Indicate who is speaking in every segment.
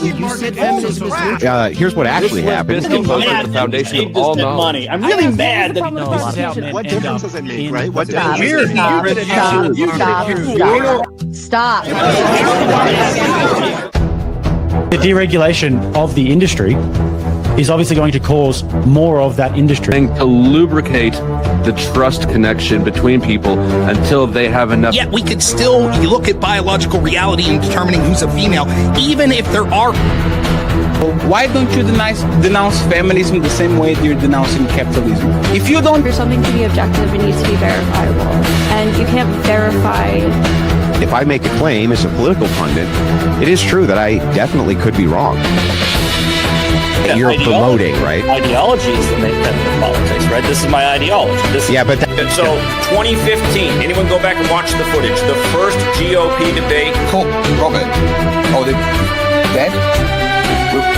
Speaker 1: You said feminism is neutral.
Speaker 2: Here's what actually happened.
Speaker 3: This is the foundation of all knowledge.
Speaker 4: I'm really mad that
Speaker 1: What difference does it make, right? What
Speaker 5: Stop.
Speaker 6: The deregulation of the industry is obviously going to cause more of that industry.
Speaker 3: And to lubricate the trust connection between people until they have enough.
Speaker 7: Yet we could still look at biological reality in determining who's a female, even if there are.
Speaker 8: Why don't you denounce feminism the same way you're denouncing capitalism? If you don't...
Speaker 5: For something to be objective, it needs to be verifiable. And you can't verify...
Speaker 2: If I make a claim as a political pundit, it is true that I definitely could be wrong. You're promoting, right?
Speaker 4: Ideology is the main tenet of politics, right? This is my ideology. So 2015, anyone go back and watch the footage? The first GOP debate.
Speaker 9: Cool, Robert. Oh, they're dead?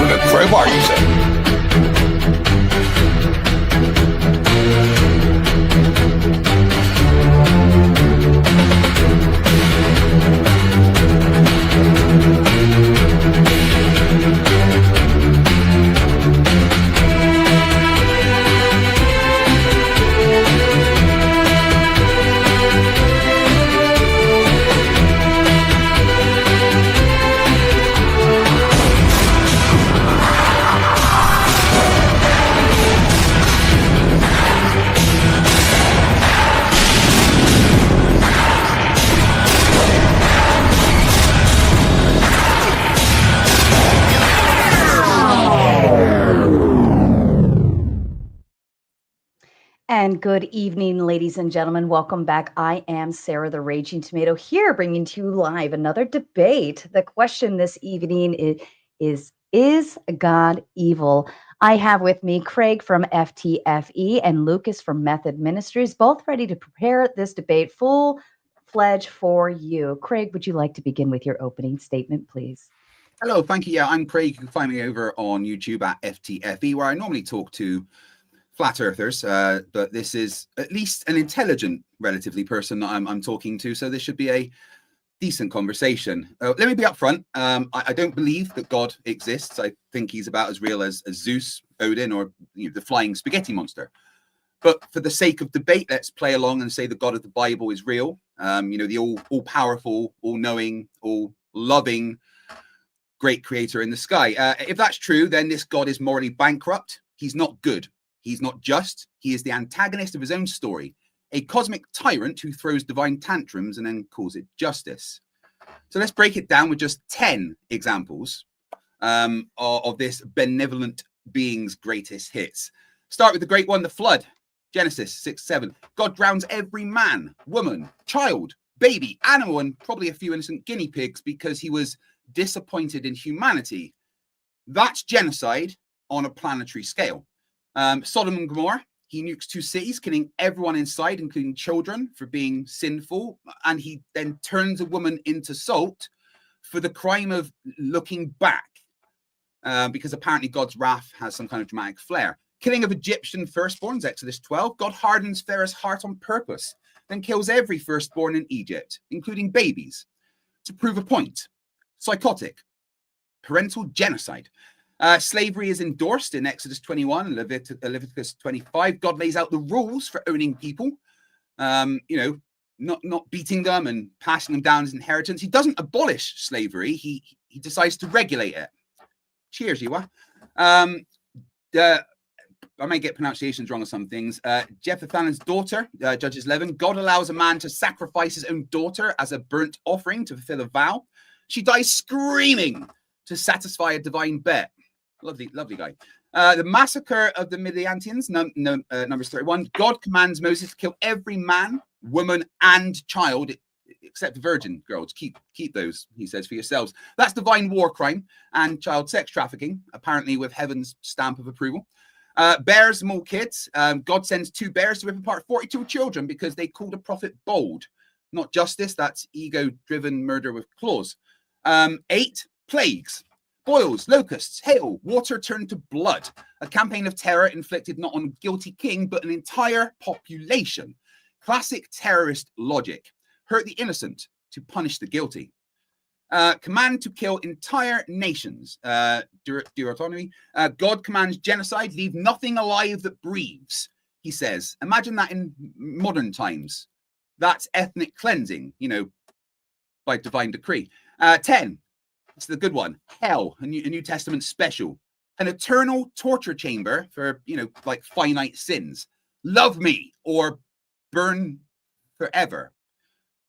Speaker 9: With a crowbar, you say?
Speaker 10: And good evening, ladies and gentlemen. Welcome back. I am Sara, the Raging Tomato, here bringing to you live another debate. The question this evening is God evil? I have with me Craig from FTFE and Lucas from Method Ministries, both ready to prepare this debate full-fledged for you. Craig, would you like to begin with your opening statement, please?
Speaker 11: Hello, thank you. Yeah, I'm Craig. You can find me over on YouTube at FTFE, where I normally talk to flat earthers, but this is at least an intelligent, relatively person that I'm talking to, so this should be a decent conversation. Let me be upfront. I don't believe that God exists. I think he's about as real as Zeus, Odin, or the flying spaghetti monster. But for the sake of debate, let's play along and say the God of the Bible is real. The all-powerful, all-knowing, all-loving, great creator in the sky. If that's true, then this God is morally bankrupt. He's not good. He's not just. He is the antagonist of his own story, a cosmic tyrant who throws divine tantrums and then calls it justice. So let's break it down with just 10 examples of this benevolent being's greatest hits. Start with the great one, the flood. Genesis 6:7. God drowns every man, woman, child, baby, animal, and probably a few innocent guinea pigs because he was disappointed in humanity. That's genocide on a planetary scale. Sodom and Gomorrah, he nukes 2 cities, killing everyone inside, including children, for being sinful. And he then turns a woman into salt for the crime of looking back, because apparently God's wrath has some kind of dramatic flair. Killing of Egyptian firstborns, Exodus 12. God hardens Pharaoh's heart on purpose, then kills every firstborn in Egypt, including babies, to prove a point. Psychotic. Parental genocide. Slavery is endorsed in Exodus 21 and Leviticus 25. God lays out the rules for owning people, not beating them and passing them down as inheritance. He doesn't abolish slavery. He decides to regulate it. Cheers, you are. I may get pronunciations wrong on some things. Jephthah's daughter, Judges 11. God allows a man to sacrifice his own daughter as a burnt offering to fulfill a vow. She dies screaming to satisfy a divine bet. Lovely guy. The massacre of the Midianites, Numbers 31. God commands Moses to kill every man, woman, and child, except the virgin girls. Keep those, he says, for yourselves. That's divine war crime and child sex trafficking, apparently with heaven's stamp of approval. Bears, small kids. God sends 2 bears to rip apart 42 children because they called a prophet bold. Not justice, that's ego-driven murder with claws. 8, plagues. Boils, locusts, hail, water turned to blood. A campaign of terror inflicted not on a guilty king, but an entire population. Classic terrorist logic. Hurt the innocent to punish the guilty. Command to kill entire nations. Deuteronomy. God commands genocide. Leave nothing alive that breathes, he says. Imagine that in modern times. That's ethnic cleansing, by divine decree. 10. It's the good one. Hell, a New Testament special. An eternal torture chamber for, like finite sins. Love me or burn forever.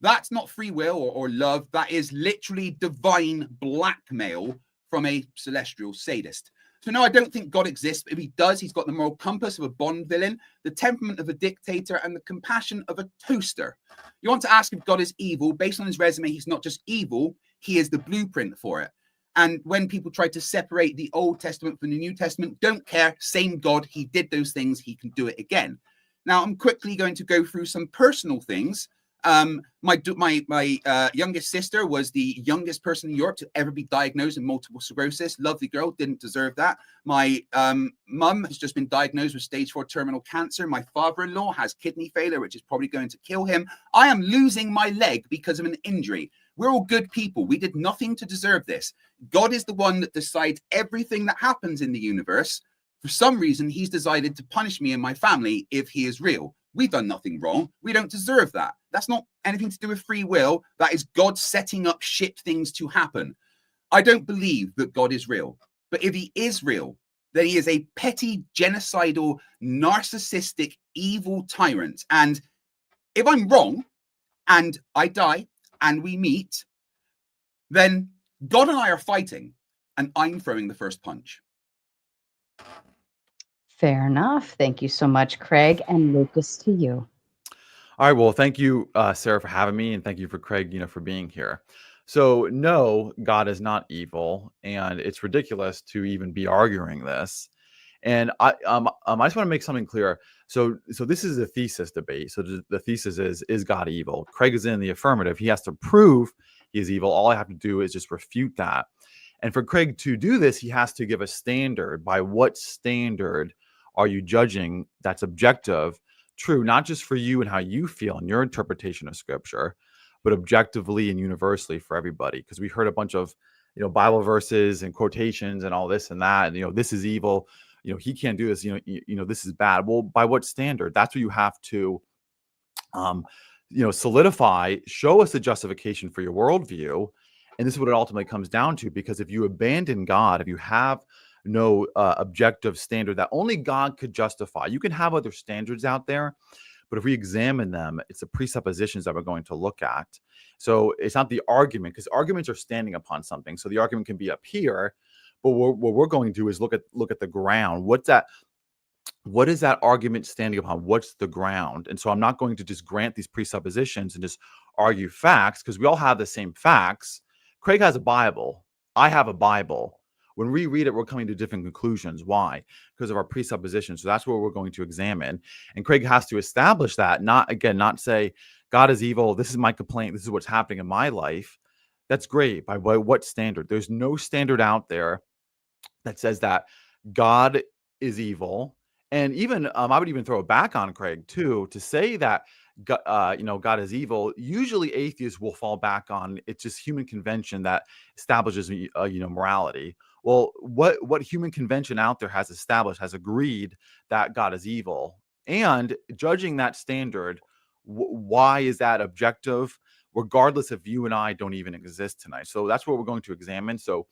Speaker 11: That's not free will or love. That is literally divine blackmail from a celestial sadist. So no, I don't think God exists. But if he does, he's got the moral compass of a Bond villain, the temperament of a dictator, and the compassion of a toaster. You want to ask if God is evil. Based on his resume, he's not just evil, he is the blueprint for it. And when people try to separate the Old Testament from the New Testament, don't care, same God, he did those things, he can do it again. Now, I'm quickly going to go through some personal things. My youngest sister was the youngest person in Europe to ever be diagnosed with multiple sclerosis. Lovely girl, didn't deserve that. My mum has just been diagnosed with stage 4 terminal cancer. My father-in-law has kidney failure, which is probably going to kill him. I am losing my leg because of an injury. We're all good people. We did nothing to deserve this. God is the one that decides everything that happens in the universe. For some reason, he's decided to punish me and my family if he is real. We've done nothing wrong. We don't deserve that. That's not anything to do with free will. That is God setting up shit things to happen. I don't believe that God is real. But if he is real, then he is a petty, genocidal, narcissistic, evil tyrant. And if I'm wrong and I die and we meet, then God and I are fighting and I'm throwing the first punch.
Speaker 10: Fair enough. Thank you so much, Craig. And Lucas, to you.
Speaker 12: All right. Well, thank you, Sarah, for having me, and thank you for Craig, for being here. So, no, God is not evil, and it's ridiculous to even be arguing this. And I just want to make something clear. So this is a thesis debate. So the thesis is God evil? Craig is in the affirmative. He has to prove he is evil. All I have to do is just refute that. And for Craig to do this, he has to give a standard. By what standard are you judging that's objective, true, not just for you and how you feel in your interpretation of scripture, but objectively and universally for everybody? Because we heard a bunch of, Bible verses and quotations and all this and that, and, this is evil. He can't do this. This is bad. Well, by what standard? That's what you have to, solidify, show us the justification for your worldview. And this is what it ultimately comes down to, because if you abandon God, if you have no objective standard that only God could justify, you can have other standards out there, but if we examine them, it's the presuppositions that we're going to look at. So it's not the argument, because arguments are standing upon something. So the argument can be up here, but what we're going to do is look at the ground. What is that argument standing upon? What's the ground? And so I'm not going to just grant these presuppositions and just argue facts, because we all have the same facts. Craig has a Bible. I have a Bible. When we read it, we're coming to different conclusions. Why? Because of our presuppositions. So that's what we're going to examine. And Craig has to establish that, not say, God is evil. This is my complaint. This is what's happening in my life. That's great. By what standard? There's no standard out there that says that God is evil. And even I would even throw it back on Craig too, to say that God is evil. Usually atheists will fall back on it's just human convention that establishes morality. Well, what human convention out there has established, has agreed that God is evil, and judging that standard, why is that objective, regardless if you and I don't even exist tonight? So that's what we're going to examine. So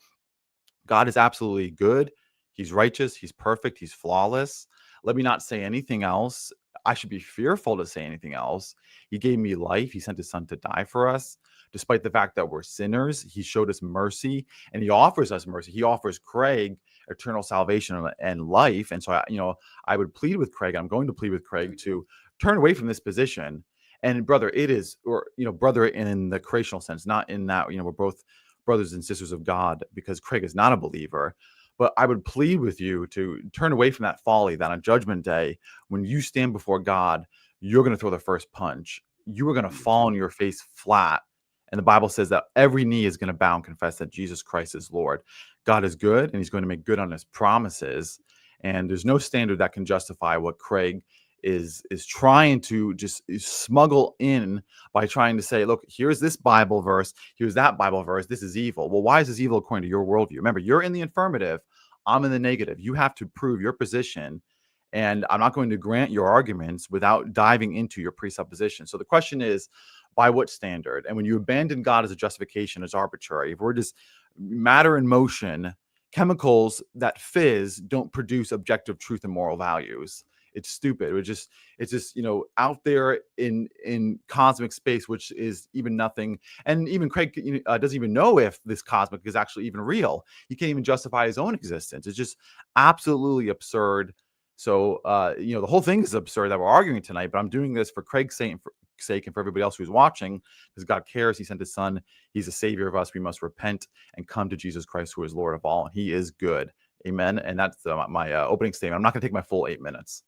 Speaker 12: God is absolutely good. He's righteous. He's perfect. He's flawless. Let me not say anything else. I should be fearful to say anything else. He gave me life. He sent his son to die for us. Despite the fact that we're sinners, he showed us mercy, and he offers us mercy. He offers Craig eternal salvation and life. And so, I would plead with Craig. I'm going to plead with Craig to turn away from this position. And brother, it is, or, brother in the creational sense, not in that, we're both brothers and sisters of God, because Craig is not a believer. But I would plead with you to turn away from that folly, that on Judgment Day, when you stand before God, you're going to throw the first punch. You are going to fall on your face flat. And the Bible says that every knee is going to bow and confess that Jesus Christ is Lord. God is good, and he's going to make good on his promises. And there's no standard that can justify what Craig is trying to just smuggle in by trying to say, look, here's this Bible verse, here's that Bible verse, this is evil. Well, why is this evil according to your worldview? Remember, you're in the affirmative, I'm in the negative. You have to prove your position, and I'm not going to grant your arguments without diving into your presupposition. So the question is, by what standard? And when you abandon God as a justification, as arbitrary, if we're just matter in motion, chemicals that fizz don't produce objective truth and moral values. It's stupid. It's just, you know, out there in cosmic space, which is even nothing. And even Craig doesn't even know if this cosmic is actually even real. He can't even justify his own existence. It's just absolutely absurd. So, you know, the whole thing is absurd that we're arguing tonight, but I'm doing this for Craig's sake and for everybody else who's watching, because God cares. He sent his son. He's a savior of us. We must repent and come to Jesus Christ, who is Lord of all. And he is good. Amen. And that's my opening statement. I'm not going to take my full 8 minutes.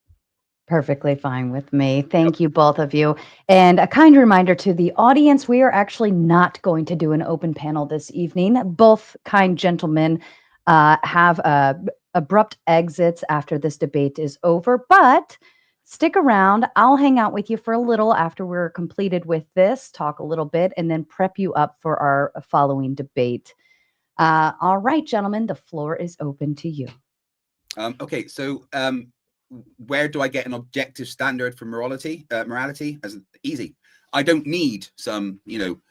Speaker 10: Perfectly fine with me. Thank you, both of you. And a kind reminder to the audience, we are actually not going to do an open panel this evening. Both kind gentlemen have abrupt exits after this debate is over, but stick around. I'll hang out with you for a little after we're completed with this, talk a little bit, and then prep you up for our following debate. All right, gentlemen, the floor is open to you.
Speaker 11: Okay, so where do I get an objective standard for morality? As easy. I don't need some, you know,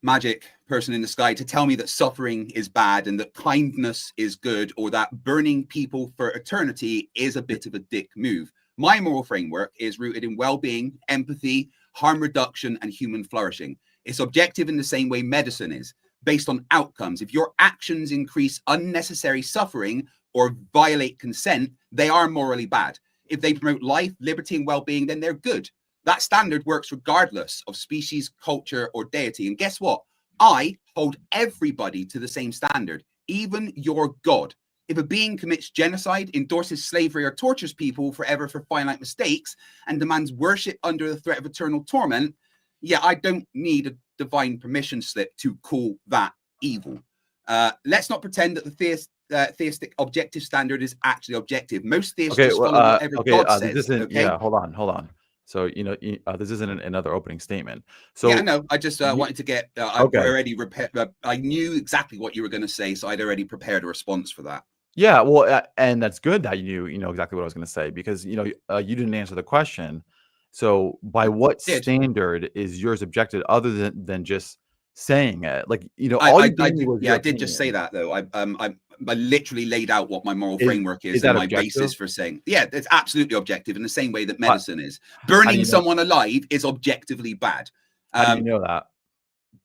Speaker 11: magic person in the sky to tell me that suffering is bad and that kindness is good, or that burning people for eternity is a bit of a dick move. My moral framework is rooted in well-being, empathy, harm reduction, and human flourishing. It's objective in the same way medicine is, based on outcomes. If your actions increase unnecessary suffering or violate consent, they are morally bad. If they promote life, liberty, and well-being, then they're good. That standard works regardless of species, culture, or deity. And guess what? I hold everybody to the same standard, even your God. If a being commits genocide, endorses slavery, or tortures people forever for finite mistakes, and demands worship under the threat of eternal torment, yeah, I don't need a divine permission slip to call that evil. Let's not pretend that the theistic objective standard is actually objective. Most theists just follow whatever God says.
Speaker 12: Yeah, hold on. So, you know, this isn't another opening statement. So
Speaker 11: yeah, no, I just wanted to get, I've already I knew exactly what you were going to say, so I'd already prepared a response for that.
Speaker 12: Yeah, well, and that's good that you know exactly what I was going to say, because, you know, you didn't answer the question. So by what standard is yours objective other than just saying it? Like, you know,
Speaker 11: I did just say that, though. I literally laid out what my moral framework is and my basis for saying, yeah, it's absolutely objective in the same way that medicine is. Burning someone alive is objectively bad.
Speaker 12: How do you know that?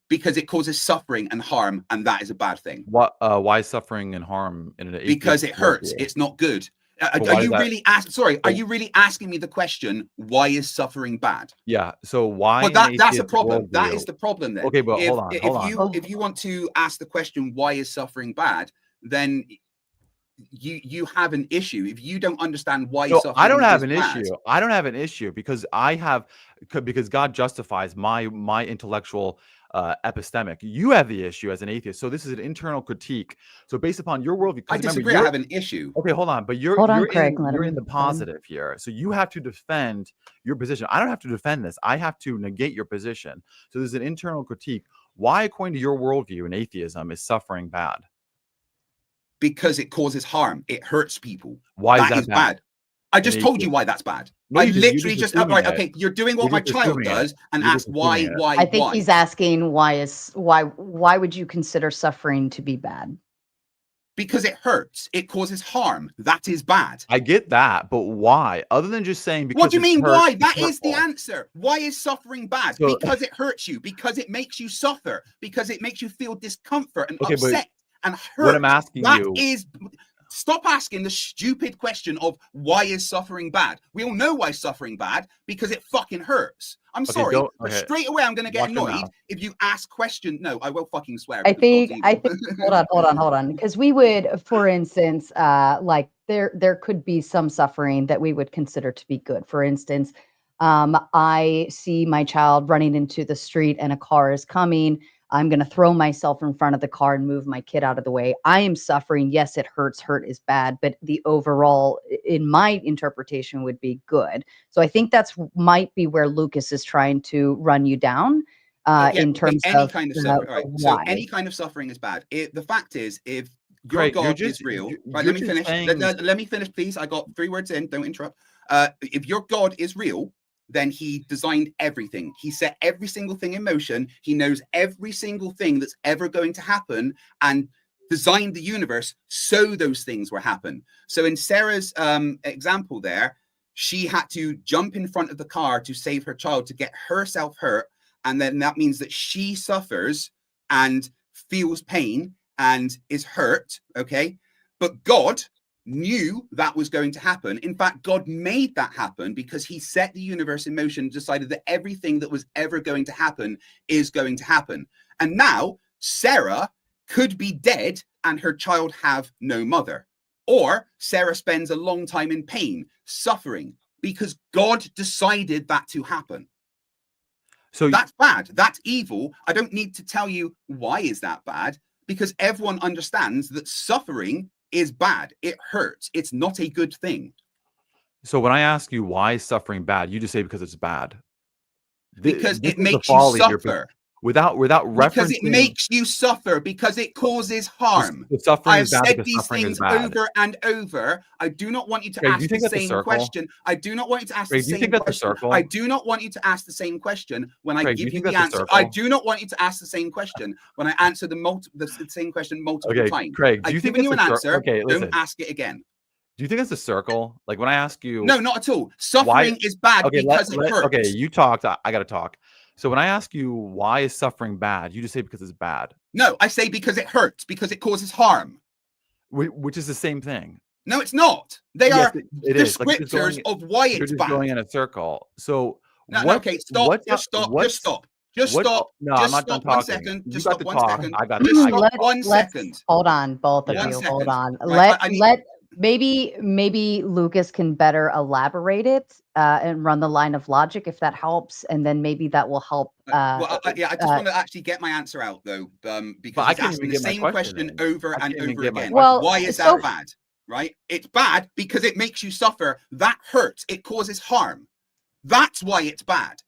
Speaker 11: Because it causes suffering and harm, and that is a bad thing.
Speaker 12: What? Why suffering and harm in an
Speaker 11: because it hurts. It's not good. Are you really Are you really asking me the question? Why is suffering bad?
Speaker 12: Yeah. So why?
Speaker 11: Well, that's a problem. That is the problem. Then.
Speaker 12: Okay, but hold on.
Speaker 11: If you want to ask the question, why is suffering bad? Then you have an issue. If you don't understand why suffering
Speaker 12: I don't have an
Speaker 11: bad,
Speaker 12: issue. I don't have an issue because because God justifies my intellectual epistemic. You have the issue as an atheist. So this is an internal critique. So based upon your worldview,
Speaker 11: I disagree. I have an issue.
Speaker 12: Okay, hold on. But you're in the positive here. So you have to defend your position. I don't have to defend this. I have to negate your position. So there's an internal critique. Why, according to your worldview in atheism, is suffering bad?
Speaker 11: Because it causes harm. It hurts people.
Speaker 12: Why is that
Speaker 11: bad? I just told you why that's bad.
Speaker 12: No,
Speaker 11: I literally just right. Okay, you're doing what my child does and ask why.
Speaker 10: I think he's asking why would you consider suffering to be bad?
Speaker 11: Because it hurts. It causes harm. That is bad.
Speaker 12: I get that, but why? Other than just saying because.
Speaker 11: What do you mean why? That is the answer. Why is suffering bad? Because it hurts you. Because it makes you suffer. Because it makes you feel discomfort and upset and hurt.
Speaker 12: What I'm asking you
Speaker 11: is. Stop asking the stupid question of why is suffering bad? We all know why suffering bad, because it fucking hurts. I'm sorry, but straight away I'm going to get annoyed if you ask question. No, I will fucking swear.
Speaker 10: I think hold on. Because we would, for instance, like there could be some suffering that we would consider to be good. For instance, I see my child running into the street and a car is coming. I'm going to throw myself in front of the car and move my kid out of the way. I am suffering. Yes, it hurts. Hurt is bad, but the overall, in my interpretation, would be good. So I think that's might be where Lucas is trying to run you down in terms
Speaker 11: any
Speaker 10: of
Speaker 11: kind of suffering. Right. So any kind of suffering is bad. The fact is, if your God is real, right? Let me finish. Let me finish, please. I got 3 words in. Don't interrupt. If your God is real, then he designed everything. He set every single thing in motion. He knows every single thing that's ever going to happen and designed the universe so those things will happen. So in Sarah's example there, she had to jump in front of the car to save her child, to get herself hurt. And then that means that she suffers and feels pain and is hurt, okay? But God knew that was going to happen. In fact, God made that happen because he set the universe in motion, decided that everything that was ever going to happen is going to happen. And now Sarah could be dead and her child have no mother. Or Sarah spends a long time in pain, suffering, because God decided that to happen. So that's bad. That's evil. I don't need to tell you why is that bad, because everyone understands that suffering is bad. It hurts. It's not a good thing.
Speaker 12: So when I ask you why is suffering bad, you just say because it's bad.
Speaker 11: Because it makes you suffer.
Speaker 12: Without referencing,
Speaker 11: because it makes you suffer, because it causes harm. I've said these things over and over. I do not want you to ask the same question. I do not want you to ask the same question. I do not want you to ask the same question when I give you the answer. I do not want you to ask the same question when I answer the same question multiple times.
Speaker 12: Craig, do you think
Speaker 11: you an answer? Okay, don't ask it again.
Speaker 12: Do you think it's a circle? Like when I ask you,
Speaker 11: no, not at all. Suffering is bad because it hurts.
Speaker 12: Okay, you talked. I got to talk. So when I ask you why is suffering bad, you just say because it's bad.
Speaker 11: No, I say because it hurts, because it causes harm.
Speaker 12: Which is the same thing.
Speaker 11: No, it's not. They are descriptors of why it's bad.
Speaker 12: You're just going in a circle. So
Speaker 11: okay, stop. Just stop. No,
Speaker 12: I'm not done talking.
Speaker 11: 1 second. Just stop 1 second.
Speaker 12: I got
Speaker 11: this.
Speaker 12: Just
Speaker 11: stop 1 second.
Speaker 10: Hold on, both of you. Hold on. Let maybe Lucas can better elaborate it and run the line of logic if that helps, and then maybe that will help.
Speaker 11: I just want to actually get my answer out though, because he's asking the same question over and over again.
Speaker 10: Well,
Speaker 11: why is that bad? Right? It's bad because it makes you suffer. That hurts. It causes harm. That's why it's bad.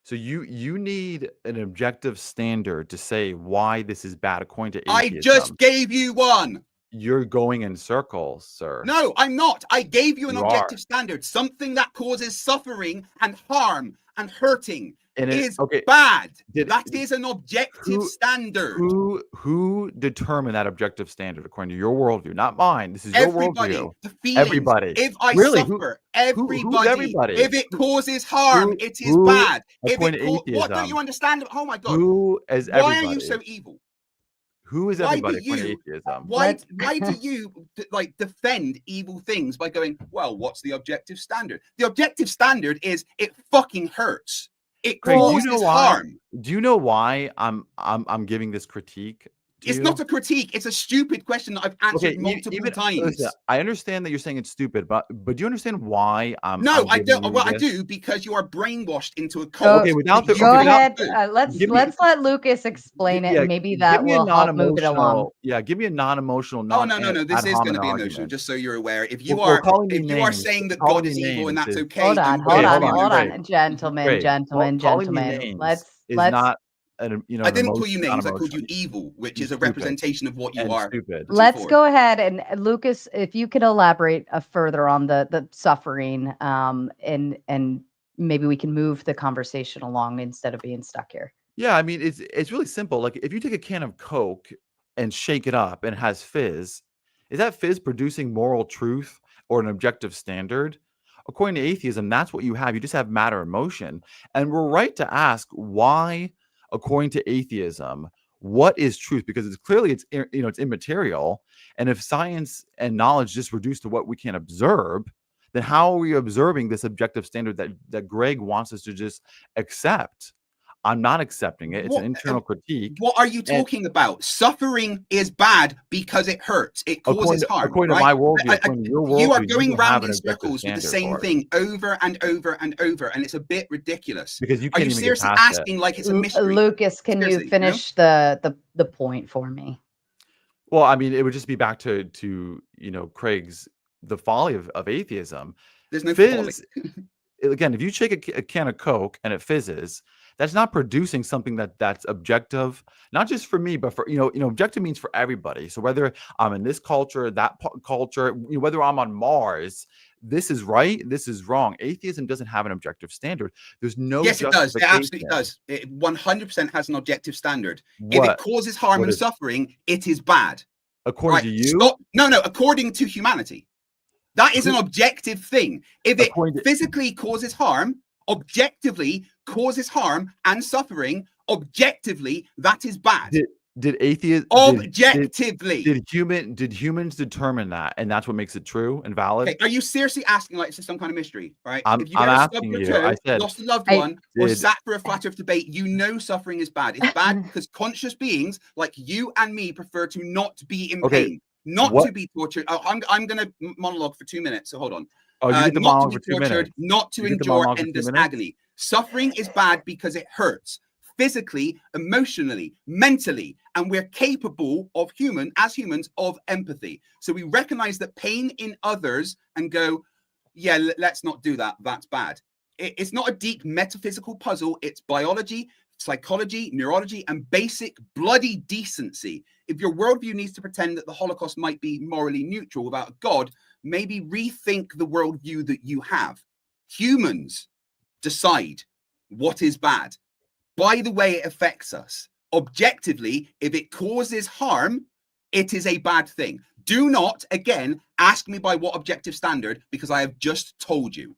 Speaker 12: So you need an objective standard to say why this is bad according to atheism.
Speaker 11: I just gave you one.
Speaker 12: You're going in circles, sir.
Speaker 11: No, I'm not. I gave you an objective standard. Something that causes suffering and harm and hurting is bad. That is an objective standard.
Speaker 12: Who determined that objective standard according to your worldview? Not mine. This is your worldview.
Speaker 11: The feelings.
Speaker 12: Everybody.
Speaker 11: If I suffer, everybody. If it causes harm, it is bad. What don't you understand? Oh my God. Why are you so evil?
Speaker 12: Who is everybody according to atheism?
Speaker 11: Why do you defend evil things by going, well, what's the objective standard? The objective standard is it fucking hurts. It causes harm.
Speaker 12: Do you know why I'm giving this critique?
Speaker 11: It's not a critique. It's a stupid question that I've answered multiple times.
Speaker 12: Listen, I understand that you're saying it's stupid, but do you understand why I'm?
Speaker 11: No, I don't. Well, I do, because you are brainwashed into a cult.
Speaker 10: Okay, go ahead. Let's let Lucas explain it. And maybe that will help move it along.
Speaker 12: Yeah, give me a non-emotional.
Speaker 11: No. This is going to be emotional. Just so you're aware. If you are saying that God is evil and that's okay,
Speaker 10: hold on, gentlemen. Let's
Speaker 12: not.
Speaker 11: I didn't call you names. I called you evil, which is a representation of what you are.
Speaker 12: Stupid.
Speaker 10: Let's go ahead and Lucas, if you could elaborate further on the suffering, and maybe we can move the conversation along instead of being stuck here.
Speaker 12: Yeah, I mean it's really simple. Like if you take a can of Coke and shake it up and it has fizz, is that fizz producing moral truth or an objective standard? According to atheism, that's what you have. You just have matter and motion, and we're right to ask why. According to atheism, what is truth? Because it's clearly it's immaterial, and if science and knowledge just reduce to what we can observe, then how are we observing this objective standard that Greg wants us to just accept? I'm not accepting it. It's an internal critique.
Speaker 11: What are you talking about? Suffering is bad because it hurts. It causes harm.
Speaker 12: According to my worldview, according to your worldview,
Speaker 11: you are going round in circles with the same thing over and over and over, and it's a bit ridiculous.
Speaker 12: Because you
Speaker 11: are
Speaker 12: can't
Speaker 11: you
Speaker 12: even
Speaker 11: seriously
Speaker 12: get past
Speaker 11: asking
Speaker 12: it.
Speaker 11: like it's a mystery?
Speaker 10: Lucas, can you finish the point for me?
Speaker 12: Well, I mean, it would just be back to Craig's the folly of atheism.
Speaker 11: There's no folly.
Speaker 12: Again, if you shake a can of Coke and it fizzes, that's not producing something that's objective, not just for me, but for objective means for everybody. So whether I'm in this culture, that culture, whether I'm on Mars, this is right, this is wrong. Atheism doesn't have an objective standard. There's no.
Speaker 11: Yes, it does. It absolutely does. It 100% has an objective standard. If it causes harm and suffering, it is bad.
Speaker 12: According to you?
Speaker 11: Stop. No, according to humanity. That is an objective thing. If it physically causes harm, objectively causes harm and suffering, objectively, that is bad.
Speaker 12: Did atheists
Speaker 11: objectively
Speaker 12: did humans determine that, and that's what makes it true and valid?
Speaker 11: Okay, are you seriously asking like it's some kind of mystery, right?
Speaker 12: I'm asking you. I said,
Speaker 11: lost a loved one or sat for a flat earth debate, suffering is bad. It's bad because conscious beings like you and me prefer to not be in pain. Not to be tortured. I'm going to monologue for 2 minutes. So hold on.
Speaker 12: Oh, you get the monologue for 2 minutes.
Speaker 11: Not to endure endless agony. Suffering is bad because it hurts physically, emotionally, mentally, and we're capable of as humans of empathy. So we recognize that pain in others and go, yeah, let's not do that. That's bad. It's not a deep metaphysical puzzle. It's biology, psychology, neurology, and basic bloody decency. If your worldview needs to pretend that the Holocaust might be morally neutral without a God, maybe rethink the worldview that you have. Humans decide what is bad. By the way it affects us. Objectively, if it causes harm, it is a bad thing. Do not, again, ask me by what objective standard, because I have just told you.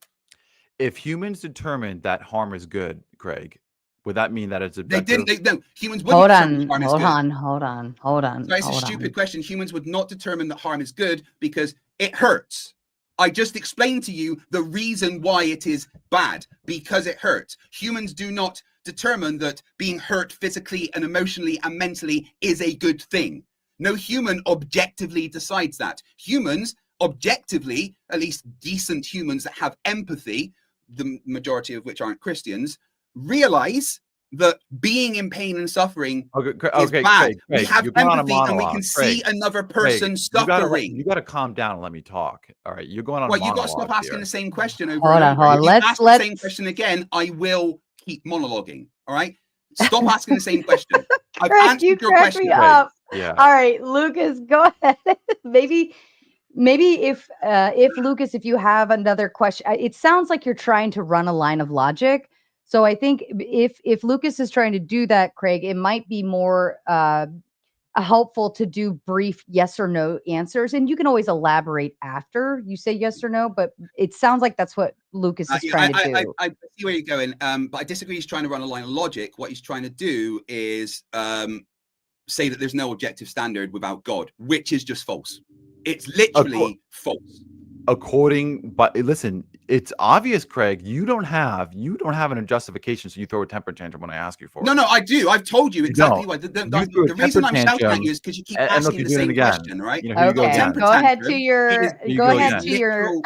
Speaker 12: If humans determined that harm is good, Craig, would that mean that it's objective?
Speaker 11: No, humans wouldn't determine harm is good.
Speaker 10: Hold on.
Speaker 11: That's a stupid question. Humans would not determine that harm is good because it hurts. I just explained to you the reason why it is bad, because it hurts. Humans do not determine that being hurt physically and emotionally and mentally is a good thing. No human objectively decides that. Humans objectively, at least decent humans that have empathy, the majority of which aren't Christians, realize that being in pain and suffering is bad.
Speaker 12: Craig,
Speaker 11: we have empathy and we can see another person suffering.
Speaker 12: You got to calm down and let me talk. All right, you're going on.
Speaker 11: Well, you got to stop asking the same question over.
Speaker 10: Hold on.
Speaker 11: Let's the same question again. I will keep monologuing. All right, stop asking the same question. I've answered your question.
Speaker 10: Yeah. All right, Lucas, go ahead. Maybe if Lucas, if you have another question, it sounds like you're trying to run a line of logic. So I think if Lucas is trying to do that, Craig, it might be more helpful to do brief yes or no answers, and you can always elaborate after you say yes or no. But it sounds like that's what Lucas is trying to do.
Speaker 11: I see where you're going, but I disagree. He's trying to run a line of logic. What he's trying to do is say that there's no objective standard without God, which is just false. It's literally false.
Speaker 12: But listen, it's obvious, Craig, you don't have a justification, so you throw a temper tantrum when I ask you for it.
Speaker 11: No, I do. I've told you exactly why. The reason I'm shouting at you is because you keep asking the same question, right?
Speaker 10: Okay, go ahead to your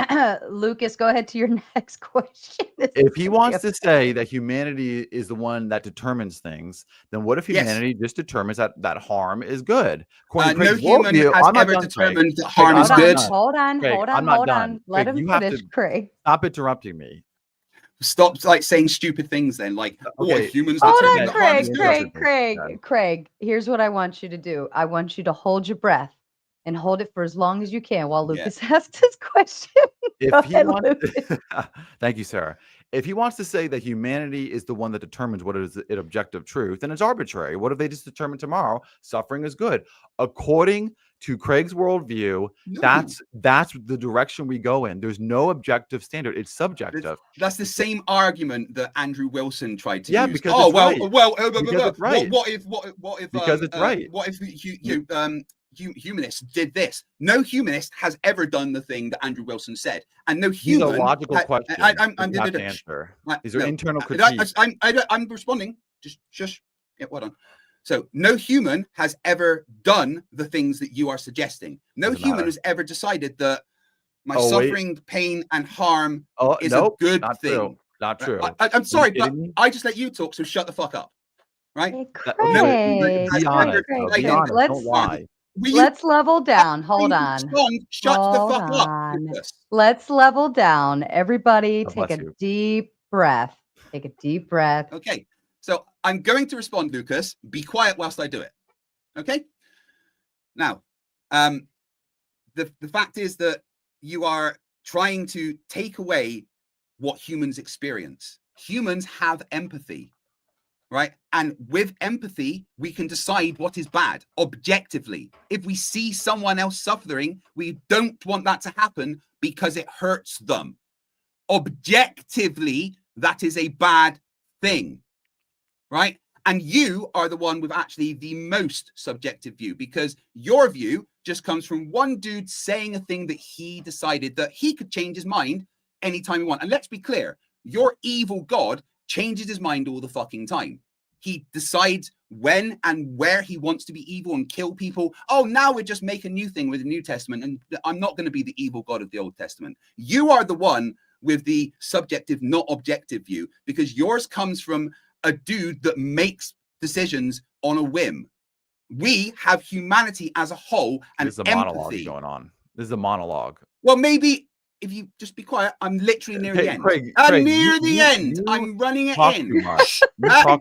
Speaker 10: Lucas, go ahead to your next question.
Speaker 12: If he wants to say that humanity is the one that determines things, then what if humanity just determines that harm is good?
Speaker 11: No human has ever determined that harm is good.
Speaker 10: Hold on. Let him finish, Craig.
Speaker 12: Stop interrupting me.
Speaker 11: Stop saying stupid things then. Humans.
Speaker 10: Hold on, Craig. Here's what I want you to do. I want you to hold your breath and hold it for as long as you can while Lucas asks his question.
Speaker 12: Thank you, Sarah. If he wants to say that humanity is the one that determines what is an objective truth, then it's arbitrary. What if they just determine tomorrow suffering is good? According to Craig's worldview, that's the direction we go in. There's no objective standard. It's subjective.
Speaker 11: That's the same argument that Andrew Wilson tried to use.
Speaker 12: Because it's right.
Speaker 11: What if
Speaker 12: because it's right.
Speaker 11: What if humanists did this? No humanist has ever done the thing that Andrew Wilson said, and no human.
Speaker 12: These are logical questions.
Speaker 11: I'm
Speaker 12: answer. These are internal critiques.
Speaker 11: I'm responding. Just shush. Yeah, well done. So no human has ever done the things that you are suggesting. No human has ever decided that my suffering, pain, and harm is a good thing.
Speaker 12: True. Not true.
Speaker 11: I'm sorry, but I just let you talk, so shut the fuck up. Right?
Speaker 10: Hey, Craig.
Speaker 12: Be honest. Be honest. Don't lie.
Speaker 10: Let's level down. Hold on.
Speaker 11: Shut the fuck up.
Speaker 10: Let's level down. Everybody take a deep breath. Take a deep breath.
Speaker 11: Okay. So I'm going to respond, Lucas. Be quiet whilst I do it. Okay? Now, the fact is that you are trying to take away what humans experience. Humans have empathy, right? And with empathy, we can decide what is bad objectively. If we see someone else suffering, we don't want that to happen because it hurts them. Objectively, that is a bad thing, right? And you are the one with actually the most subjective view, because your view just comes from one dude saying a thing that he decided that he could change his mind anytime he wants. And let's be clear, your evil God changes his mind all the fucking time. He decides when and where he wants to be evil and kill people. Oh, now we just make a new thing with the New Testament, and I'm not going to be the evil God of the Old Testament. You are the one with the subjective, not objective view, because yours comes from a dude that makes decisions on a whim. We have humanity as a whole and
Speaker 12: There's a monologue going on. This is a monologue.
Speaker 11: Well, maybe if you just be quiet, I'm literally near the end. I'm near the end. I'm running it in.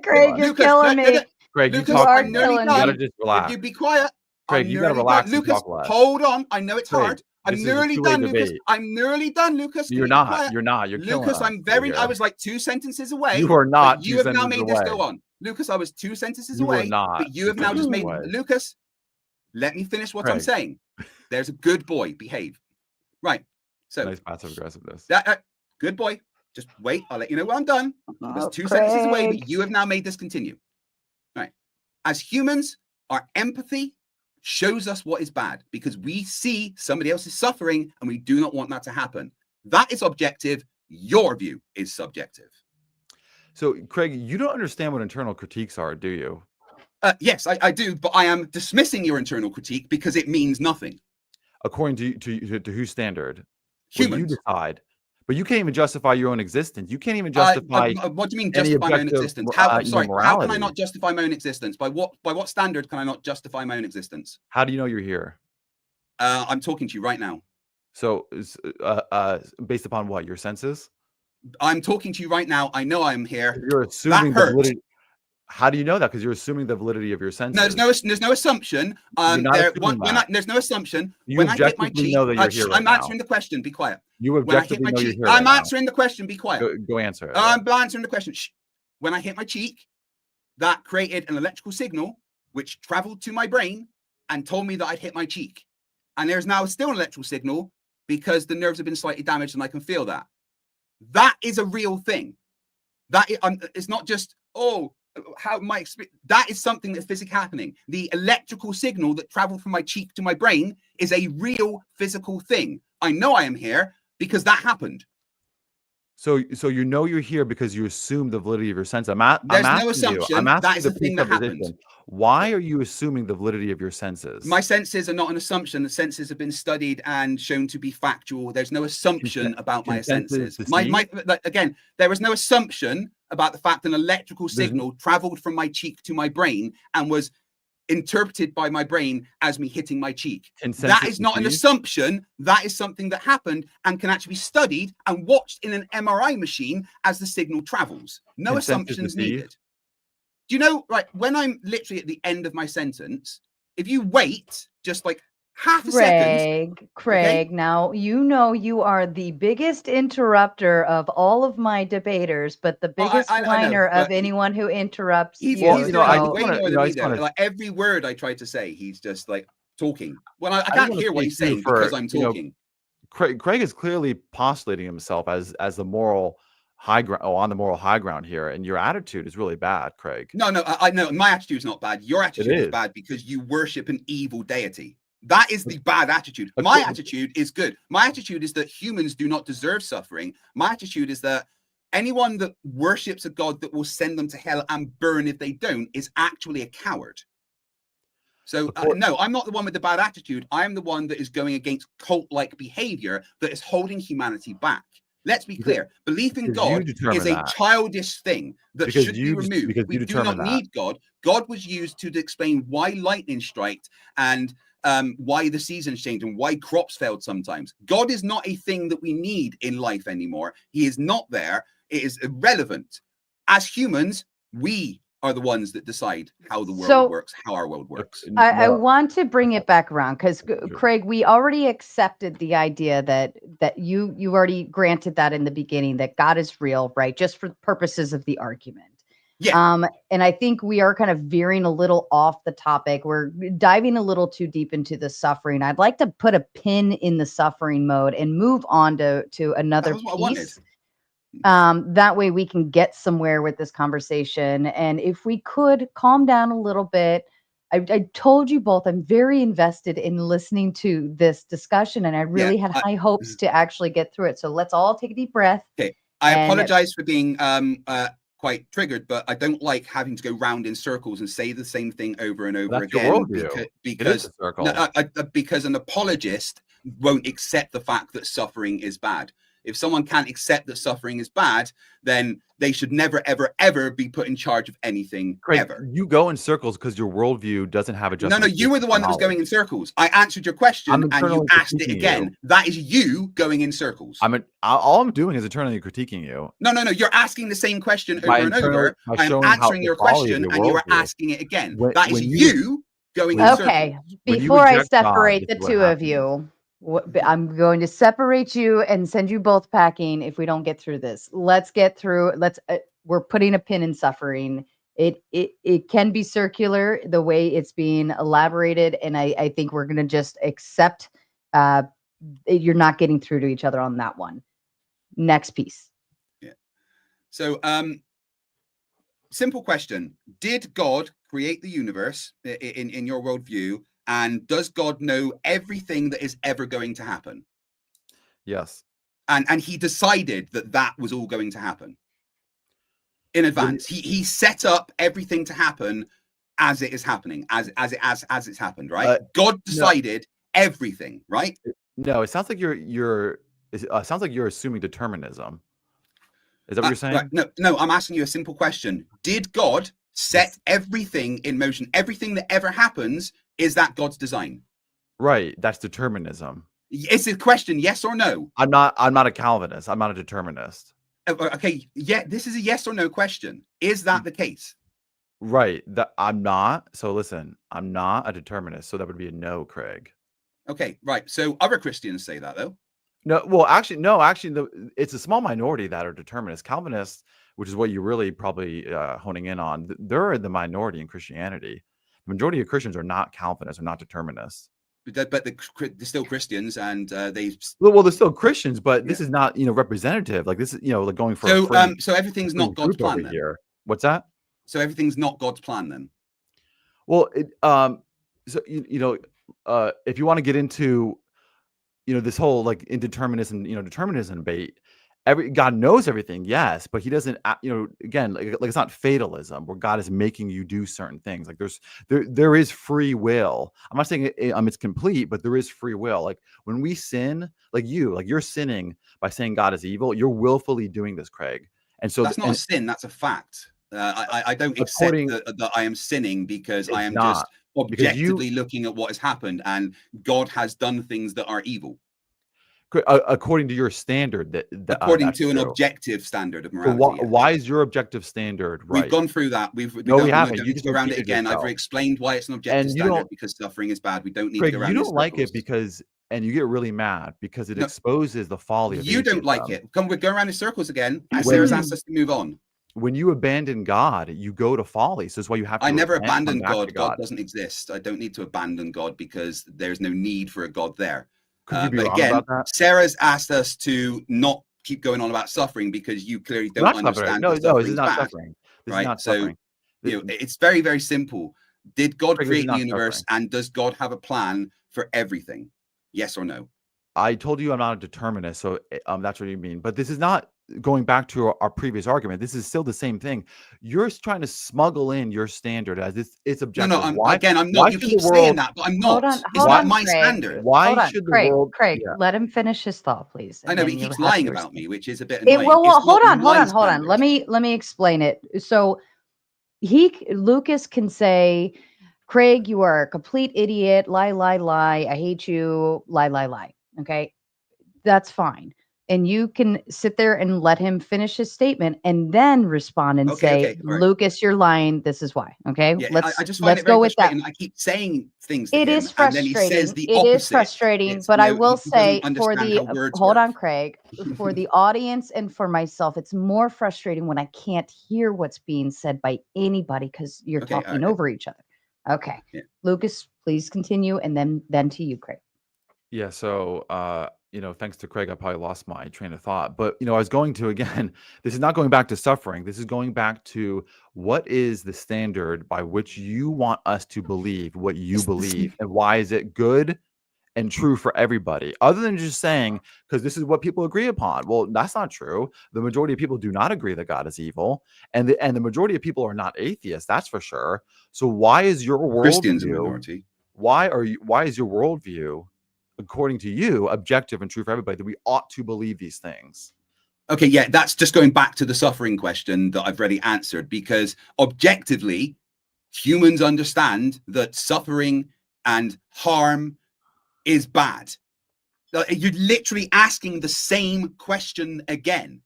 Speaker 10: Craig, you're killing me.
Speaker 12: Craig,
Speaker 11: Lucas,
Speaker 12: you talk.
Speaker 11: I'm nearly done.
Speaker 12: You gotta just relax.
Speaker 11: If you be quiet,
Speaker 12: Craig, you gotta relax.
Speaker 11: Lucas, hold on. I know it's hard. I'm nearly done, Lucas.
Speaker 12: Debate.
Speaker 11: I'm nearly done, Lucas.
Speaker 12: You're not. You're not. You're killing
Speaker 11: Lucas, I'm very. I was like 2 sentences away.
Speaker 12: You are not.
Speaker 11: You have now made this go on. Lucas, I was 2 sentences away.
Speaker 12: You are not.
Speaker 11: But you have now just made. Lucas, let me finish what I'm saying. There's a good boy. Behave. Right. So
Speaker 12: nice passive aggressiveness.
Speaker 11: Good boy. Just wait. I'll let you know when I'm done. I was 2 sentences away, but you have now made this continue. Right. As humans, our empathy shows us what is bad because we see somebody else is suffering and we do not want that to happen. That is objective. Your view is subjective.
Speaker 12: So, Craig, you don't understand what internal critiques are, do you?
Speaker 11: Yes, I do, but I am dismissing your internal critique because it means nothing.
Speaker 12: According to whose standard?
Speaker 11: Humans.
Speaker 12: You decide. But you can't even justify your own existence. You can't even justify.
Speaker 11: What do you mean justify my own existence? How can I not justify my own existence? By what standard can I not justify my own existence?
Speaker 12: How do you know you're here?
Speaker 11: I'm talking to you right now.
Speaker 12: So, based upon what? Your senses?
Speaker 11: I'm talking to you right now. I know I'm here.
Speaker 12: You're assuming the validity. How do you know that? Because you're assuming the validity of your senses.
Speaker 11: No, there's no assumption. There's no assumption. When I hit my cheek, I'm answering the question. Be quiet.
Speaker 12: You objectively know you're here.
Speaker 11: I'm answering the question. Be quiet.
Speaker 12: Go answer it.
Speaker 11: I'm answering the question. Shh. When I hit my cheek, that created an electrical signal which traveled to my brain and told me that I'd hit my cheek. And there's now still an electrical signal because the nerves have been slightly damaged and I can feel that. That is a real thing. That it's not just, how my experience. That is something that's physically happening. The electrical signal that traveled from my cheek to my brain is a real physical thing. I know I am here because that happened.
Speaker 12: So you know you're here because you assume the validity of your sense.
Speaker 11: There's no assumption. That is the thing that happened.
Speaker 12: Why are you assuming the validity of your senses?
Speaker 11: My senses are not an assumption. The senses have been studied and shown to be factual. There's no assumption about my senses. Again, there was no assumption about the fact an electrical signal traveled from my cheek to my brain and was interpreted by my brain as me hitting my cheek. That is not an assumption. That is something that happened and can actually be studied and watched in an MRI machine as the signal travels. No assumptions needed. Do you know, right, when I'm literally at the end of my sentence, if you wait just like half a second.
Speaker 10: Craig, now you know you are the biggest interrupter of all of my debaters, but the biggest whiner of anyone who interrupts
Speaker 11: he's
Speaker 10: you.
Speaker 11: Like every word I try to say, he's just like talking. Well, I can't hear what he's saying because I'm talking.
Speaker 12: Craig is clearly postulating himself as the moral high ground, on the moral high ground here, and your attitude is really bad, Craig.
Speaker 11: No, I know my attitude is not bad. Your attitude is bad because you worship an evil deity. That is the bad attitude. My attitude is good. My attitude is that humans do not deserve suffering. My attitude is that anyone that worships a God that will send them to hell and burn if they don't is actually a coward. So no, I'm not the one with the bad attitude. I am the one that is going against cult-like behavior that is holding humanity back. Let's be clear. Belief in God is a childish thing that should be removed. We do not need God. God was used to explain why lightning striked and why the seasons changed and why crops failed sometimes. God is not a thing that we need in life anymore. He is not there. It is irrelevant. As humans, we are the ones that decide how the world works, how our world works.
Speaker 10: I want to bring it back around because Craig, we already accepted the idea that you already granted that in the beginning, that God is real, right? Just for purposes of the argument.
Speaker 11: Yeah.
Speaker 10: And I think we are kind of veering a little off the topic. We're diving a little too deep into the suffering. I'd like to put a pin in the suffering mode and move on to another piece. That way we can get somewhere with this conversation. And if we could calm down a little bit, I told you both, I'm very invested in listening to this discussion, and I really had high hopes to actually get through it. So let's all take a deep breath.
Speaker 11: Okay. I apologize for being quite triggered, but I don't like having to go round in circles and say the same thing over and over again because an apologist won't accept the fact that suffering is bad. If someone can't accept that suffering is bad, then they should never, ever, ever be put in charge of anything ever.
Speaker 12: You go in circles because your worldview doesn't have a justification.
Speaker 11: No, you were the one that was going in circles. I answered your question and you asked it again. That is you going in circles.
Speaker 12: All I'm doing is internally critiquing you.
Speaker 11: No. You're asking the same question over and over. I'm answering your question and you are asking it again. That is you going in circles.
Speaker 10: Okay, before I separate the two of you, I'm going to separate you and send you both packing if we don't get through this. Let's get through. We're putting a pin in suffering. It can be circular the way it's being elaborated, and I think we're going to just accept you're not getting through to each other on that one. Next piece.
Speaker 11: Yeah. So simple question: did God create the universe in your worldview? And does God know everything that is ever going to happen?
Speaker 12: Yes.
Speaker 11: And he decided that was all going to happen in advance. He set up everything to happen as it is happening, as it's happened, right? God decided everything, right?
Speaker 12: No, it sounds like you're assuming determinism. Is that what you're saying?
Speaker 11: Right. No, I'm asking you a simple question. Did God set everything in motion? Everything that ever happens, is that God's design?
Speaker 12: Right. That's determinism.
Speaker 11: It's a question, yes or no?
Speaker 12: I'm not a Calvinist. I'm not a determinist.
Speaker 11: Okay. Yeah, this is a yes or no question. Is that the case?
Speaker 12: Right. I'm not. So listen, I'm not a determinist. So that would be a no, Craig.
Speaker 11: Okay. Right. So other Christians say that though.
Speaker 12: No. Well, actually, no. Actually, it's a small minority that are determinists. Calvinists, which is what you're really probably honing in on, they're the minority in Christianity. The majority of Christians are not Calvinists, or not determinists.
Speaker 11: But they're still Christians, and they're
Speaker 12: still Christians. But this is not, representative. Like this is, like going for.
Speaker 11: So everything's not God's plan then.
Speaker 12: Here. What's that?
Speaker 11: So everything's not God's plan then.
Speaker 12: Well, so if you want to get into, this whole like indeterminism, determinism debate. God knows everything, yes, but he doesn't, again, like it's not fatalism where God is making you do certain things. Like there is free will. I'm not saying it's complete, but there is free will. Like when we sin, you're sinning by saying God is evil. You're willfully doing this, Craig. And so
Speaker 11: that's not a sin. That's a fact. I don't accept that I am sinning because I am just objectively looking at what has happened, and God has done things that are evil.
Speaker 12: According to your standard,
Speaker 11: according to an objective standard of morality.
Speaker 12: So why is your objective standard right?
Speaker 11: We've gone through that. We haven't. You just go around it again. I've explained why it's an objective standard because suffering is bad. We don't need to go around.
Speaker 12: You don't like it because, and you get really mad because it exposes the folly of
Speaker 11: you don't like it. We're going around in circles again. Sarah's asked us to move on.
Speaker 12: When you abandon God, you go to folly. So that's why you have to.
Speaker 11: I never abandoned God. God doesn't exist. I don't need to abandon God because there's no need for a God there. But again, Sarah's asked us to not keep going on about suffering because you clearly don't understand.
Speaker 12: No, this is not suffering.
Speaker 11: Right? So, it's very, very simple. Did God create the universe, and does God have a plan for everything? Yes or no?
Speaker 12: I told you I'm not a determinist, so that's what you mean. But this is not going back to our previous argument, this is still the same thing. You're trying to smuggle in your standard as it's objective.
Speaker 11: No, I'm not. You keep saying that, but I'm not. It's not my standard.
Speaker 12: Why should the world?
Speaker 10: Craig, let him finish his thought, please.
Speaker 11: I know, but he keeps lying about me, which is a bit annoying.
Speaker 10: Well, hold on. Let me explain it. So Lucas can say, Craig, you are a complete idiot. Lie. I hate you. Lie. Okay, that's fine. And you can sit there and let him finish his statement and then respond and say, Lucas, you're lying. This is why. Okay.
Speaker 11: Yeah,
Speaker 10: let's go with that.
Speaker 11: I keep saying things.
Speaker 10: It is frustrating. It is frustrating, but I will say hold on, Craig, for the audience and for myself, it's more frustrating when I can't hear what's being said by anybody because you're talking over each other. Okay. Yeah. Lucas, please continue. And then to you, Craig.
Speaker 12: Yeah. So, thanks to Craig, I probably lost my train of thought. But, I was going to, again, this is not going back to suffering. This is going back to what is the standard by which you want us to believe what you believe, and why is it good and true for everybody, other than just saying, because this is what people agree upon. Well, that's not true. The majority of people do not agree that God is evil, and the majority of people are not atheists. That's for sure. So why is your worldview?
Speaker 11: Christians a minority.
Speaker 12: Why is your worldview, according to you, objective and true for everybody, that we ought to believe these things?
Speaker 11: Okay, yeah, that's just going back to the suffering question that I've already answered, because objectively, humans understand that suffering and harm is bad. You're literally asking the same question again,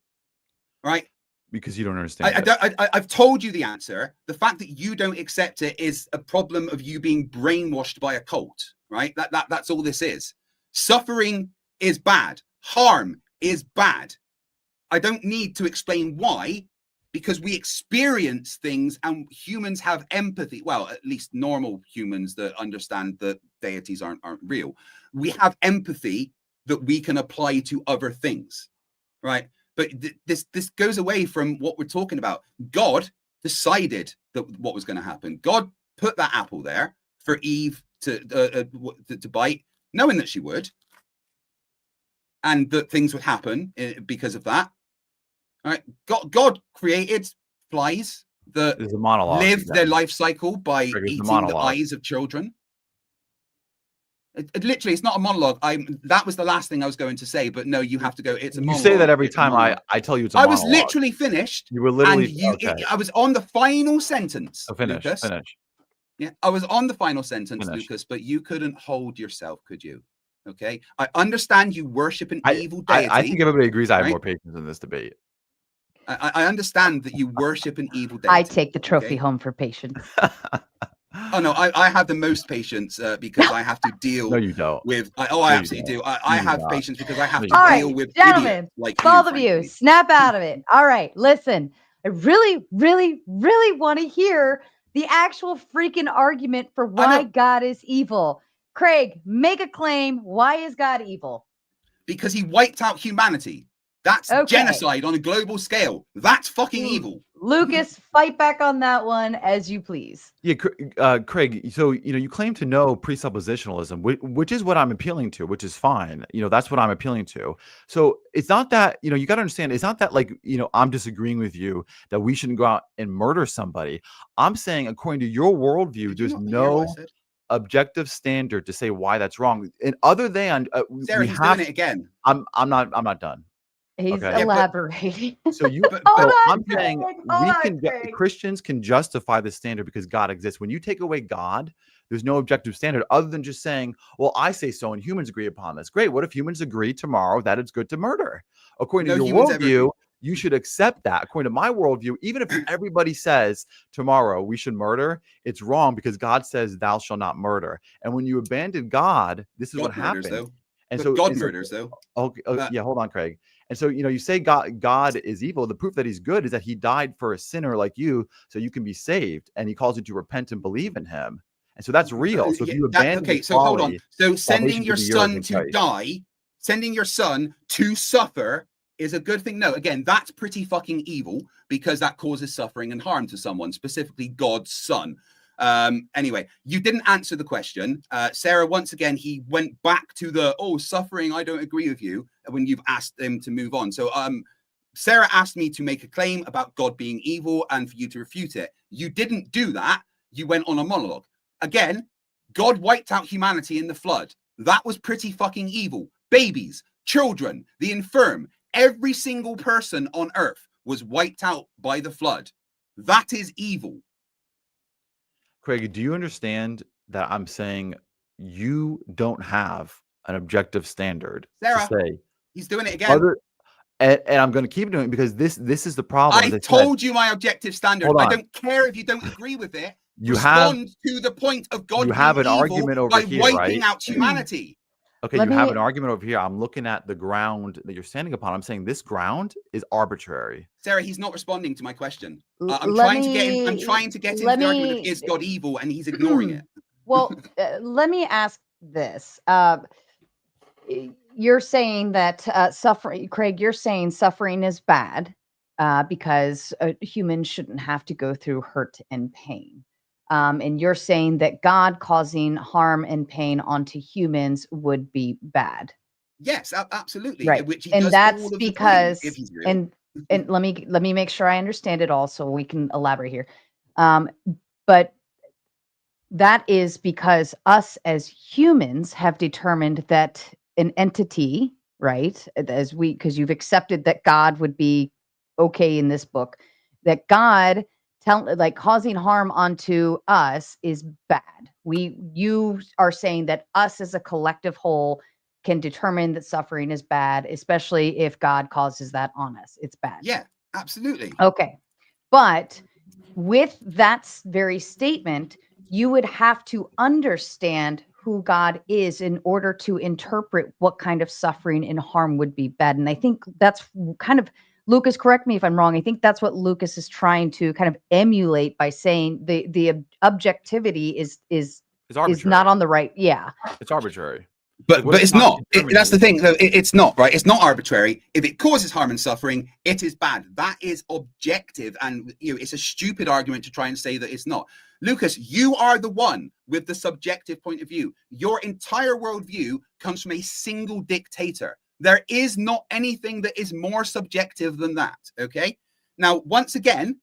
Speaker 11: right?
Speaker 12: Because you don't understand.
Speaker 11: I've told you the answer. The fact that you don't accept it is a problem of you being brainwashed by a cult, right? That's all this is. Suffering is bad. Harm is bad. I don't need to explain why, because we experience things and humans have empathy. Well, at least normal humans that understand that deities aren't real. We have empathy that we can apply to other things, right? But this goes away from what we're talking about. God decided that what was going to happen. God put that apple there for Eve to bite, knowing that she would, and that things would happen because of that. All right, God created flies that live their life cycle by eating the eyes of children. Literally, it's not a monologue. That was the last thing I was going to say, but no, you have to go. It's a monologue.
Speaker 12: You say that every time I tell you it's a monologue.
Speaker 11: I was literally finished.
Speaker 12: You were literally.
Speaker 11: I was on the final sentence.
Speaker 12: So finish.
Speaker 11: Yeah, I was on the final sentence, Lucas, but you couldn't hold yourself, could you? Okay, I understand you worship an evil deity.
Speaker 12: I think everybody agrees I have more patience in this debate.
Speaker 11: I understand that you worship an evil deity.
Speaker 10: I take the trophy home for patience.
Speaker 11: Oh no, I have the most patience because I have to deal.
Speaker 12: No, you don't.
Speaker 11: With I absolutely do. I have patience because I have to deal with
Speaker 10: gentlemen,
Speaker 11: like
Speaker 10: both of you. Snap out of it. All right, listen. I really, really, really want to hear the actual freaking argument for why God is evil. Craig, make a claim. Why is God evil?
Speaker 11: Because he wiped out humanity. That's genocide on a global scale. That's fucking evil.
Speaker 10: Lucas, fight back on that one as you please.
Speaker 12: Yeah, Craig, so, you claim to know presuppositionalism, which is what I'm appealing to, which is fine. That's what I'm appealing to. So it's not that, you got to understand, it's not that like, I'm disagreeing with you that we shouldn't go out and murder somebody. I'm saying, according to your worldview, there's no objective standard to say why that's wrong. And other than
Speaker 11: Sarah, he's doing it again.
Speaker 12: I'm not done.
Speaker 10: He's elaborating.
Speaker 12: So I'm saying Christians can justify the standard because God exists. When you take away God, there's no objective standard other than just saying, well, I say so and humans agree upon this. Great. What if humans agree tomorrow that it's good to murder? According to your worldview, you should accept that. According to my worldview, even if everybody says tomorrow we should murder, it's wrong because God says thou shalt not murder. And when you abandon God, this is what happens.
Speaker 11: And so God murders though.
Speaker 12: Okay, yeah, hold on, Craig. And so, you say God is evil. The proof that he's good is that he died for a sinner like you so you can be saved. And he calls you to repent and believe in him. And so that's real. So if you abandon
Speaker 11: so hold on. So sending your son to die, sending your son to suffer is a good thing. No, again, that's pretty fucking evil because that causes suffering and harm to someone, specifically God's son. Anyway, you didn't answer the question. Sarah, once again, he went back to the suffering. I don't agree with you when you've asked him to move on. So Sarah asked me to make a claim about God being evil and for you to refute it. You didn't do that. You went on a monologue. Again, God wiped out humanity in the flood. That was pretty fucking evil. Babies, children, the infirm, every single person on earth was wiped out by the flood. That is evil.
Speaker 12: Craig, do you understand that I'm saying you don't have an objective standard
Speaker 11: Sarah,
Speaker 12: to say
Speaker 11: he's doing it again.
Speaker 12: And I'm going to keep doing it because this is the problem.
Speaker 11: I told you my objective standard. I don't care if you don't agree with it.
Speaker 12: You
Speaker 11: Respond to the point of God.
Speaker 12: You have an argument over
Speaker 11: by
Speaker 12: here,
Speaker 11: wiping
Speaker 12: right?
Speaker 11: out humanity.
Speaker 12: Okay, you have an argument over here. I'm looking at the ground that you're standing upon. I'm saying this ground is arbitrary.
Speaker 11: Sarah, he's not responding to my question. I'm trying to get him. I'm trying to get him to the argument of is God evil, and he's ignoring it.
Speaker 10: Well, let me ask this. You're saying that suffering, Craig, you're saying suffering is bad because humans shouldn't have to go through hurt and pain. And you're saying that God causing harm and pain onto humans would be bad.
Speaker 11: Yes, absolutely.
Speaker 10: Right.
Speaker 11: Which he
Speaker 10: and
Speaker 11: does
Speaker 10: that's
Speaker 11: all of
Speaker 10: because,
Speaker 11: the time, if he's real.
Speaker 10: and let me make sure I understand it all so we can elaborate here. But that is because us as humans have determined that an entity, right, because you've accepted that God would be okay in this book, that God causing harm onto us is bad. You are saying that us as a collective whole can determine that suffering is bad, especially if God causes that on us. It's bad.
Speaker 11: Yeah, absolutely.
Speaker 10: Okay. But with that very statement, you would have to understand who God is in order to interpret what kind of suffering and harm would be bad. And I think that's kind of, Lucas, correct me if I'm wrong. I think that's what Lucas is trying to kind of emulate by saying the objectivity is not on the right. Yeah.
Speaker 12: It's arbitrary.
Speaker 11: But it's not. That's the thing. It's not, right? It's not arbitrary. If it causes harm and suffering, it is bad. That is objective. And it's a stupid argument to try and say that it's not. Lucas, you are the one with the subjective point of view. Your entire worldview comes from a single dictator. There is not anything that is more subjective than that. Okay. Now, once again,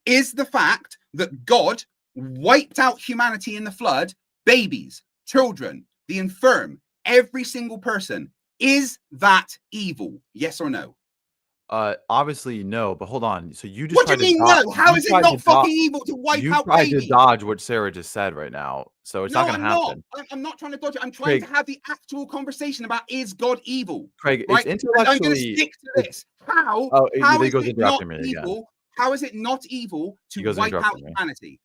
Speaker 11: is the fact that God wiped out humanity in the flood, babies, children, the infirm, every single person, is that evil? Yes or no?
Speaker 12: Obviously no, but hold on. So you just
Speaker 11: what do you mean no? How is it not fucking evil to wipe out babies?
Speaker 12: You tried to dodge what Sarah just said right now, so it's not going to happen.
Speaker 11: I'm not trying to dodge it. I'm trying to have the actual conversation about is God evil?
Speaker 12: Craig,
Speaker 11: right?
Speaker 12: It's intellectually.
Speaker 11: I'm going to stick to this. How is it not evil? How is it not evil to wipe out humanity?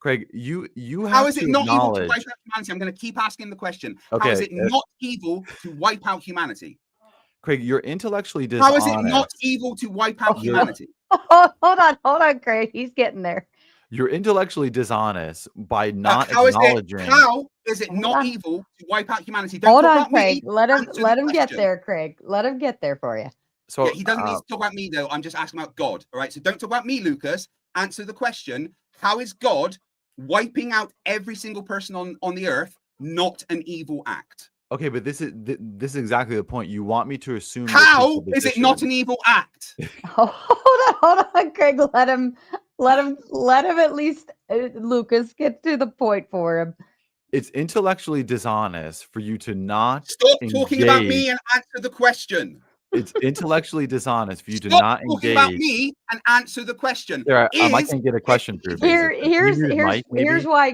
Speaker 12: Craig, you have
Speaker 11: how is it not
Speaker 12: evil
Speaker 11: to wipe out humanity? I'm going to keep asking the question.
Speaker 12: Okay,
Speaker 11: how is it not evil to wipe out humanity?
Speaker 12: Craig, you're intellectually dishonest.
Speaker 11: How is it not evil to wipe out humanity?
Speaker 10: Hold on, Craig. He's getting there.
Speaker 12: You're intellectually dishonest by not acknowledging.
Speaker 11: How is it not evil to wipe out humanity?
Speaker 10: Hold on, Craig. Let him get there, Craig. Let him get there for you.
Speaker 12: So
Speaker 11: he doesn't need to talk about me though. I'm just asking about God. All right. So don't talk about me, Lucas. Answer the question. How is God wiping out every single person on the earth not an evil act?
Speaker 12: Okay, but this is exactly the point. You want me to assume.
Speaker 11: How is it not an evil act?
Speaker 10: Hold on, Craig. Let him at least Lucas get to the point for him.
Speaker 12: It's intellectually dishonest for you to not
Speaker 11: stop talking about me and answer the question.
Speaker 12: It's intellectually dishonest for you to not engage.
Speaker 11: Talking about me and answer the question.
Speaker 12: There, I can get a question through.
Speaker 10: Here's why,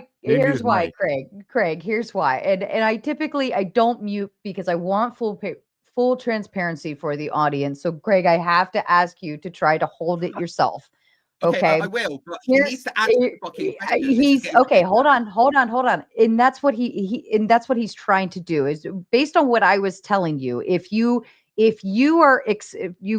Speaker 10: Craig. Here's why. And I typically don't mute because I want full transparency for the audience. So, Craig, I have to ask you to try to hold it yourself. Okay,
Speaker 11: I will. But he needs to answer the fucking question.
Speaker 10: He's okay. Hold on. And that's what he's trying to do is based on what I was telling you. If you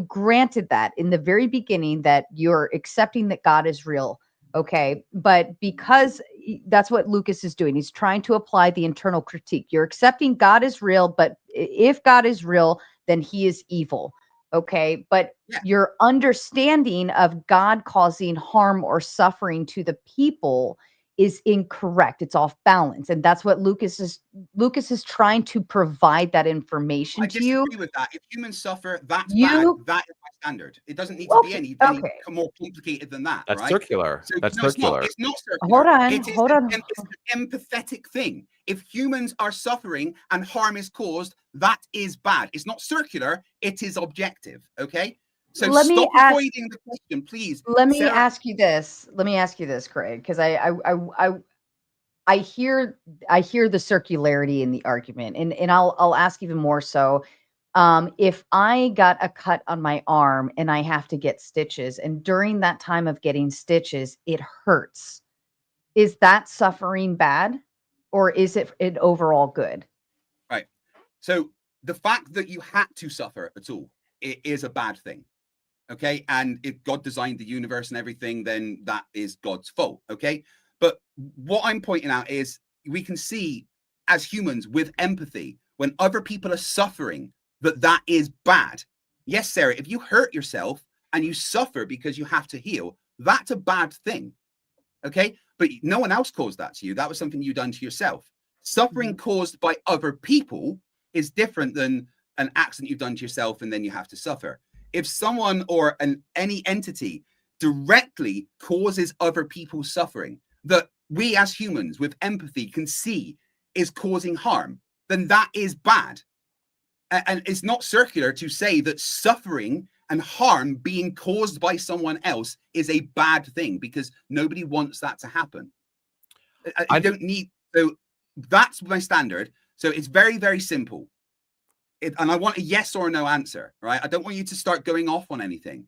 Speaker 10: granted that in the very beginning that you're accepting that God is real, okay, but because that's what Lucas is doing, he's trying to apply the internal critique. You're accepting God is real, but if God is real, then he is evil, okay? But your understanding of God causing harm or suffering to the people is incorrect. It's off balance. And that's what Lucas is trying to provide that information to you.
Speaker 11: I disagree with that. If humans suffer, that's bad. That is my standard. It doesn't need to be any more complicated than that.
Speaker 12: That's
Speaker 11: right?
Speaker 12: circular.
Speaker 11: So,
Speaker 12: That's
Speaker 11: no,
Speaker 12: circular.
Speaker 11: It's not circular.
Speaker 10: Hold on.
Speaker 11: It's an empathetic thing. If humans are suffering and harm is caused, that is bad. It's not circular. It is objective. Okay. So stop avoiding the question, please.
Speaker 10: Let me ask you this. Let me ask you this, Craig, because I hear the circularity in the argument, and I'll ask even more so. If I got a cut on my arm and I have to get stitches, and during that time of getting stitches, it hurts, is that suffering bad, or is it overall good?
Speaker 11: Right. So the fact that you had to suffer at all, it is a bad thing. Okay. And if God designed the universe and everything, then that is God's fault. Okay. But what I'm pointing out is we can see as humans with empathy, when other people are suffering, that is bad. Yes, Sarah, if you hurt yourself and you suffer because you have to heal, that's a bad thing. Okay. But no one else caused that to you. That was something you done to yourself. Suffering caused by other people is different than an accident you've done to yourself and then you have to suffer. If someone or any entity directly causes other people suffering that we as humans with empathy can see is causing harm, then that is bad. And it's not circular to say that suffering and harm being caused by someone else is a bad thing, because nobody wants that to happen. I don't need, so that's my standard. So it's very, very simple. And I want a yes or no answer, right? I don't want you to start going off on anything.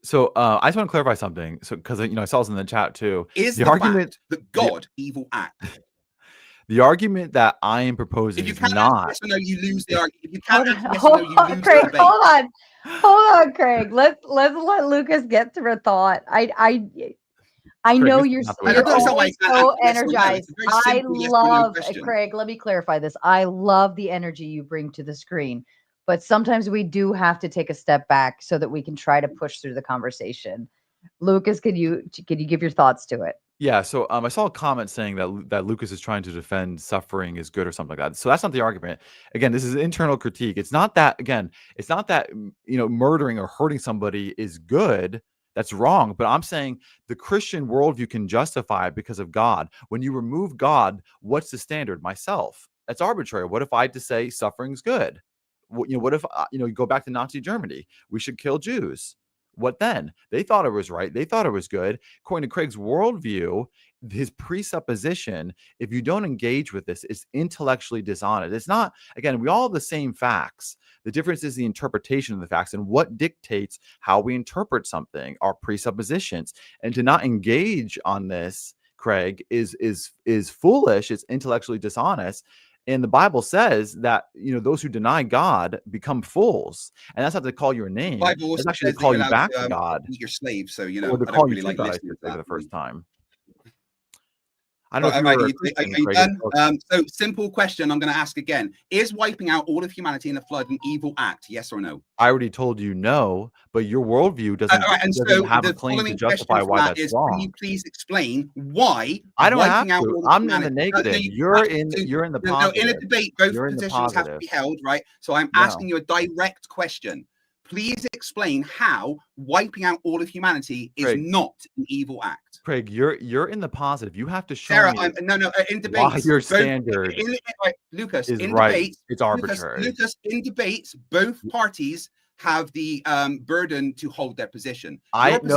Speaker 12: So I just want to clarify something. So because I saw this in the chat too.
Speaker 11: Is the argument that God evil act?
Speaker 12: The argument that I am proposing
Speaker 11: is not. Yes or no, you lose the argument. If you can't answer yes or no, you lose
Speaker 10: Craig,
Speaker 11: the debate.
Speaker 10: Hold on, Craig. Let's let Lucas get through a thought. I know you're so energized. I love, Craig, let me clarify this. I love the energy you bring to the screen, but sometimes we do have to take a step back so that we can try to push through the conversation. Lucas, could you give your thoughts to it?
Speaker 12: Yeah, so I saw a comment saying that Lucas is trying to defend suffering is good or something like that. So that's not the argument. Again, this is internal critique. It's not that murdering or hurting somebody is good. That's wrong. But I'm saying the Christian worldview can justify it because of God. When you remove God, what's the standard? Myself. That's arbitrary. What if I had to say suffering's good? What if you go back to Nazi Germany? We should kill Jews. What then? They thought it was right. They thought it was good. According to Craig's worldview, his presupposition, if you don't engage with this, is intellectually dishonest. It's not, again, we all have the same facts. The difference is the interpretation of the facts and what dictates how we interpret something, our presuppositions. And to not engage on this, Craig, is foolish. It's intellectually dishonest. And the Bible says that those who deny God become fools, and that's not to call your name. It's actually to call you back to God.
Speaker 11: Your slave, so
Speaker 12: or to call you like listening for the first time. I don't know if you
Speaker 11: were so simple question I'm going to ask again. Is wiping out all of humanity in the flood an evil act? Yes or no?
Speaker 12: I already told you no, but your worldview doesn't have a claim to justify why that's wrong.
Speaker 11: Can you please explain why?
Speaker 12: I don't have to. I'm in the negative. You're in the positive.
Speaker 11: In a debate, both positions have to be held, right? So I'm asking you a direct question. Please explain how wiping out all of humanity is not an evil act.
Speaker 12: Craig, you're in the positive. You have to show
Speaker 11: Sarah,
Speaker 12: me
Speaker 11: in debates,
Speaker 12: why your standard
Speaker 11: Lucas,
Speaker 12: is
Speaker 11: in
Speaker 12: right.
Speaker 11: Debates,
Speaker 12: it's arbitrary.
Speaker 11: Lucas, in debates, both parties have the burden to hold their position.
Speaker 10: Hold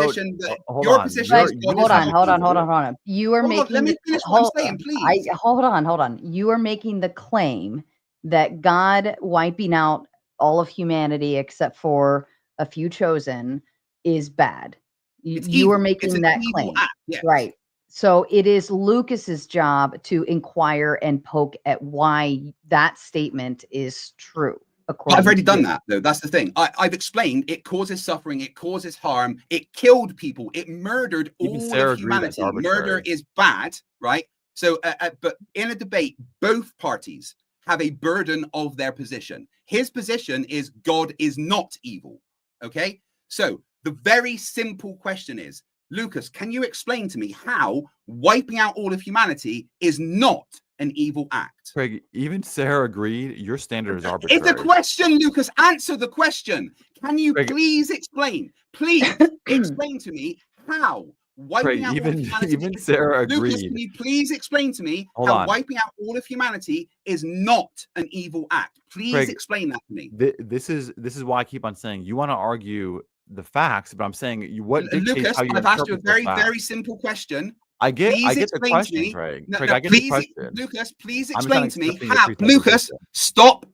Speaker 10: on. You are making.
Speaker 11: Let me finish what I'm saying, please.
Speaker 10: Hold on. You are making the claim that God wiping out all of humanity except for a few chosen is bad. You are making that claim, right? So it is Lucas's job to inquire and poke at why that statement is true.
Speaker 11: I've already done that, though. That's the thing. I've explained it causes suffering, it causes harm, it killed people, it murdered all of humanity. Murder is bad, right? So, but in a debate, both parties have a burden of their position. His position is God is not evil. Okay, so the very simple question is, Lucas, can you explain to me how wiping out all of humanity is not an evil act?
Speaker 12: Craig, even Sarah agreed your standard is arbitrary.
Speaker 11: It's a question, Lucas. Answer the question. Can you please explain? Please explain to me how wiping out all of humanity.
Speaker 12: Even Sara agreed.
Speaker 11: Lucas, can you please explain to me how wiping out all of humanity is not an evil act? Please explain that to me.
Speaker 12: This is why I keep on saying you want to argue the facts, but I'm saying what dictates
Speaker 11: Lucas,
Speaker 12: how you
Speaker 11: I've asked you a
Speaker 12: interpret
Speaker 11: very simple question.
Speaker 12: I get the question, Craig. Craig, I get the question.
Speaker 11: Lucas, please explain to me how.
Speaker 12: Lucas,
Speaker 11: stop.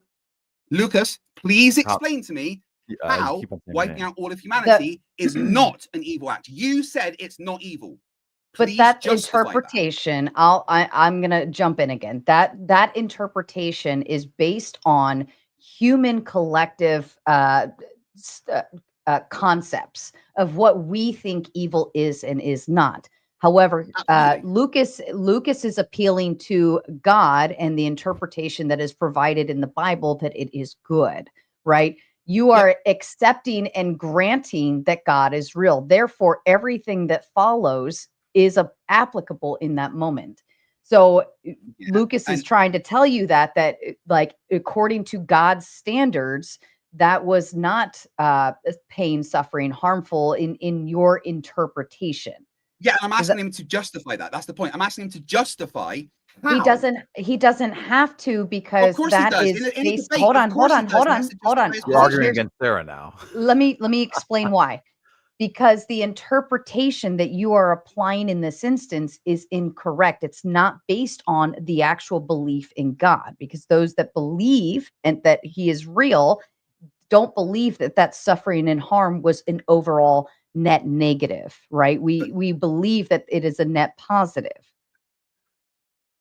Speaker 11: Lucas, please explain to me how wiping out all of humanity is not an evil act. You said it's not evil.
Speaker 10: But that interpretation, I'm gonna jump in again. That interpretation is based on human collective concepts of what we think evil is and is not. However, Lucas is appealing to God and the interpretation that is provided in the Bible that it is good, right? You are accepting and granting that God is real. Therefore, everything that follows is applicable in that moment. So Lucas is trying to tell you that like according to God's standards, that was not pain, suffering, harmful in your interpretation.
Speaker 11: Yeah, I'm asking him to justify that. That's the point. I'm asking him to justify how.
Speaker 10: He doesn't have to, because that is based. Hold on.
Speaker 12: You're arguing against Sara now.
Speaker 10: Let me explain why. Because the interpretation that you are applying in this instance is incorrect. It's not based on the actual belief in God, because those that believe and that he is real don't believe that suffering and harm was an overall net negative, right? We believe that it is a net positive.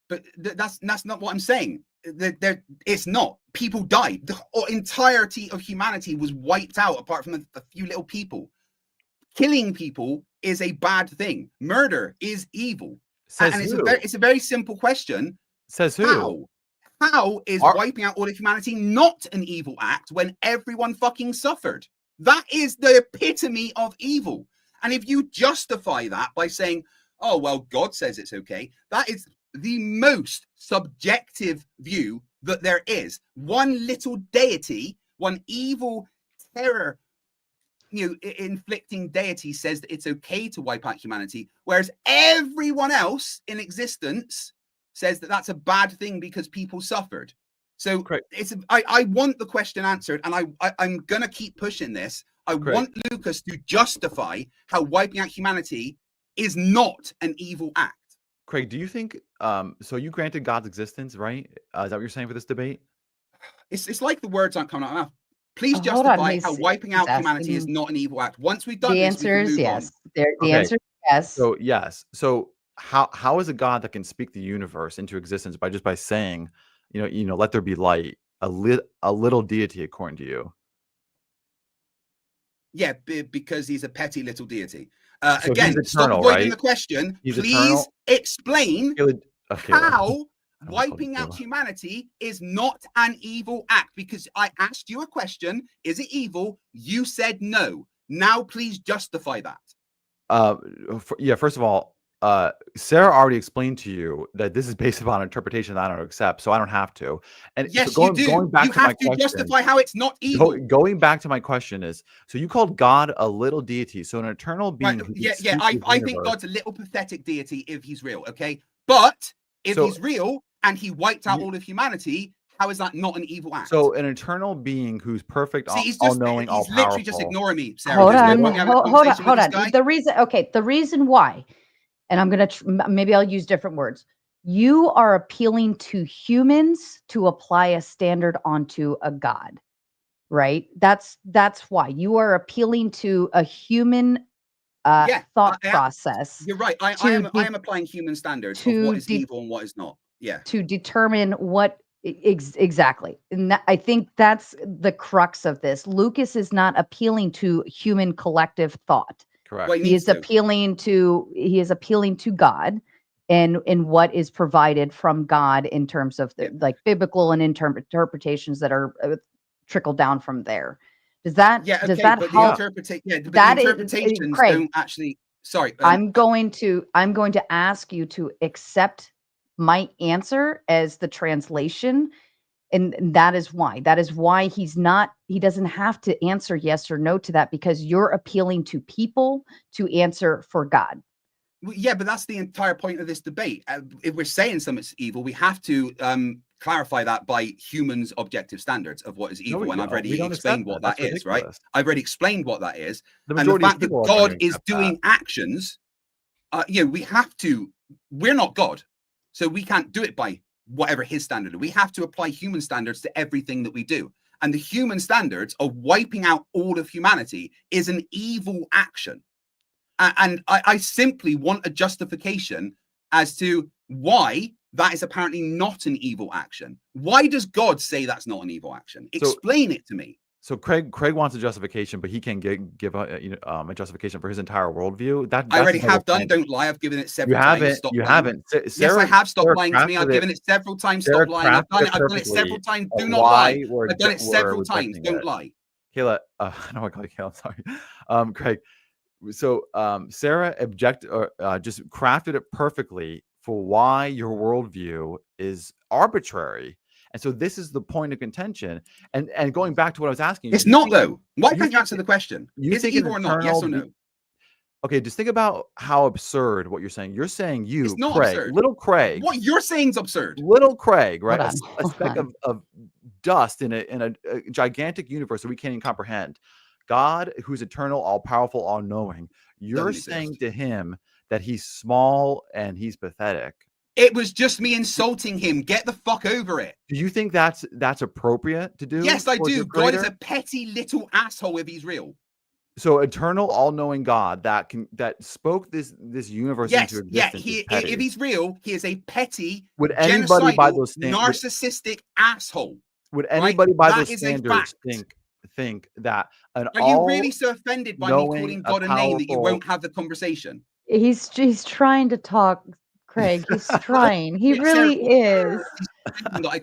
Speaker 11: But that's not what I'm saying. It's not. People died. The entirety of humanity was wiped out, apart from a few little people. Killing people is a bad thing. Murder is evil. It's a very simple question.
Speaker 12: Says who?
Speaker 11: How is wiping out all of humanity not an evil act when everyone fucking suffered? That is the epitome of evil. And if you justify that by saying, oh, well, God says it's okay, that is the most subjective view that there is. One little deity, one evil terror, inflicting deity says that it's okay to wipe out humanity, whereas everyone else in existence says that that's a bad thing because people suffered. So I want the question answered, and I'm gonna keep pushing this. I want Lucas to justify how wiping out humanity is not an evil act.
Speaker 12: Craig, do you think so you granted God's existence, right? Is that what you're saying for this debate?
Speaker 11: It's like the words aren't coming out of my mouth. Please justify how wiping out humanity is not an evil act. Once we've done
Speaker 10: the
Speaker 11: this,
Speaker 10: answer is yes. The answer is yes.
Speaker 12: So yes. So how is a God that can speak the universe into existence by saying, let there be light, a little deity according to you?
Speaker 11: Yeah, because he's a petty little deity.
Speaker 12: So
Speaker 11: again,
Speaker 12: eternal,
Speaker 11: stop avoiding the question.
Speaker 12: He's
Speaker 11: please
Speaker 12: eternal?
Speaker 11: Explain
Speaker 12: Okay,
Speaker 11: how wiping out humanity is not an evil act. Because I asked you a question, is it evil? You said no. Now please justify that.
Speaker 12: First of all, Sara already explained to you that this is based upon interpretation that I don't accept, so I don't have to. And
Speaker 11: yes,
Speaker 12: so
Speaker 11: you do. You have to justify how it's not evil.
Speaker 12: Going back to my question is, so you called God a little deity, so an eternal being.
Speaker 11: Right. I think God's a little pathetic deity if he's real, okay? But if he's real and he wiped out all of humanity, how is that not an evil act?
Speaker 12: So an eternal being who's perfect, all-knowing, all-powerful.
Speaker 11: He's literally just ignoring me, Sarah.
Speaker 10: Hold on. The reason why, and I'm going to, maybe I'll use different words. You are appealing to humans to apply a standard onto a God, right? That's why you are appealing to a human thought process.
Speaker 11: You're right. I am applying human standards of what is evil and what is not. Yeah.
Speaker 10: To determine what exactly. And I think that's the crux of this. Lucas is not appealing to human collective thought.
Speaker 12: Correct.
Speaker 10: Well, he is appealing to God and what is provided from God in terms of the biblical and interpretations that are trickled down from there. Does that help?
Speaker 11: The interpretations don't actually. Sorry,
Speaker 10: I'm going to ask you to accept my answer as the translation And that is why he doesn't have to answer yes or no to that, because you're appealing to people to answer for God.
Speaker 11: Yeah, but that's the entire point of this debate. If we're saying something's evil, we have to clarify that by humans' objective standards of what is evil.
Speaker 12: No,
Speaker 11: and I've already explained what
Speaker 12: That's
Speaker 11: that is, right?
Speaker 12: ridiculous.
Speaker 11: I've already explained what that is.
Speaker 12: The
Speaker 11: And the
Speaker 12: majority of
Speaker 11: fact that
Speaker 12: people
Speaker 11: God
Speaker 12: aren't
Speaker 11: is
Speaker 12: accept
Speaker 11: doing
Speaker 12: that.
Speaker 11: actions, we have to, we're not God. So we can't do it by whatever his standard is. We have to apply human standards to everything that we do. And the human standards of wiping out all of humanity is an evil action. And I simply want a justification as to why that is apparently not an evil action. Why does God say that's not an evil action? Explain it to me.
Speaker 12: So Craig wants a justification, but he can give a justification for his entire worldview.
Speaker 11: I already have done. Don't lie. I've given it several times. Stop
Speaker 12: you
Speaker 11: lying.
Speaker 12: haven't.
Speaker 11: Yes, I have. Stop lying to me. I've given it several times. Stop lying. I've done it several times. Do not lie. I've done it several times. Don't lie.
Speaker 12: Kayla, I don't want to call you Kayla. I'm sorry. Craig. So Sara just crafted it perfectly for why your worldview is arbitrary. And so this is the point of contention. And going back to what I was asking you.
Speaker 11: It's not, though. Why can't you answer the question? Is it evil or not? Yes or no?
Speaker 12: Okay, just think about how absurd what you're saying. You're saying
Speaker 11: it's not
Speaker 12: Craig,
Speaker 11: absurd.
Speaker 12: little Craig.
Speaker 11: What you're saying is absurd.
Speaker 12: Little Craig, right? A speck of dust in a gigantic universe that we can't even comprehend. God, who's eternal, all-powerful, all-knowing, you're saying to him that he's small and he's pathetic.
Speaker 11: It was just me insulting him. Get the fuck over it.
Speaker 12: Do you think that's appropriate to do?
Speaker 11: Yes, I do. God is a petty little asshole if he's real.
Speaker 12: So eternal, all-knowing God that spoke this universe into existence.
Speaker 11: If he's real, he is a petty,
Speaker 12: would anybody by those
Speaker 11: narcissistic asshole.
Speaker 12: Would anybody by those standards think that
Speaker 11: are you really so offended by me calling God a name that you won't have the conversation?
Speaker 10: He's trying to talk, Craig. He's trying. He really is.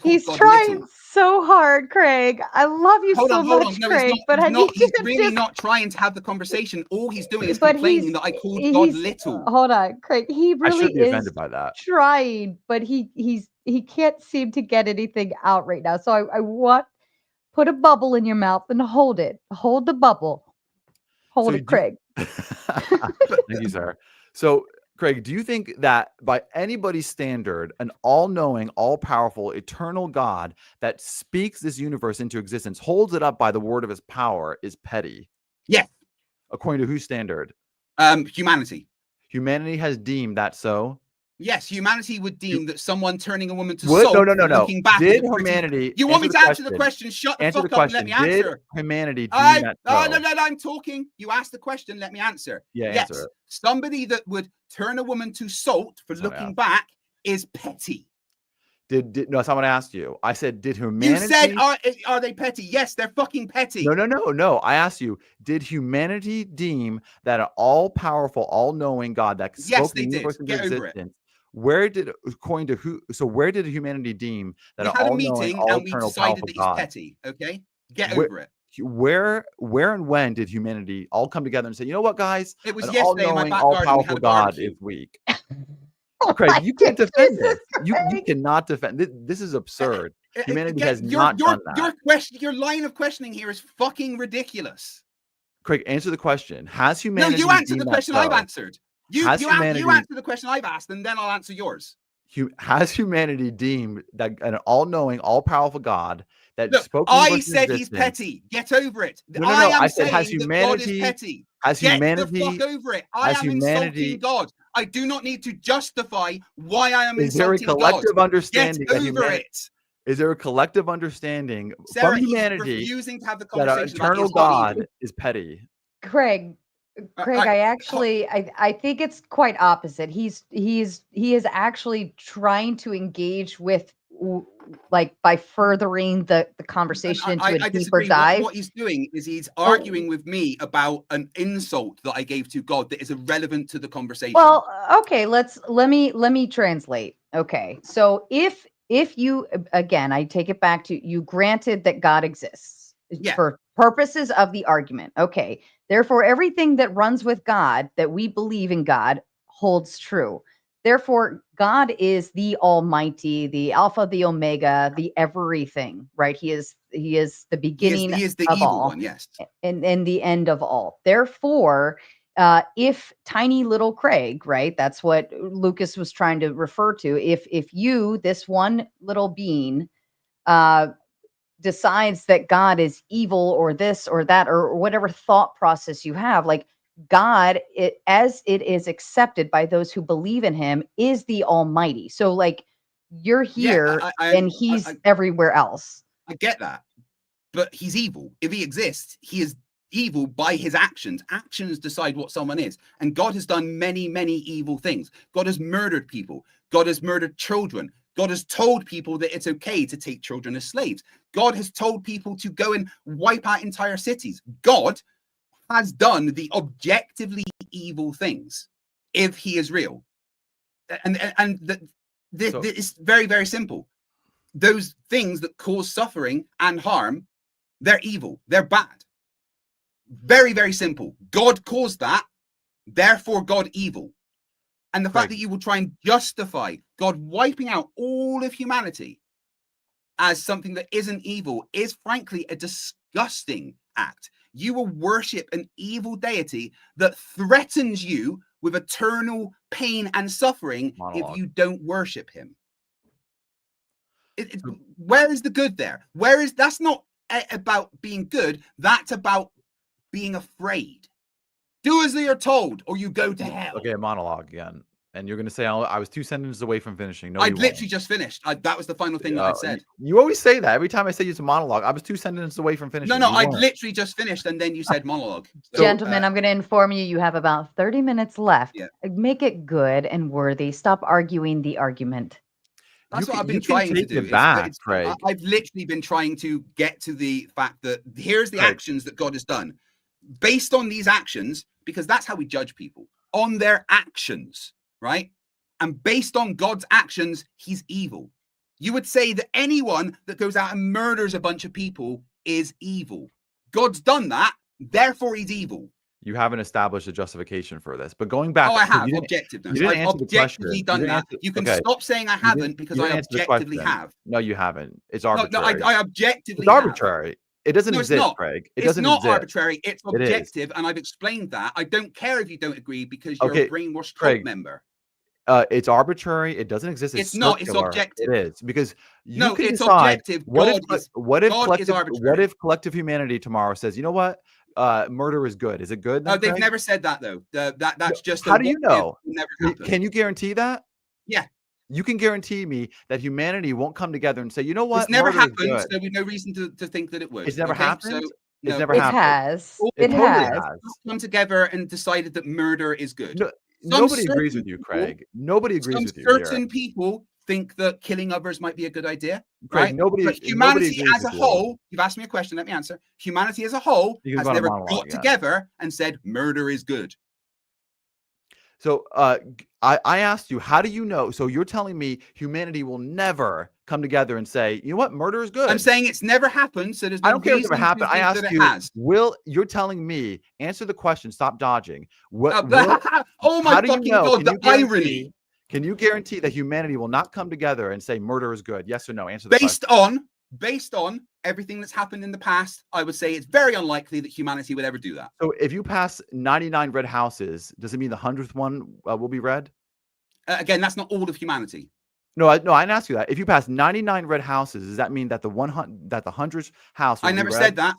Speaker 10: He's trying so hard, Craig. I love you so much, Craig. But I need
Speaker 11: he's really not trying to have the conversation. All he's doing is complaining that I called God little.
Speaker 10: Hold on, Craig. He really is
Speaker 12: offended by that.
Speaker 10: Trying, but he can't seem to get anything out right now. So I want. Put a bubble in your mouth and hold it. Hold the bubble. Hold it, Craig.
Speaker 12: Thank you, Sara. So, Craig, do you think that by anybody's standard, an all-knowing, all-powerful, eternal God that speaks this universe into existence, holds it up by the word of his power, is petty?
Speaker 11: Yes.
Speaker 12: According to whose standard?
Speaker 11: Humanity.
Speaker 12: Humanity has deemed that so?
Speaker 11: Yes, humanity would deem that someone turning a woman to salt.
Speaker 12: No.
Speaker 11: Looking back
Speaker 12: did humanity?
Speaker 11: You want me to answer the question? Shut the fuck up and let me answer.
Speaker 12: Did humanity deem that so?
Speaker 11: No, I'm talking. You asked the question. Let me answer.
Speaker 12: Yeah,
Speaker 11: yes,
Speaker 12: answer it.
Speaker 11: Somebody that would turn a woman to salt for looking back is petty.
Speaker 12: No, someone asked you. I said, did humanity?
Speaker 11: You said, are they petty? Yes, they're fucking petty.
Speaker 12: No. I asked you, did humanity deem that an all-powerful, all-knowing God that spoke the universe into existence? Where did humanity deem that
Speaker 11: we had a meeting and we decided that he's petty? Okay, get over it.
Speaker 12: Where and when did humanity all come together and say, you know what, guys?
Speaker 11: It was yesterday in my back garden.
Speaker 12: All-powerful God is weak. Craig, you can't defend this. You cannot defend this. This is absurd. Humanity has not done that.
Speaker 11: Your line of questioning here is fucking ridiculous.
Speaker 12: Craig, answer the question. Has humanity?
Speaker 11: No, you answer the question I've answered. You answer the question I've asked, and then I'll answer yours.
Speaker 12: Has humanity deemed that an all-knowing, all-powerful God that spoke?
Speaker 11: I said he's petty. Get over it.
Speaker 12: No.
Speaker 11: I
Speaker 12: said, has humanity?
Speaker 11: God is petty.
Speaker 12: Has humanity?
Speaker 11: Get the fuck over it. I am insulting God. I do not need to justify why I am insulting God.
Speaker 12: Is there a collective understanding?
Speaker 11: Get over it.
Speaker 12: Is there a collective understanding
Speaker 11: Sara,
Speaker 12: from humanity
Speaker 11: refusing to have the conversation
Speaker 12: that an eternal God is petty?
Speaker 10: Craig, I think it's quite opposite. He is actually trying to engage with, like, by furthering the conversation into a deeper dive.
Speaker 11: What he's doing is he's arguing with me about an insult that I gave to God that is irrelevant to the conversation.
Speaker 10: Well, okay, let me translate. Okay, so if you, again, I take it back to you granted that God exists for purposes of the argument. Okay. Therefore, everything that runs with God, that we believe in God, holds true. Therefore, God is the Almighty, the Alpha, the Omega, the everything, right? He is the beginning
Speaker 11: he is the
Speaker 10: of
Speaker 11: evil
Speaker 10: all,
Speaker 11: one, yes,
Speaker 10: and the end of all. Therefore, if tiny little Craig, right? That's what Lucas was trying to refer to. If you, this one little being, decides that God is evil or this or that or whatever thought process you have, like God, as it is accepted by those who believe in him, is the Almighty. So like you're here and he's everywhere else.
Speaker 11: I get that, but he's evil. If he exists, he is evil by his actions. Actions decide what someone is. And God has done many, many evil things. God has murdered people. God has murdered children. God has told people that it's okay to take children as slaves. God has told people to go and wipe out entire cities. God has done the objectively evil things if he is real. And this is very, very simple. Those things that cause suffering and harm, they're evil. They're bad. Very, very simple. God caused that. Therefore, God evil. And the fact that you will try and justify God wiping out all of humanity as something that isn't evil is frankly a disgusting act. You will worship an evil deity that threatens you with eternal pain and suffering if you don't worship him. Where is the good there? That's not about being good. That's about being afraid. Do as they are told, or you go to hell.
Speaker 12: Okay, a monologue again. And you're going to say, I was 2 sentences away from finishing. No,
Speaker 11: I'd literally just finished. That was the final thing that I said.
Speaker 12: You always say that. Every time I say it's a monologue, I was 2 sentences away from finishing.
Speaker 11: No, I'd literally just finished, and then you said monologue.
Speaker 10: So, gentlemen, I'm going to inform you, you have about 30 minutes left. Yeah. Make it good and worthy. Stop arguing the argument.
Speaker 11: That's what I've been trying to do. I've literally been trying to get to the fact that here's the actions that God has done. Based on these actions, because that's how we judge people, on their actions, right? And based on God's actions, he's evil. You would say that anyone that goes out and murders a bunch of people is evil. God's done that, therefore he's evil.
Speaker 12: You haven't established a justification for this, but going back.
Speaker 11: Oh, I have objectiveness. I've objectively done that. You can stop saying I haven't because I objectively have.
Speaker 12: No, you haven't. It's arbitrary.
Speaker 11: No, I objectively.
Speaker 12: It's arbitrary. It doesn't exist, Craig.
Speaker 11: It's not arbitrary. It's objective, and I've explained that. I don't care if you don't agree because you're a brainwashed cult member.
Speaker 12: It's arbitrary. It doesn't exist.
Speaker 11: It's not. It's objective.
Speaker 12: It is because you can
Speaker 11: it's
Speaker 12: decide.
Speaker 11: Objective.
Speaker 12: What if collective humanity tomorrow says, you know what? Murder is good. Is it good?
Speaker 11: No, they've never said that though. That's just.
Speaker 12: How do you know? Can you guarantee that?
Speaker 11: Yeah.
Speaker 12: You can guarantee me that humanity won't come together and say, you know what?
Speaker 11: It's never happened, so we've no reason to think that it would.
Speaker 12: It's never happened?
Speaker 11: So,
Speaker 12: it's never happened.
Speaker 10: It has.
Speaker 11: Come together and decided that murder is good.
Speaker 12: Nobody agrees with you, Craig. Nobody agrees with you.
Speaker 11: Certain people think that killing others might be a good idea.
Speaker 12: Craig,
Speaker 11: right? Humanity as a whole, you've asked me a question, let me answer. Humanity as a whole has never got together and said murder is good.
Speaker 12: So I asked you, how do you know? So you're telling me humanity will never come together and say, you know what, murder is good.
Speaker 11: I'm saying it's never happened. So there's no
Speaker 12: I don't care if it never happened. I asked you, you're telling me, answer the question, stop dodging.
Speaker 11: Oh my fucking God, the irony.
Speaker 12: Can you guarantee that humanity will not come together and say murder is good? Yes or no? Answer the question.
Speaker 11: Based on everything that's happened in the past, I would say it's very unlikely that humanity would ever do that.
Speaker 12: So if you pass 99 red houses, does it mean the 100th one will be red?
Speaker 11: Again, that's not all of humanity.
Speaker 12: No, I didn't ask you that. If you pass 99 red houses, does that mean that the 100th house will
Speaker 11: I never
Speaker 12: be red?
Speaker 11: said that.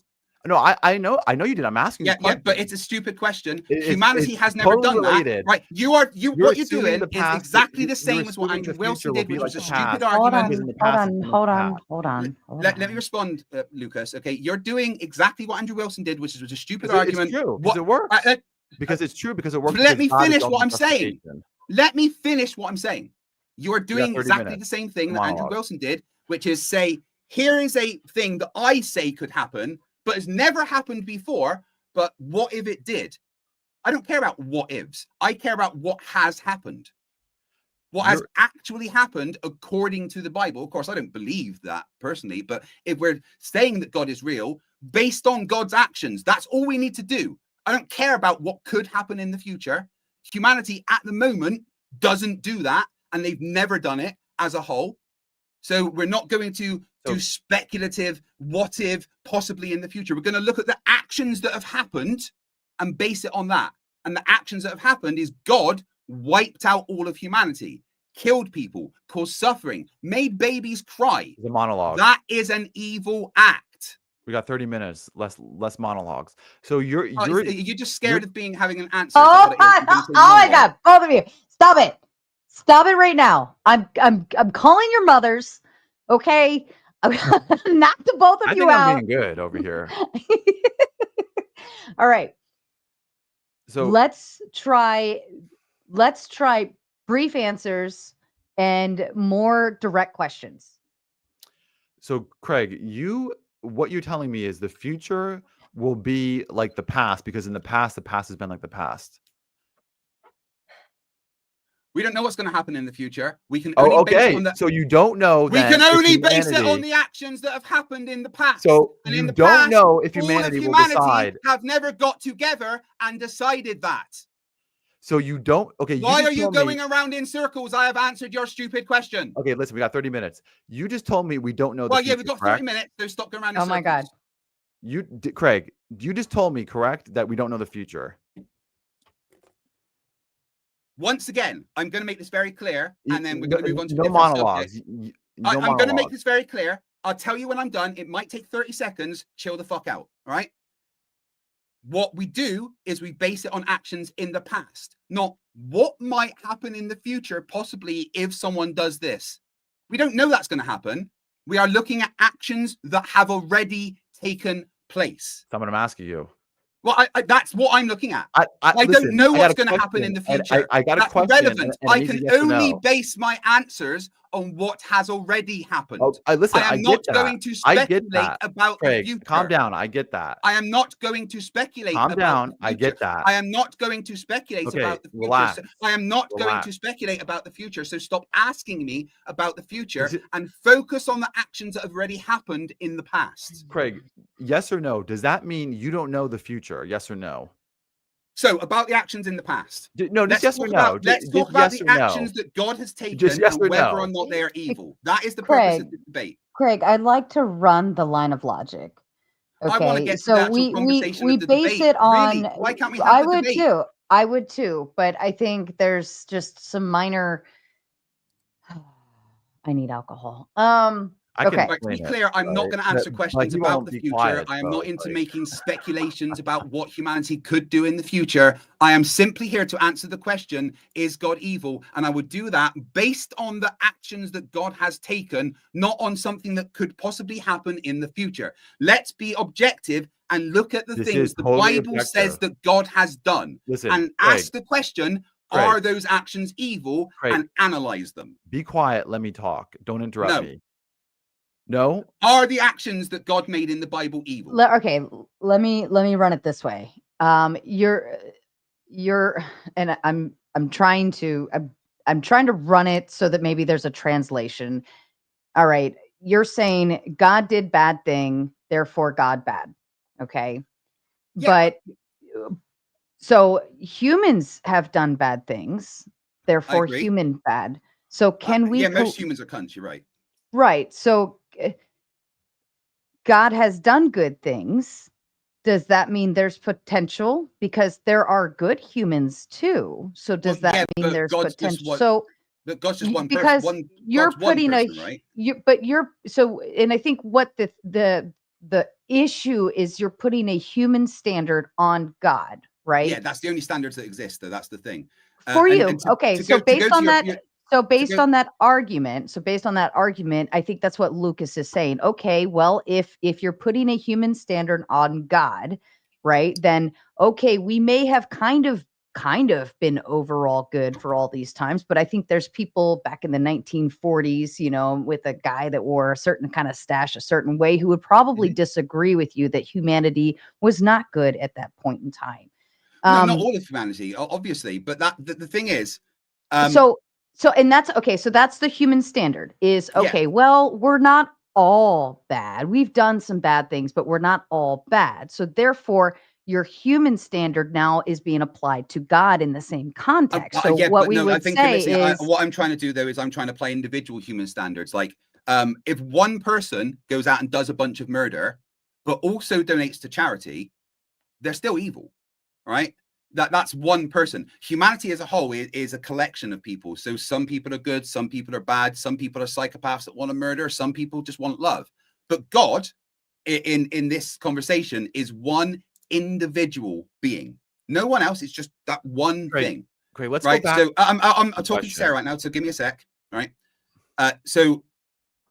Speaker 12: No, I know you did. I'm asking you.
Speaker 11: Yeah, but it's a stupid question. Humanity has never done that. Right? What you're doing is exactly the same as what Andrew Wilson did, which was a stupid argument.
Speaker 10: Hold on.
Speaker 11: Let me respond, Lucas. Okay, you're doing exactly what Andrew Wilson did, which was a stupid argument.
Speaker 12: It's true, because it works. Because it's true, because it works.
Speaker 11: Let me finish what I'm saying. Let me finish what I'm saying. You are doing exactly the same thing that Andrew Wilson did, which is say, here is a thing that I say could happen, but has never happened before. But what if it did? I don't care about what ifs. I care about what has happened. What has actually happened according to the Bible. Of course, I don't believe that personally, but if we're saying that God is real based on God's actions, that's all we need to do. I don't care about what could happen in the future. Humanity at the moment doesn't do that, and they've never done it as a whole. So we're not going to do speculative, what if, possibly in the future. We're going to look at the actions that have happened and base it on that. And the actions that have happened is God wiped out all of humanity, killed people, caused suffering, made babies cry.
Speaker 12: The monologue.
Speaker 11: That is an evil act.
Speaker 12: We got 30 minutes, less monologues. So you're
Speaker 11: just scared of having an answer.
Speaker 10: Oh my God, both of you, stop it! Stop it right now! I'm calling your mothers. Okay, I'm gonna knock the both of you out.
Speaker 12: I'm being good over here.
Speaker 10: All right.
Speaker 12: So
Speaker 10: let's try brief answers and more direct questions.
Speaker 12: So Craig, what you're telling me is the future will be like the past, because in the past has been like the past.
Speaker 11: We don't know what's going to happen in the future. We can only base it on
Speaker 12: so you don't know.
Speaker 11: We can only base it on the actions that have happened in the past.
Speaker 12: So
Speaker 11: and
Speaker 12: you
Speaker 11: in the
Speaker 12: don't
Speaker 11: past,
Speaker 12: know if
Speaker 11: all
Speaker 12: humanity
Speaker 11: of
Speaker 12: will decide.
Speaker 11: have never got together and decided that.
Speaker 12: So you don't. Okay.
Speaker 11: Why are you going around in circles? I have answered your stupid question.
Speaker 12: Okay, listen. We got 30 minutes. You just told me we don't know.
Speaker 11: Well, yeah, we've got 30 minutes. So stop going around in circles.
Speaker 10: Oh my God.
Speaker 12: Craig, you just told me, correct, that we don't know the future.
Speaker 11: Once again, I'm going to make this very clear, and then we're going to move on to
Speaker 12: no monologues.
Speaker 11: I'm going to make this very clear. I'll tell you when I'm done. It might take 30 seconds. Chill the fuck out. All right. What we do is we base it on actions in the past, not what might happen in the future, possibly if someone does this. We don't know that's going to happen. We are looking at actions that have already taken place.
Speaker 12: So I'm asking you.
Speaker 11: Well, that's what I'm looking at. I don't know what's going to happen in the future.
Speaker 12: I got a question.
Speaker 11: Relevant. I can only base my answers on what has already happened.
Speaker 12: Listen,
Speaker 11: I am not going to speculate about
Speaker 12: Craig,
Speaker 11: the future.
Speaker 12: Calm down. I get that.
Speaker 11: I am not going to speculate.
Speaker 12: Calm
Speaker 11: about
Speaker 12: down.
Speaker 11: The future.
Speaker 12: I get that.
Speaker 11: I am not going to speculate about the future.
Speaker 12: Relax.
Speaker 11: So I am not going to speculate about the future. So stop asking me about the future and focus on the actions that have already happened in the past.
Speaker 12: Craig, yes or no? Does that mean you don't know the future? Yes or no?
Speaker 11: So about the actions in the past.
Speaker 12: No, just yes or no.
Speaker 11: Let's talk about the actions that God has taken and whether or not they are evil. That is the purpose of the debate.
Speaker 10: Craig, I'd like to run the line of logic. Okay,
Speaker 11: I want to get to the actual conversation of the
Speaker 10: base
Speaker 11: debate.
Speaker 10: it on.
Speaker 11: Really? Why can't we have the debate?
Speaker 10: Too. I would too, but I think there's just some minor. I need alcohol. Okay.
Speaker 11: To be clear, I'm not going to answer questions about the future. I am not into making speculations about what humanity could do in the future. I am simply here to answer the question, is God evil? And I would do that based on the actions that God has taken, not on something that could possibly happen in the future. Let's be objective and look at the things the Bible says that God has done. And ask the question, are those actions evil? And analyze them.
Speaker 12: Be quiet. Let me talk. Don't interrupt me. No.
Speaker 11: Are the actions that God made in the Bible evil?
Speaker 10: Okay, let me run it this way. You're and I'm trying to run it so that maybe there's a translation. All right, you're saying God did bad thing, therefore God bad. Okay. Yeah. But so humans have done bad things, therefore human bad. So can we
Speaker 11: most humans are cunts, you're right.
Speaker 10: Right. So God has done good things. Does that mean there's potential? Because there are good humans too. So does that mean there's potential? So
Speaker 11: God's just one
Speaker 10: because
Speaker 11: person.
Speaker 10: You're putting
Speaker 11: right?
Speaker 10: And I think what the issue is, you're putting a human standard on God, right?
Speaker 11: Yeah, that's the only standards that exist, though. That's the thing.
Speaker 10: For you. So based on that. So based on that argument, I think that's what Lucas is saying. Okay, well, if you're putting a human standard on God, right, then okay, we may have kind of been overall good for all these times, but I think there's people back in the 1940s, with a guy that wore a certain kind of stash a certain way who would probably disagree with you that humanity was not good at that point in time.
Speaker 11: No, not all of humanity, obviously, but the thing is,
Speaker 10: So and that's okay. So that's the human standard is okay. Yeah. Well, we're not all bad. We've done some bad things, but we're not all bad. So therefore, your human standard now is being applied to God in the same context. So what we would say is,
Speaker 11: what I'm trying to do though is I'm trying to apply individual human standards. Like if one person goes out and does a bunch of murder, but also donates to charity, they're still evil, right? That's one person. Humanity as a whole is a collection of people. So some people are good, some people are bad, some people are psychopaths that want to murder, some people just want love. But God, in this conversation, is one individual being. No one else. It's just that one thing.
Speaker 12: Great. Let's
Speaker 11: right.
Speaker 12: go back.
Speaker 11: So I'm talking to Sarah right now. So give me a sec. Right. So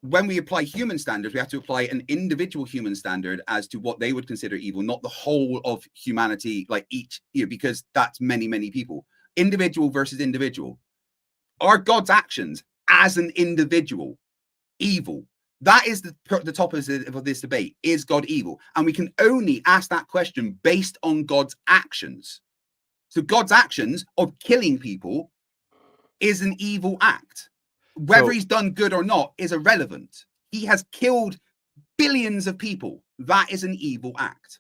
Speaker 11: when we apply human standards, we have to apply an individual human standard as to what they would consider evil, not the whole of humanity, like each, because that's many, many people. Individual versus individual. Are God's actions as an individual evil? That is the topic of this debate. Is God evil? And we can only ask that question based on God's actions. So God's actions of killing people is an evil act. Whether he's done good or not is irrelevant. He has killed billions of people. That is an evil act.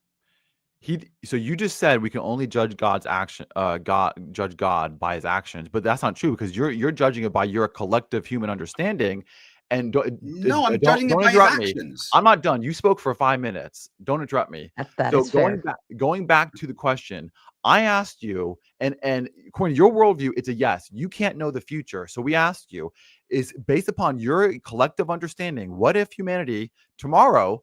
Speaker 12: So you just said we can only judge God's action, judge God by his actions, but that's not true because you're judging it by your collective human understanding. And
Speaker 11: I'm judging it by his actions.
Speaker 12: I'm not done. You spoke for 5 minutes. Don't interrupt me.
Speaker 10: That is fair.
Speaker 12: Going back to the question, I asked you, and according to your worldview, it's a yes. You can't know the future. So we asked you, is based upon your collective understanding, what if humanity tomorrow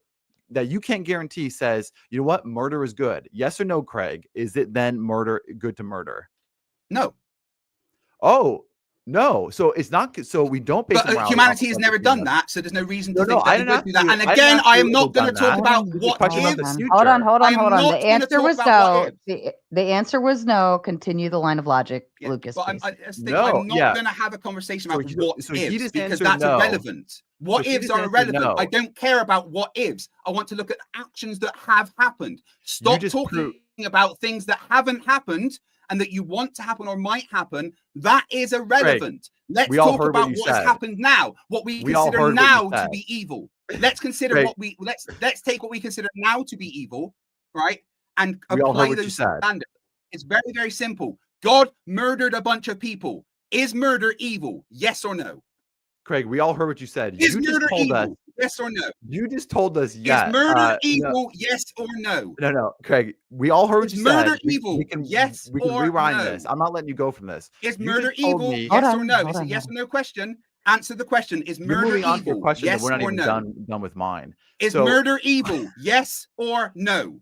Speaker 12: that you can't guarantee says, you know what, murder is good? Yes or no, Craig? Is it then murder good to murder?
Speaker 11: No.
Speaker 12: Oh. No, so it's not. So we don't.
Speaker 11: But humanity has never done that, so there's no reason to think that they would do that. And again, I am not going to talk about what ifs.
Speaker 10: Hold on. The answer was no. The answer was no. Continue the line of logic, Lucas.
Speaker 11: But I'm not going to have a conversation about what ifs because that's irrelevant. What ifs are irrelevant. I don't care about what ifs. I want to look at actions that have happened. Stop talking about things that haven't happened and that you want to happen or might happen. That is irrelevant. Let's talk about what has happened now, what we consider now to be evil. Let's consider let's take what we consider now to be evil, right? And apply those standards. It's very, very simple. God murdered a bunch of people. Is murder evil? Yes or no?
Speaker 12: Craig, we all heard what you said.
Speaker 11: Is murder evil? Yes or no?
Speaker 12: You just told us yes.
Speaker 11: Is murder evil? Yes or no?
Speaker 12: No, Craig. We all heard what you said.
Speaker 11: Is murder evil?
Speaker 12: Yes or no? We can rewind this. I'm not letting you go from this.
Speaker 11: Is murder evil? Yes or no? It's a yes or no question. Answer the question. Is murder evil? Yes
Speaker 12: we're not
Speaker 11: or
Speaker 12: even
Speaker 11: no?
Speaker 12: Done with mine.
Speaker 11: Is murder evil? Yes or no?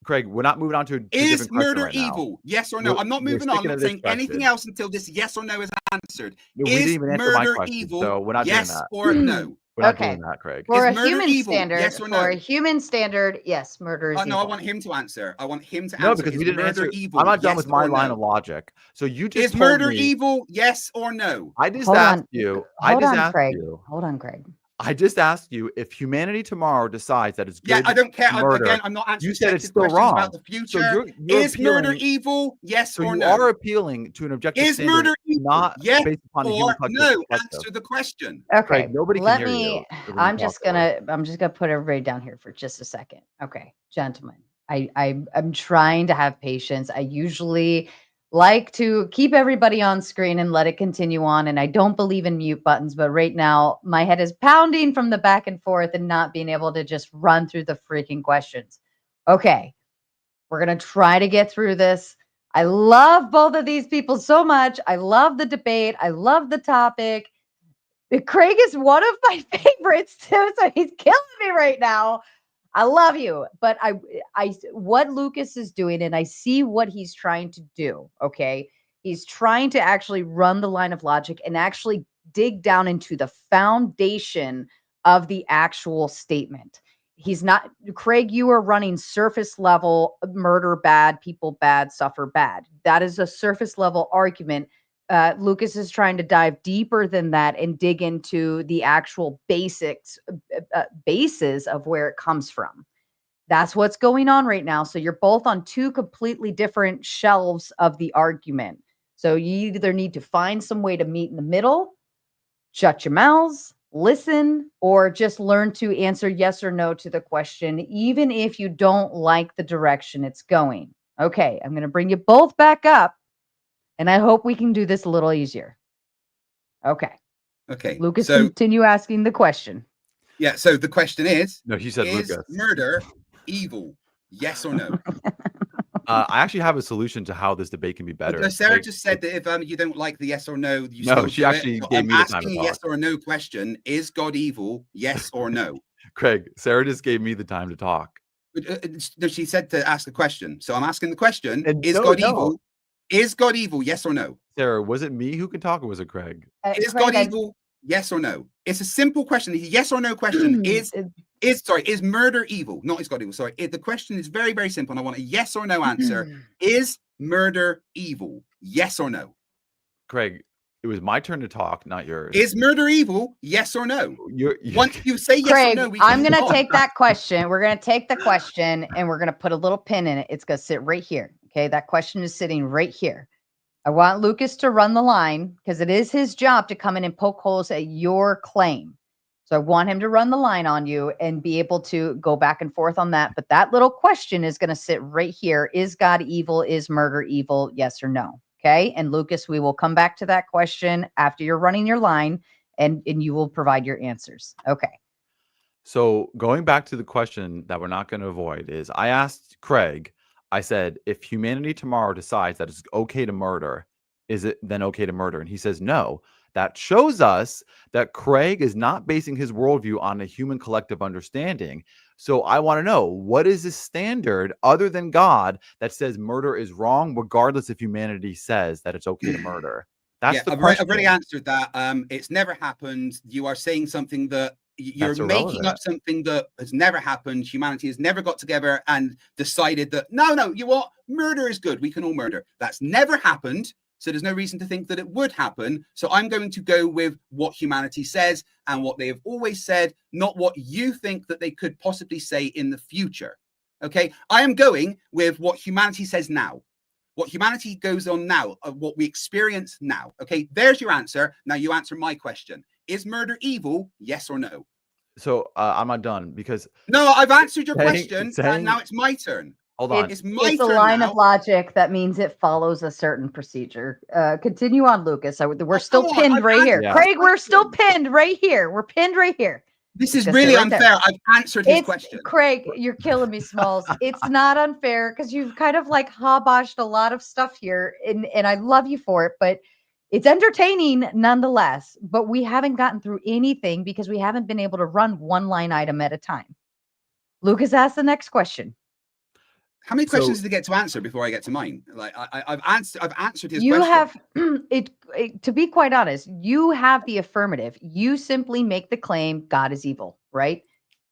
Speaker 12: Craig, we're not moving on to
Speaker 11: is murder evil? Yes or no? I'm not moving on. I'm not saying anything else until this yes or no is answered. Is murder evil?
Speaker 12: So we're not
Speaker 11: yes
Speaker 12: doing that.
Speaker 11: Or no?
Speaker 12: We're not doing that, Craig.
Speaker 10: For a human standard, yes or no? For a human standard, yes, murder is evil.
Speaker 11: No, I want him to answer. I want him to answer.
Speaker 12: No, because we didn't answer.
Speaker 11: Evil?
Speaker 12: I'm not done with my line of logic. So you just
Speaker 11: is murder evil? Yes or no?
Speaker 12: I just asked you.
Speaker 10: Hold on, Craig.
Speaker 12: I just asked you if humanity tomorrow decides that it's good.
Speaker 11: Yeah, I don't care.
Speaker 12: Murder,
Speaker 11: again, I'm not answering.
Speaker 12: You said it's still wrong
Speaker 11: about the future.
Speaker 12: So you're
Speaker 11: is murder evil? Yes or no?
Speaker 12: You are appealing to an objective
Speaker 11: is
Speaker 12: standard,
Speaker 11: murder evil?
Speaker 12: Not
Speaker 11: yes
Speaker 12: based upon
Speaker 11: or no? Answer the question.
Speaker 10: Okay,
Speaker 12: Craig, nobody can hear you.
Speaker 10: I'm just gonna put everybody down here for just a second. Okay, gentlemen, I'm trying to have patience. I usually like to keep everybody on screen and let it continue on. And I don't believe in mute buttons, but right now my head is pounding from the back and forth and not being able to just run through the freaking questions. Okay, we're going to try to get through this. I love both of these people so much. I love the debate. I love the topic. Craig is one of my favorites too, so he's killing me right now. I love you, but what Lucas is doing, and I see what he's trying to do, okay? He's trying to actually run the line of logic and actually dig down into the foundation of the actual statement. He's not, Craig, you are running surface level, murder bad, people bad, suffer bad. That is a surface level argument. Lucas is trying to dive deeper than that and dig into the actual basis of where it comes from. That's what's going on right now. So you're both on two completely different shelves of the argument. So you either need to find some way to meet in the middle, shut your mouths, listen or just learn to answer yes or no to the question, even if you don't like the direction it's going. Okay, I'm going to bring you both back up, and I hope we can do this a little easier. Okay.
Speaker 11: Okay.
Speaker 10: Lucas, continue asking the question.
Speaker 11: Yeah, so the question is,
Speaker 12: no, he said Lucas.
Speaker 11: Murder evil? Yes or no?
Speaker 12: I actually have a solution to how this debate can be better.
Speaker 11: Sarah just said that if you don't like the yes or no, you
Speaker 12: no, she actually gave me the time to
Speaker 11: talk. Yes or no question: is God evil? Yes or no?
Speaker 12: Craig, Sarah just gave me the time to talk.
Speaker 11: She said to ask the question, so I'm asking the question: is God evil? Is God evil? Yes or no?
Speaker 12: Sarah, was it me who can talk, or was it Craig?
Speaker 11: Is God evil? Yes or no? It's a simple question. Yes or no question. Is murder evil? Not is God evil. Sorry. The question is very, very simple, and I want a yes or no answer. Is murder evil? Yes or no?
Speaker 12: Craig, it was my turn to talk, not yours.
Speaker 11: Is murder evil? Yes or no? Once you say yes
Speaker 10: Craig,
Speaker 11: or no,
Speaker 10: I'm going to take that question. We're going to take the question, and we're going to put a little pin in it. It's going to sit right here. Okay, that question is sitting right here. I want Lucas to run the line because it is his job to come in and poke holes at your claim. So I want him to run the line on you and be able to go back and forth on that. But that little question is going to sit right here. Is God evil? Is murder evil? Yes or no? Okay. And Lucas, we will come back to that question after you're running your line, and you will provide your answers. Okay.
Speaker 12: So going back to the question that we're not going to avoid is, I asked Craig, I said, if humanity tomorrow decides that it's okay to murder, is it then okay to murder? And he says, no. That shows us that Craig is not basing his worldview on a human collective understanding. So I want to know, what is the standard other than God that says murder is wrong, regardless if humanity says that it's okay to murder? That's the question.
Speaker 11: I've already answered that. It's never happened. You are saying something that you're making up something that has never happened. Humanity has never got together and decided that, no, you what? Murder is good. We can all murder. That's never happened. So there's no reason to think that it would happen. So I'm going to go with what humanity says and what they have always said, not what you think that they could possibly say in the future. Okay, I am going with what humanity says now. What humanity goes on now, what we experience now. Okay, there's your answer. Now you answer my question. Is murder evil? Yes or no?
Speaker 12: So I'm not done because...
Speaker 11: No, I've answered your question, and now it's my turn.
Speaker 12: Hold on.
Speaker 10: It's a line of logic that means it follows a certain procedure. Continue on, Lucas. We're still pinned right here. Yeah. Craig, we're still pinned right here. We're pinned right here.
Speaker 11: This is really unfair. I've answered his question.
Speaker 10: Craig, you're killing me, Smalls. It's not unfair because you've kind of like hoboshed a lot of stuff here, and I love you for it, but it's entertaining nonetheless. But we haven't gotten through anything because we haven't been able to run one line item at a time. Lucas, ask the next question.
Speaker 11: How many questions did I get to answer before I get to mine? Like I've answered his
Speaker 10: you
Speaker 11: question.
Speaker 10: have to be quite honest, you have the affirmative. You simply make the claim God is evil, right?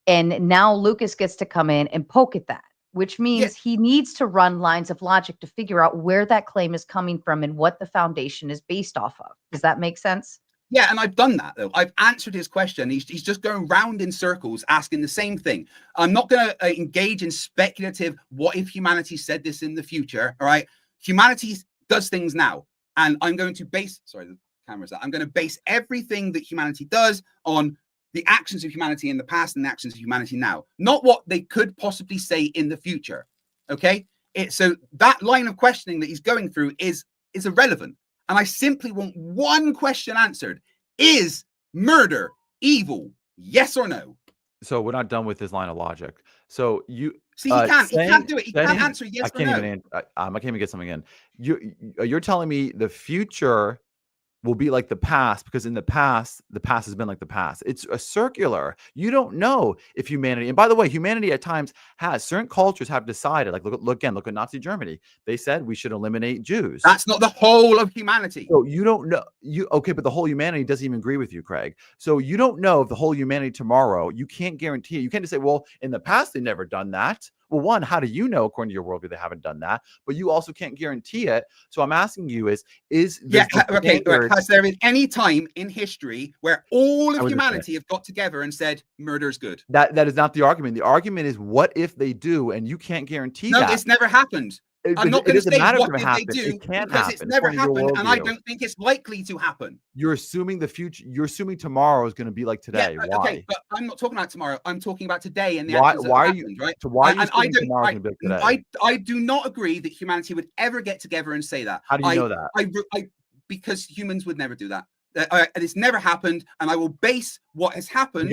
Speaker 10: And now Lucas gets to come in and poke at that, which means he needs to run lines of logic to figure out where that claim is coming from and what the foundation is based off of. Does that make sense?
Speaker 11: Yeah, and I've done that, though. I've answered his question. He's just going round in circles, asking the same thing. I'm not going to engage in speculative, what if humanity said this in the future, all right? Humanity does things now, and I'm going to base, sorry, the camera's out. I'm going to base everything that humanity does on the actions of humanity in the past and the actions of humanity now, not what they could possibly say in the future, okay? So that line of questioning that he's going through is irrelevant. And I simply want one question answered. Is murder evil? Yes or no?
Speaker 12: So we're not done with this line of logic. So you
Speaker 11: see, he can't do it. He can't answer yes or no.
Speaker 12: I can't even get something in. You're telling me the future will be like the past because in the past has been like the past. It's a circular. You don't know if humanity, and by the way, humanity at times has, certain cultures have decided, like look at Nazi Germany. They said we should eliminate Jews.
Speaker 11: That's not the whole of humanity.
Speaker 12: So you don't know, okay, but the whole humanity doesn't even agree with you, Craig. So you don't know if the whole humanity tomorrow, you can't guarantee it. You can't just say, well, in the past, they've never done that. Well, one, how do you know, according to your worldview, they haven't done that? But you also can't guarantee it. So I'm asking you has
Speaker 11: there been any time in history where all of humanity have got together and said murder is good?
Speaker 12: That is not the argument. The argument is, what if they do, and you can't guarantee that?
Speaker 11: No, it's never happened. I'm not going to say what did
Speaker 12: happen.
Speaker 11: they do
Speaker 12: It can't
Speaker 11: because
Speaker 12: happen.
Speaker 11: it's never happened, and I
Speaker 12: worldview.
Speaker 11: don't think it's likely to happen.
Speaker 12: You're assuming the future. You're assuming tomorrow is going to be like today.
Speaker 11: Yeah,
Speaker 12: Why?
Speaker 11: okay, but I'm not talking about tomorrow. I'm talking about today and the
Speaker 12: Why?
Speaker 11: actions that
Speaker 12: Why are
Speaker 11: happened,
Speaker 12: you?
Speaker 11: right?
Speaker 12: So why are you
Speaker 11: And I
Speaker 12: assuming
Speaker 11: don't.
Speaker 12: tomorrow's going to be like today?
Speaker 11: I do not agree that humanity would ever get together and say that.
Speaker 12: How do you know that?
Speaker 11: Because humans would never do that. And it's never happened, and I will base what has happened,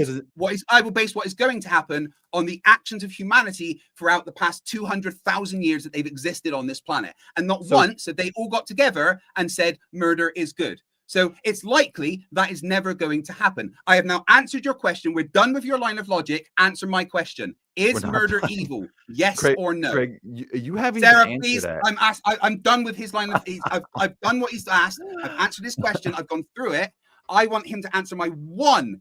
Speaker 11: I will base what is going to happen on the actions of humanity throughout the past 200,000 years that they've existed on this planet. And not once have they all got together and said murder is good. So it's likely that is never going to happen. I have now answered your question. We're done with your line of logic. Answer my question. Is murder evil? Yes or no?
Speaker 12: Craig, you haven't
Speaker 11: Sarah,
Speaker 12: even
Speaker 11: please.
Speaker 12: answered it.
Speaker 11: I'm done with his line of. I've done what he's asked. I've answered his question. I've gone through it. I want him to answer my one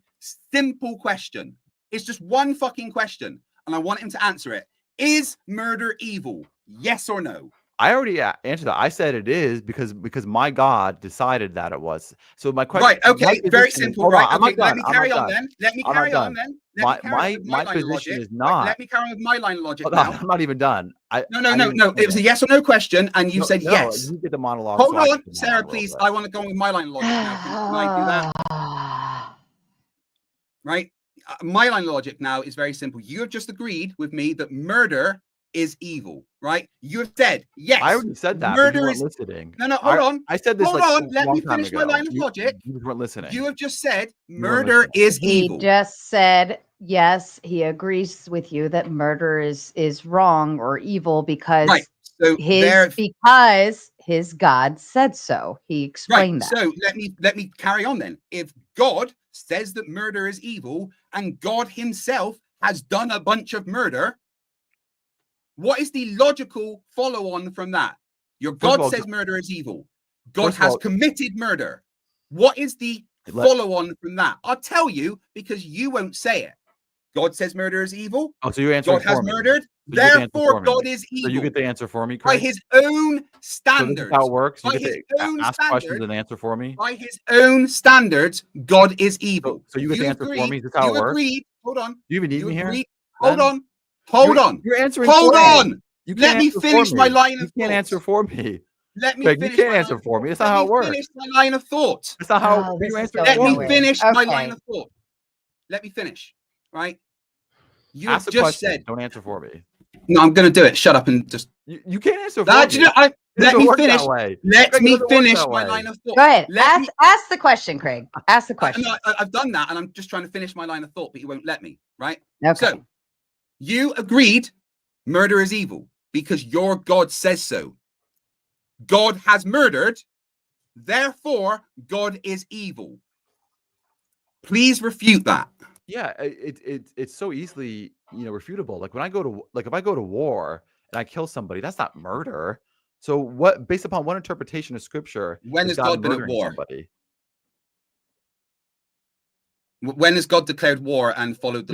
Speaker 11: simple question. It's just one fucking question, and I want him to answer it. Is murder evil? Yes or no?
Speaker 12: I already answered that. I said it is because my God decided that it was. So my question,
Speaker 11: right? Okay, very simple. Right? Okay, let me carry on then. Let me carry on then.
Speaker 12: My position is not.
Speaker 11: Let me carry on with my line of logic.
Speaker 12: Now. I'm not even done.
Speaker 11: No. It was a yes or no question, and you said yes.
Speaker 12: You get the monologue.
Speaker 11: Hold on, Sarah, please. I want to go on with my line of logic now. Can I do that? Right? My line of logic now is very simple. You have just agreed with me that murder is evil, right? You have said yes.
Speaker 12: I already said that.
Speaker 11: Murder
Speaker 12: is listening.
Speaker 11: No, hold on.
Speaker 12: I said this.
Speaker 11: Hold on. Let me finish my line of logic.
Speaker 12: You weren't listening.
Speaker 11: You have just said murder is evil.
Speaker 10: He just said yes. He agrees with you that murder is wrong or evil because because his God said so. He explained that.
Speaker 11: So let me carry on then. If God says that murder is evil and God himself has done a bunch of murder, what is the logical follow-on from that? Your God says murder is evil. God has committed murder. What is the follow-on from that? I'll tell you because you won't say it. God says murder is evil.
Speaker 12: Oh, so you're answering
Speaker 11: God has murdered. Therefore, God is evil.
Speaker 12: So you get the answer for me, Craig?
Speaker 11: By his own standards.
Speaker 12: So this is how it works? You
Speaker 11: get
Speaker 12: to ask questions and answer for me?
Speaker 11: By his own standards, God is evil.
Speaker 12: So you get the answer for me? Is this how it works?
Speaker 11: Hold on.
Speaker 12: Do you even need me here?
Speaker 11: Hold on. Hold on.
Speaker 12: You're answering
Speaker 11: Hold
Speaker 12: for
Speaker 11: on.
Speaker 12: Me.
Speaker 11: Let me finish my line of thought.
Speaker 12: You can't answer for me.
Speaker 11: Let me
Speaker 12: Craig,
Speaker 11: finish.
Speaker 12: You can't answer for me. That's not how it works.
Speaker 11: Finish my line of thought.
Speaker 12: That's not how you answer.
Speaker 11: Let me finish my line of thought. Let me finish. Right? You
Speaker 12: Ask
Speaker 11: just said.
Speaker 12: Don't answer for me.
Speaker 11: No, I'm going to do it. Shut up and just.
Speaker 12: You can't answer for me.
Speaker 11: Let me finish. Let me finish my line of thought.
Speaker 10: Go ahead. Ask the question, Craig. Ask the question.
Speaker 11: No, I've done that, and I'm just trying to finish my line of thought, but you won't let me. Right?
Speaker 10: Okay.
Speaker 11: So you agreed murder is evil because your God says so. God has murdered, therefore God is evil. Please refute that.
Speaker 12: Yeah, it's so easily refutable. Like when I go to if I go to war and I kill somebody, that's not murder. So what, based upon what interpretation of scripture,
Speaker 11: when has God been at war?
Speaker 12: Somebody?
Speaker 11: When has God declared war and followed the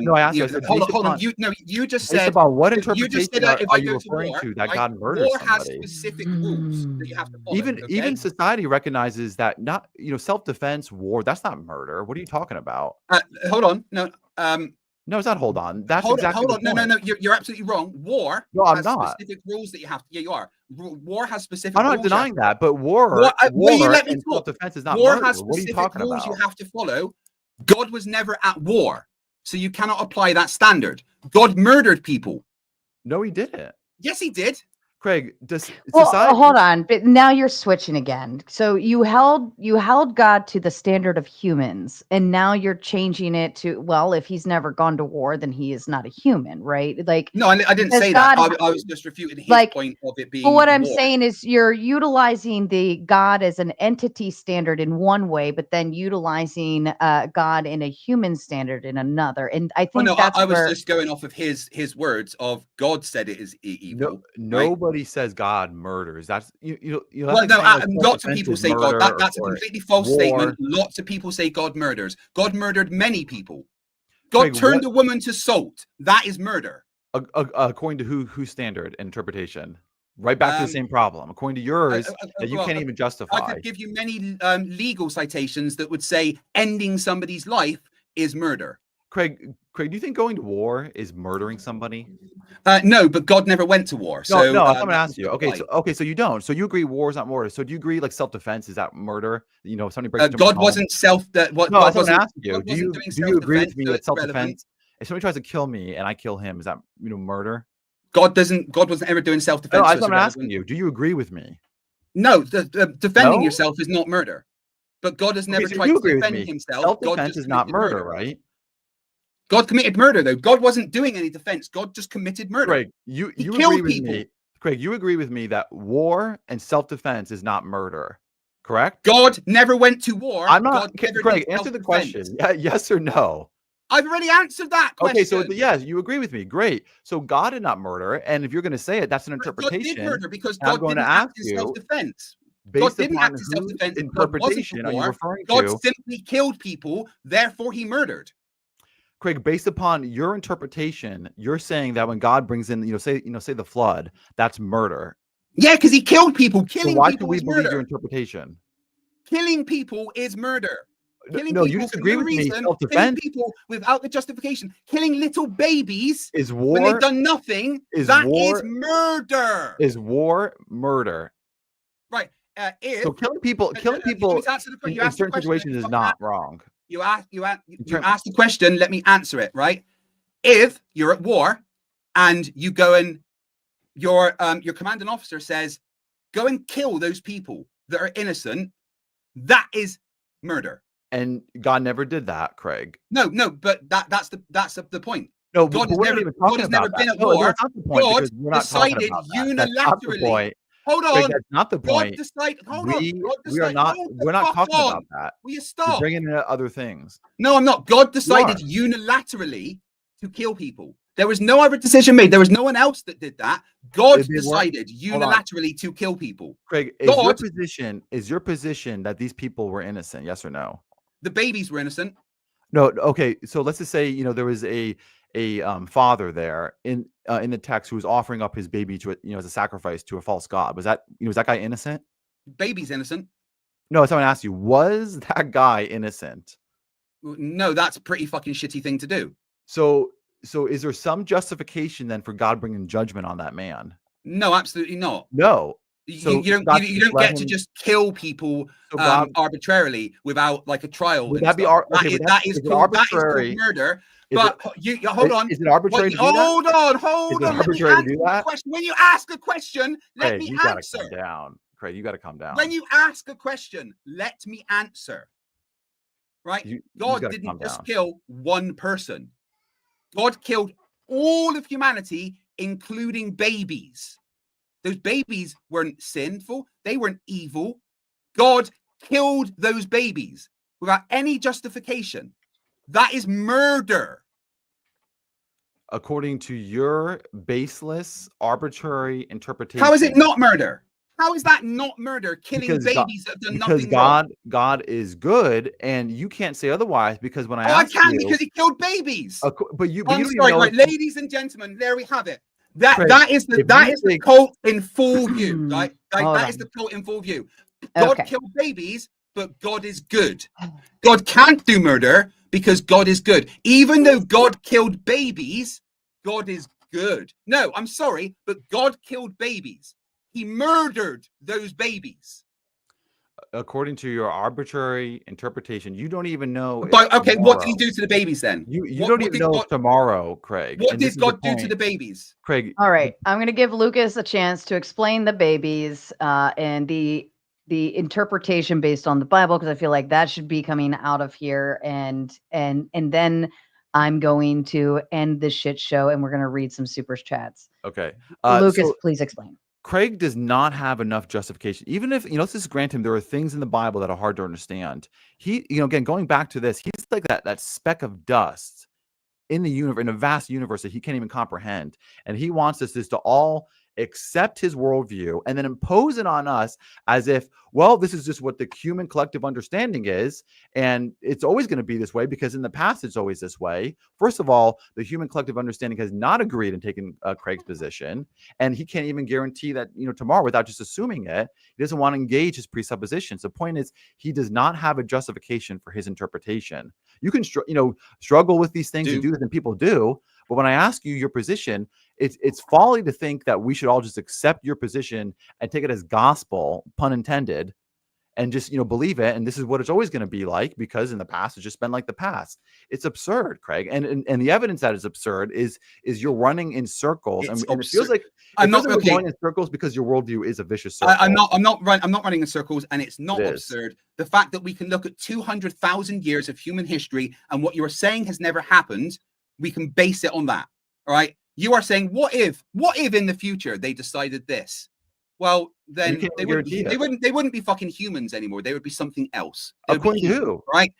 Speaker 12: No, I asked you.
Speaker 11: Hold on. You just said
Speaker 12: about what interpretation
Speaker 11: are
Speaker 12: you referring to that God murders
Speaker 11: war
Speaker 12: somebody?
Speaker 11: Has specific rules that you have to follow.
Speaker 12: Even society recognizes that not self-defense, war. That's not murder. What are you talking about?
Speaker 11: Hold on. No.
Speaker 12: No, it's not. Hold on. That's
Speaker 11: hold
Speaker 12: exactly.
Speaker 11: Hold on. No. You're absolutely wrong. War.
Speaker 12: No, I'm
Speaker 11: has
Speaker 12: not.
Speaker 11: Specific rules that you have. Yeah, you are. War has specific.
Speaker 12: I'm not denying that, but war and self-defense is not
Speaker 11: war
Speaker 12: murder.
Speaker 11: Has
Speaker 12: what are you
Speaker 11: specific
Speaker 12: talking
Speaker 11: rules
Speaker 12: about?
Speaker 11: You have to follow. God was never at war, so you cannot apply that standard. God murdered people.
Speaker 12: No, he didn't.
Speaker 11: Yes, he did.
Speaker 12: Craig, does
Speaker 10: society... hold on, but now you're switching again. So you held God to the standard of humans, and now you're changing it to, well, if he's never gone to war, then he is not a human, right? Like,
Speaker 11: no, I didn't say that. I was just refuting his point of it being.
Speaker 10: But what I'm saying is, you're utilizing the God as an entity standard in one way, but then utilizing God in a human standard in another. And I think
Speaker 11: I was just going off of his words of God said it is evil.
Speaker 12: Nobody says God murders. That's
Speaker 11: lots of people say God. That's a completely false statement. Lots of people say God murders. God murdered many people. God turned a woman to salt. That is murder.
Speaker 12: According to whose standard and interpretation? Right back to the same problem. According to yours, that you can't even justify.
Speaker 11: I could give you many legal citations that would say ending somebody's life is murder.
Speaker 12: Craig, do you think going to war is murdering somebody?
Speaker 11: No, but God never went to war.
Speaker 12: No,
Speaker 11: So
Speaker 12: I'm gonna ask you. So you don't. So you agree war is not murder. So do you agree like self-defense is that murder? You know, if somebody breaks
Speaker 11: God wasn't self. That what?
Speaker 12: No,
Speaker 11: God
Speaker 12: that's what I'm
Speaker 11: wasn't.
Speaker 12: asking you. Do you agree with me that self-defense? If somebody tries to kill me and I kill him, is that murder?
Speaker 11: God wasn't ever doing self-defense.
Speaker 12: No, that's what I'm asking you. Do you agree with me?
Speaker 11: No, defending yourself is not murder. But God has never tried to defend himself.
Speaker 12: Self-defense is not murder, right?
Speaker 11: God committed murder, though. God wasn't doing any defense. God just committed murder.
Speaker 12: Craig, you agree with me. Craig, you agree with me that war and self-defense is not murder, correct?
Speaker 11: God never went to war.
Speaker 12: I'm not. Craig, answer the question. Yeah, yes or no?
Speaker 11: I've already answered that question.
Speaker 12: Okay, so yes, you agree with me. Great. So God did not murder, and if you're going to say it, that's an interpretation.
Speaker 11: God did murder because God didn't act in self-defense. God didn't act in self-defense.
Speaker 12: Interpretation are you referring to?
Speaker 11: God simply killed people, therefore he murdered.
Speaker 12: Craig, based upon your interpretation, you're saying that when God brings in, say the flood, that's murder.
Speaker 11: Yeah, because he killed people. Killing
Speaker 12: why
Speaker 11: people
Speaker 12: should we
Speaker 11: is
Speaker 12: believe
Speaker 11: murder.
Speaker 12: your interpretation?
Speaker 11: Killing people is murder. Killing
Speaker 12: no,
Speaker 11: people
Speaker 12: you disagree with me. Self-defense.
Speaker 11: Killing people without the justification. Killing little babies
Speaker 12: is war.
Speaker 11: When they've done nothing. Is murder.
Speaker 12: Is war murder?
Speaker 11: Right.
Speaker 12: So killing people in certain situations is not wrong.
Speaker 11: You asked the question. Let me answer it. Right. If you're at war and you go and your commanding officer says, "Go and kill those people that are innocent," that is murder.
Speaker 12: And God never did that, Craig.
Speaker 11: No, but that's the point.
Speaker 12: No,
Speaker 11: God has never been at war. God decided unilaterally. Hold on.
Speaker 12: That's not the point. We're not talking about that.
Speaker 11: Will you stop?
Speaker 12: You're bringing in other things.
Speaker 11: No, I'm not. God decided unilaterally to kill people. There was no other decision made. There was no one else that did that. God decided unilaterally to kill people.
Speaker 12: Craig, is your position that these people were innocent? Yes or no?
Speaker 11: The babies were innocent.
Speaker 12: No. Okay. So let's just say there was a father there in the text who was offering up his baby to as a sacrifice to a false god. Was that guy innocent?
Speaker 11: Baby's innocent.
Speaker 12: No, someone asked you, was that guy innocent?
Speaker 11: No, that's a pretty fucking shitty thing to do.
Speaker 12: So is there some justification then for God bringing judgment on that man?
Speaker 11: No, absolutely not.
Speaker 12: No.
Speaker 11: You don't get to just kill people arbitrarily without like a trial.
Speaker 12: Would that be
Speaker 11: that is called murder. But hold on.
Speaker 12: Is it arbitrary to do that?
Speaker 11: Hold on.
Speaker 12: Is it arbitrary to do that?
Speaker 11: When you ask a question, let me answer.
Speaker 12: Calm down. Craig, you got to calm down.
Speaker 11: When you ask a question, let me answer. Right? God didn't just kill one person. God killed all of humanity, including babies. Those babies weren't sinful. They weren't evil. God killed those babies without any justification. That is murder.
Speaker 12: According to your baseless, arbitrary interpretation.
Speaker 11: How is it not murder? How is that not murder? Killing babies that have done nothing wrong.
Speaker 12: God is good, and you can't say otherwise because when
Speaker 11: I can because he killed babies.
Speaker 12: I'm
Speaker 11: sorry, right, ladies and gentlemen, there we have it. That is the cult in full view. Right? That is the cult in full view. God killed babies, but God is good. God can't do murder because God is good. Even though God killed babies, God is good. No, I'm sorry, but God killed babies. He murdered those babies.
Speaker 12: According to your arbitrary interpretation, you don't even know.
Speaker 11: What did he do to the babies then?
Speaker 12: You don't even know tomorrow, Craig.
Speaker 11: What did God do to the babies?
Speaker 12: Craig.
Speaker 10: All right. I'm going to give Lucas a chance to explain the babies and the interpretation based on the Bible, because I feel like that should be coming out of here. And then I'm going to end this shit show and we're going to read some super chats.
Speaker 12: Okay.
Speaker 10: Lucas, please explain.
Speaker 12: Craig does not have enough justification. Even if, let's just grant him there are things in the Bible that are hard to understand. He, again, going back to this, he's like that speck of dust in the universe, in a vast universe that he can't even comprehend. And he wants us to all accept his worldview and then impose it on us as if, well, this is just what the human collective understanding is. And it's always going to be this way because in the past, it's always this way. First of all, the human collective understanding has not agreed and taken Craig's position. And he can't even guarantee that, tomorrow without just assuming it. He doesn't want to engage his presuppositions. The point is, he does not have a justification for his interpretation. You can struggle with these things and do this, and people do. But when I ask you your position, it's folly to think that we should all just accept your position and take it as gospel, pun intended, and just believe it, and this is what it's always going to be like, because in the past it's just been like the past. It's absurd, Craig, and the evidence that is absurd is you're running in circles, and it feels like going in circles because your worldview is a vicious circle.
Speaker 11: I'm not running in circles, and it's not absurd. The fact that we can look at 200,000 years of human history, and what you are saying has never happened, we can base it on that. All right, you are saying, what if in the future they decided this? Well, then they wouldn't be fucking humans anymore. They would be something else.
Speaker 12: According to who?
Speaker 11: Right?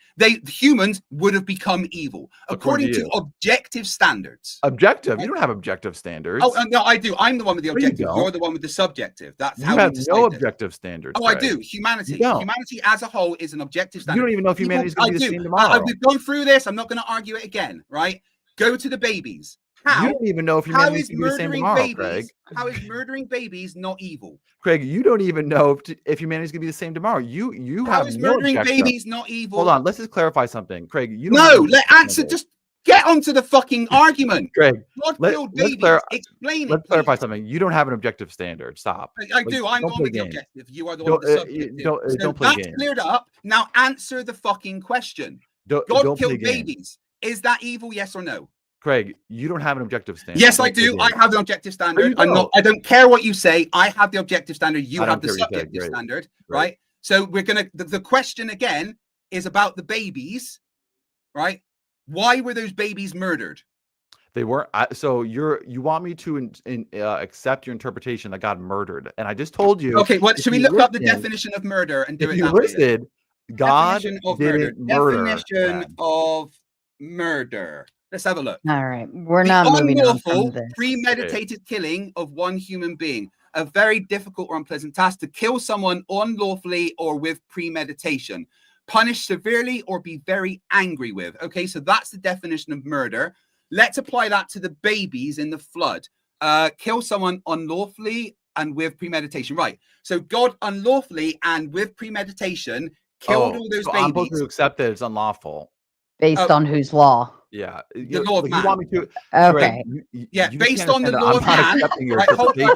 Speaker 11: Humans would have become evil according to objective standards.
Speaker 12: Objective? You don't have objective standards.
Speaker 11: Oh no, I do. I'm the one with the objective. You're the one with the subjective. That's how
Speaker 12: you have no objective standards.
Speaker 11: Oh, Craig. I do. Humanity as a whole is an objective standard.
Speaker 12: You don't even know if humanity is going to be the same tomorrow.
Speaker 11: We've gone through this. I'm not going to argue it again. Right? Go to the babies.
Speaker 12: You don't even know if humanity is going to be the same tomorrow, Craig.
Speaker 11: How is murdering babies not evil?
Speaker 12: Craig, you don't even know if humanity is going to be the same tomorrow. You
Speaker 11: how
Speaker 12: have
Speaker 11: is
Speaker 12: no
Speaker 11: murdering
Speaker 12: objective.
Speaker 11: babies not evil?
Speaker 12: Hold on, let's just clarify something, Craig.
Speaker 11: Just get onto the fucking argument.
Speaker 12: Craig,
Speaker 11: let's
Speaker 12: clarify something. You don't have an objective standard. Stop.
Speaker 11: I do. I'm the one with the objective. You are the one with the subjective.
Speaker 12: Don't play games.
Speaker 11: That's cleared up. Now answer the fucking question. God killed babies. Is that evil? Yes or no?
Speaker 12: Craig, you don't have an objective standard.
Speaker 11: Yes, I do. I have an objective standard. I don't care what you say. I have the objective standard. You have the subjective standard, right? So we're gonna. The question again is about the babies, right? Why were those babies murdered?
Speaker 12: They weren't. So you want me to accept your interpretation that God murdered, and I just told you.
Speaker 11: Okay, what should we look up the definition of murder and do it?
Speaker 12: You listed God didn't murder.
Speaker 11: Definition of murder. Let's have a look.
Speaker 10: All right. We're not moving on from this.
Speaker 11: Premeditated killing of one human being. A very difficult or unpleasant task to kill someone unlawfully or with premeditation. Punish severely or be very angry with. Okay, so that's the definition of murder. Let's apply that to the babies in the flood. Kill someone unlawfully and with premeditation. Right. So God unlawfully and with premeditation killed all those babies.
Speaker 12: I'm supposed to accept that it's unlawful.
Speaker 10: Based on whose law?
Speaker 12: Yeah,
Speaker 11: the law of man.
Speaker 12: You want me to?
Speaker 10: Okay.
Speaker 11: Based on the law of man. Right,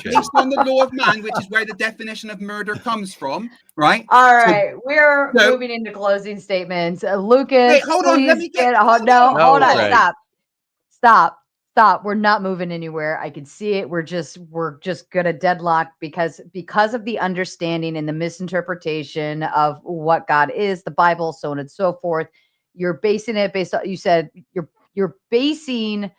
Speaker 11: based on the law of man, which is where the definition of murder comes from, right?
Speaker 10: All right, we're moving into closing statements. Lucas,
Speaker 11: wait, hold on. Let me get.
Speaker 10: Hold on. Stop. We're not moving anywhere. I can see it. We're just gonna deadlock because of the understanding and the misinterpretation of what God is, the Bible, so on and so forth. You're basing it based on, you said you're basing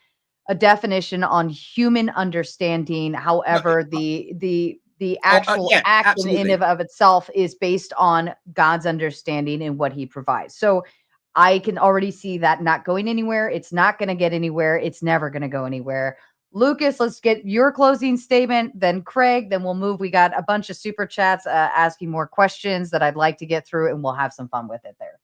Speaker 10: a definition on human understanding. However, the actual act in and of itself is based on God's understanding and what he provides. So I can already see that not going anywhere. It's not going to get anywhere. It's never going to go anywhere. Lucas, let's get your closing statement. Then Craig, then we'll move. We got a bunch of super chats asking more questions that I'd like to get through, and we'll have some fun with it there.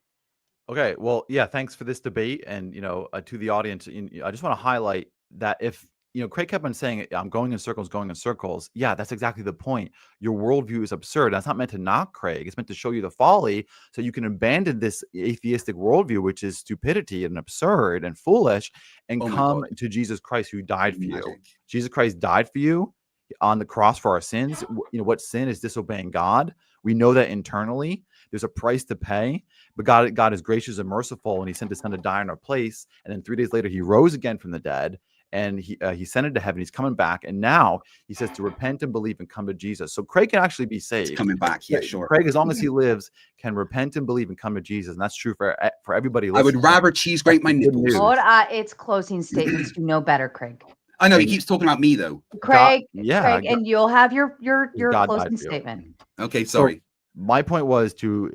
Speaker 12: Okay, well, yeah, thanks for this debate, and to the audience, I just want to highlight that if Craig kept on saying, "I'm going in circles." Yeah, that's exactly the point. Your worldview is absurd. That's not meant to knock Craig. It's meant to show you the folly, so you can abandon this atheistic worldview, which is stupidity and absurd and foolish, and come to Jesus Christ, who died for you. Jesus Christ died for you on the cross for our sins. What sin is? Disobeying God. We know that internally. There's a price to pay, but God is gracious and merciful, and he sent his son to die in our place. And then 3 days later, he rose again from the dead, and he ascended to heaven. He's coming back, and now he says to repent and believe and come to Jesus. So Craig can actually be saved.
Speaker 11: He's coming back, yeah, sure.
Speaker 12: Craig, as long as he lives, can repent and believe and come to Jesus, and that's true for everybody listening.
Speaker 11: I would rather cheese grate my nipples.
Speaker 10: It's closing statements. You know better, Craig.
Speaker 11: I know he keeps talking about me though.
Speaker 10: Craig, Craig, and you'll have your closing statement.
Speaker 11: Okay, sorry.
Speaker 12: So, my point was to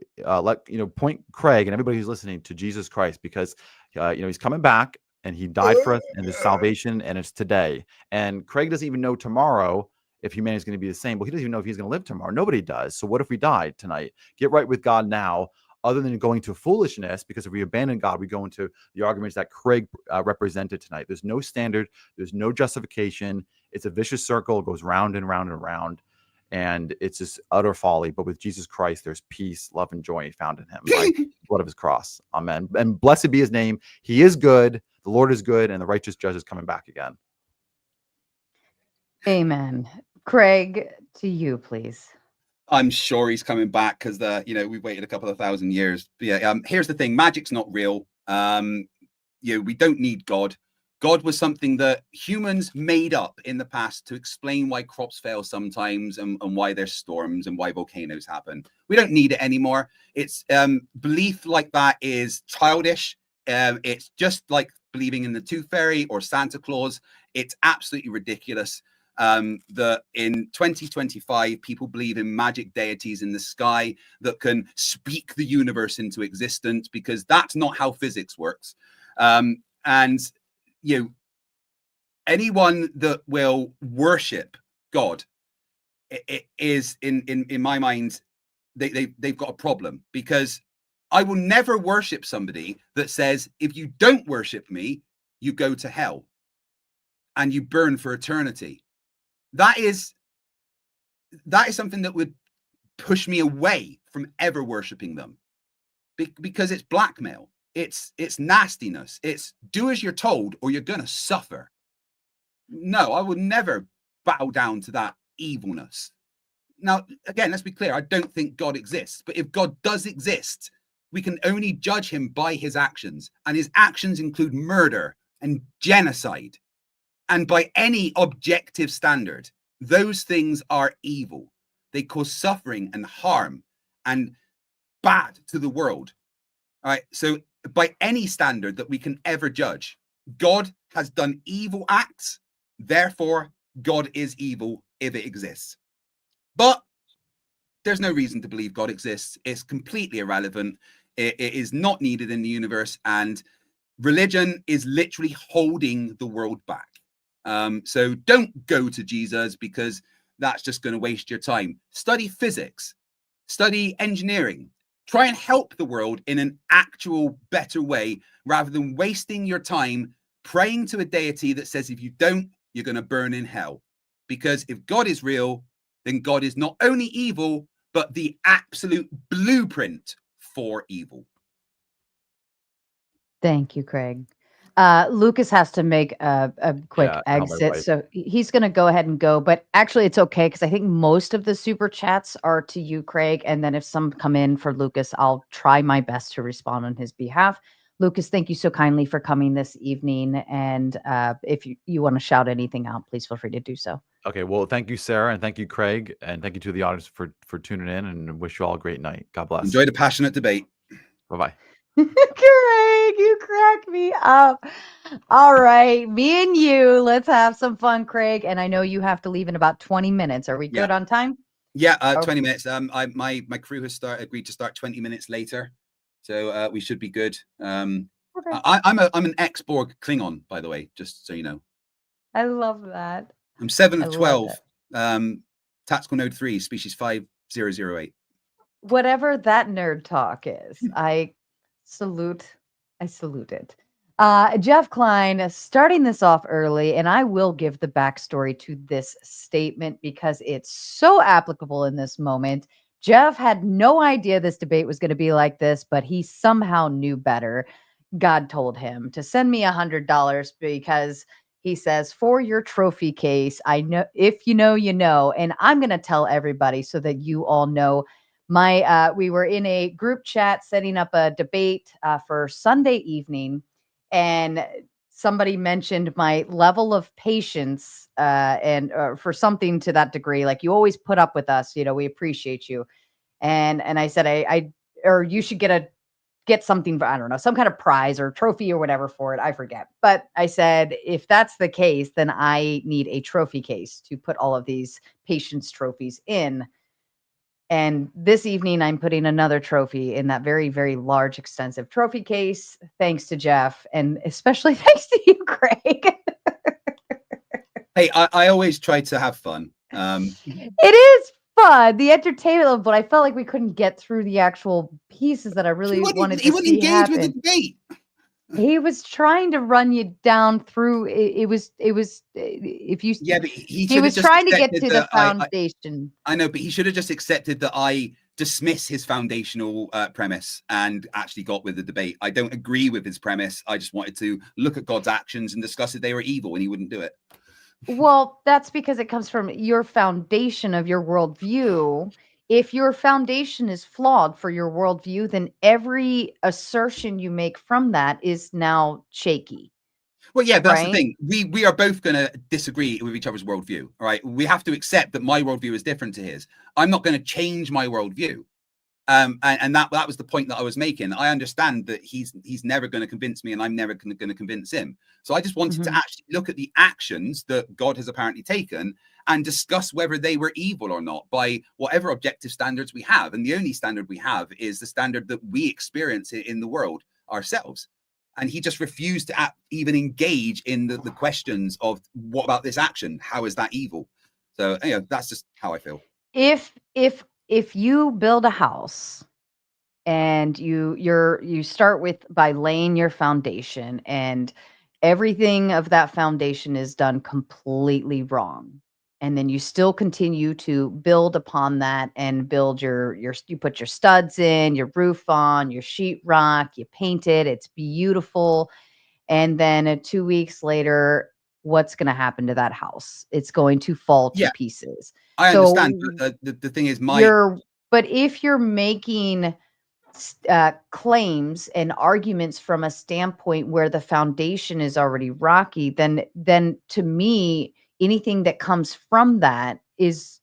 Speaker 12: point Craig and everybody who's listening to Jesus Christ, because he's coming back and he died for us, and there's salvation, and it's today. And Craig doesn't even know tomorrow if humanity is going to be the same. Well, he doesn't even know if he's going to live tomorrow. Nobody does. So what if we died tonight? Get right with God now, other than going to foolishness, because if we abandon God, we go into the arguments that Craig represented tonight. There's no standard. There's no justification. It's a vicious circle. It goes round and round and round. and it's just utter folly. But with Jesus Christ, there's peace, love, and joy found in him by the blood of his cross. Amen. And blessed be his name. He is good. The Lord is good, and the righteous judge is coming back again.
Speaker 10: Amen. Craig, to you, please.
Speaker 11: I'm sure he's coming back because we've waited a couple of thousand years. But yeah, here's the thing: magic's not real. We don't need God. God was something that humans made up in the past to explain why crops fail sometimes and why there's storms and why volcanoes happen. We don't need it anymore. It's belief like that is childish. It's just like believing in the Tooth Fairy or Santa Claus. It's absolutely ridiculous. That in 2025, people believe in magic deities in the sky that can speak the universe into existence, because that's not how physics works. Anyone that will worship God, it is in my mind, they've got a problem, because I will never worship somebody that says, if you don't worship me, you go to hell and you burn for eternity. That is something that would push me away from ever worshiping them, because it's blackmail. It's nastiness. It's do as you're told or you're going to suffer. No, I would never bow down to that evilness. Now, again, let's be clear. I don't think God exists, but if God does exist, we can only judge him by his actions, and his actions include murder and genocide. And by any objective standard, those things are evil. They cause suffering and harm and bad to the world. All right. So by any standard that we can ever judge, God has done evil acts. Therefore, God is evil if it exists. But there's no reason to believe God exists. It's completely irrelevant. It is not needed in the universe. And religion is literally holding the world back. So don't go to Jesus, because that's just going to waste your time. Study physics, study engineering, try and help the world in an actual better way, rather than wasting your time praying to a deity that says, if you don't, you're going to burn in hell. Because if God is real, then God is not only evil, but the absolute blueprint for evil.
Speaker 10: Thank you, Craig. Lucas has to make a quick exit, so he's going to go ahead and go. But actually, it's okay, because I think most of the super chats are to you, Craig. And then if some come in for Lucas, I'll try my best to respond on his behalf. Lucas, thank you so kindly for coming this evening. And if you want to shout anything out, please feel free to do so.
Speaker 12: Okay, well, thank you, Sarah, and thank you, Craig, and thank you to the audience for tuning in, and wish you all a great night. God bless.
Speaker 11: Enjoy the passionate debate.
Speaker 12: Bye-bye.
Speaker 10: Craig, you crack me up. All right, me and you, let's have some fun, Craig. And I know you have to leave in about 20 minutes. Are we good on time?
Speaker 11: Yeah, 20 minutes. My crew has agreed to start 20 minutes later, so we should be good. Okay. I'm an ex-Borg Klingon, by the way, just so you know.
Speaker 10: I love that.
Speaker 11: I'm 7 of 12. Tactical Node 3, species 5008.
Speaker 10: Whatever that nerd talk is, I salute it. Jeff Klein, starting this off early, and I will give the backstory to this statement because it's so applicable in this moment. Jeff had no idea this debate was going to be like this, but he somehow knew better. God told him to send me $100 because he says, for your trophy case, I know if you know, you know, and I'm going to tell everybody so that you all know. We were in a group chat setting up a debate for Sunday evening, and somebody mentioned my level of patience and for something to that degree, like you always put up with us, we appreciate you. And I said, or you should get something, I don't know, some kind of prize or trophy or whatever for it. I forget. But I said, if that's the case, then I need a trophy case to put all of these patience trophies in. And this evening, I'm putting another trophy in that very, very large, extensive trophy case, thanks to Jeff, and especially thanks to you, Craig.
Speaker 11: Hey, I always try to have fun.
Speaker 10: It is fun, the entertainment, but I felt like we couldn't get through the actual pieces that I really wanted to see happen.
Speaker 11: With the debate.
Speaker 10: He was trying to run you down through it was if you
Speaker 11: Yeah, but he
Speaker 10: was
Speaker 11: just
Speaker 10: trying to get
Speaker 11: accepted
Speaker 10: to the
Speaker 11: that
Speaker 10: foundation.
Speaker 11: I know, but he should have just accepted that I dismiss his foundational premise and actually got with the debate. I don't agree with his premise. I just wanted to look at God's actions and discuss if they were evil, and he wouldn't do it.
Speaker 10: Well, that's because it comes from your foundation of your worldview. If your foundation is flawed for your worldview, then every assertion you make from that is now shaky.
Speaker 11: Well, yeah, that's
Speaker 10: right?
Speaker 11: the thing. We are both going to disagree with each other's worldview. All right, we have to accept that my worldview is different to his. I'm not going to change my worldview. And that was the point that I was making. I understand that he's never going to convince me, and I'm never going to convince him. So I just wanted to actually look at the actions that God has apparently taken and discuss whether they were evil or not by whatever objective standards we have. And the only standard we have is the standard that we experience in the world ourselves. And he just refused to even engage in the questions of what about this action? How is that evil? So that's just how I feel.
Speaker 10: If you build a house and you start by laying your foundation, and everything of that foundation is done completely wrong, and then you still continue to build upon that and build you put your studs in, your roof on, your sheetrock, you paint it, it's beautiful, and then 2 weeks later, what's going to happen to that house? It's going to fall to pieces.
Speaker 11: I understand, but the thing is,
Speaker 10: but if you're making claims and arguments from a standpoint where the foundation is already rocky, then to me, anything that comes from that is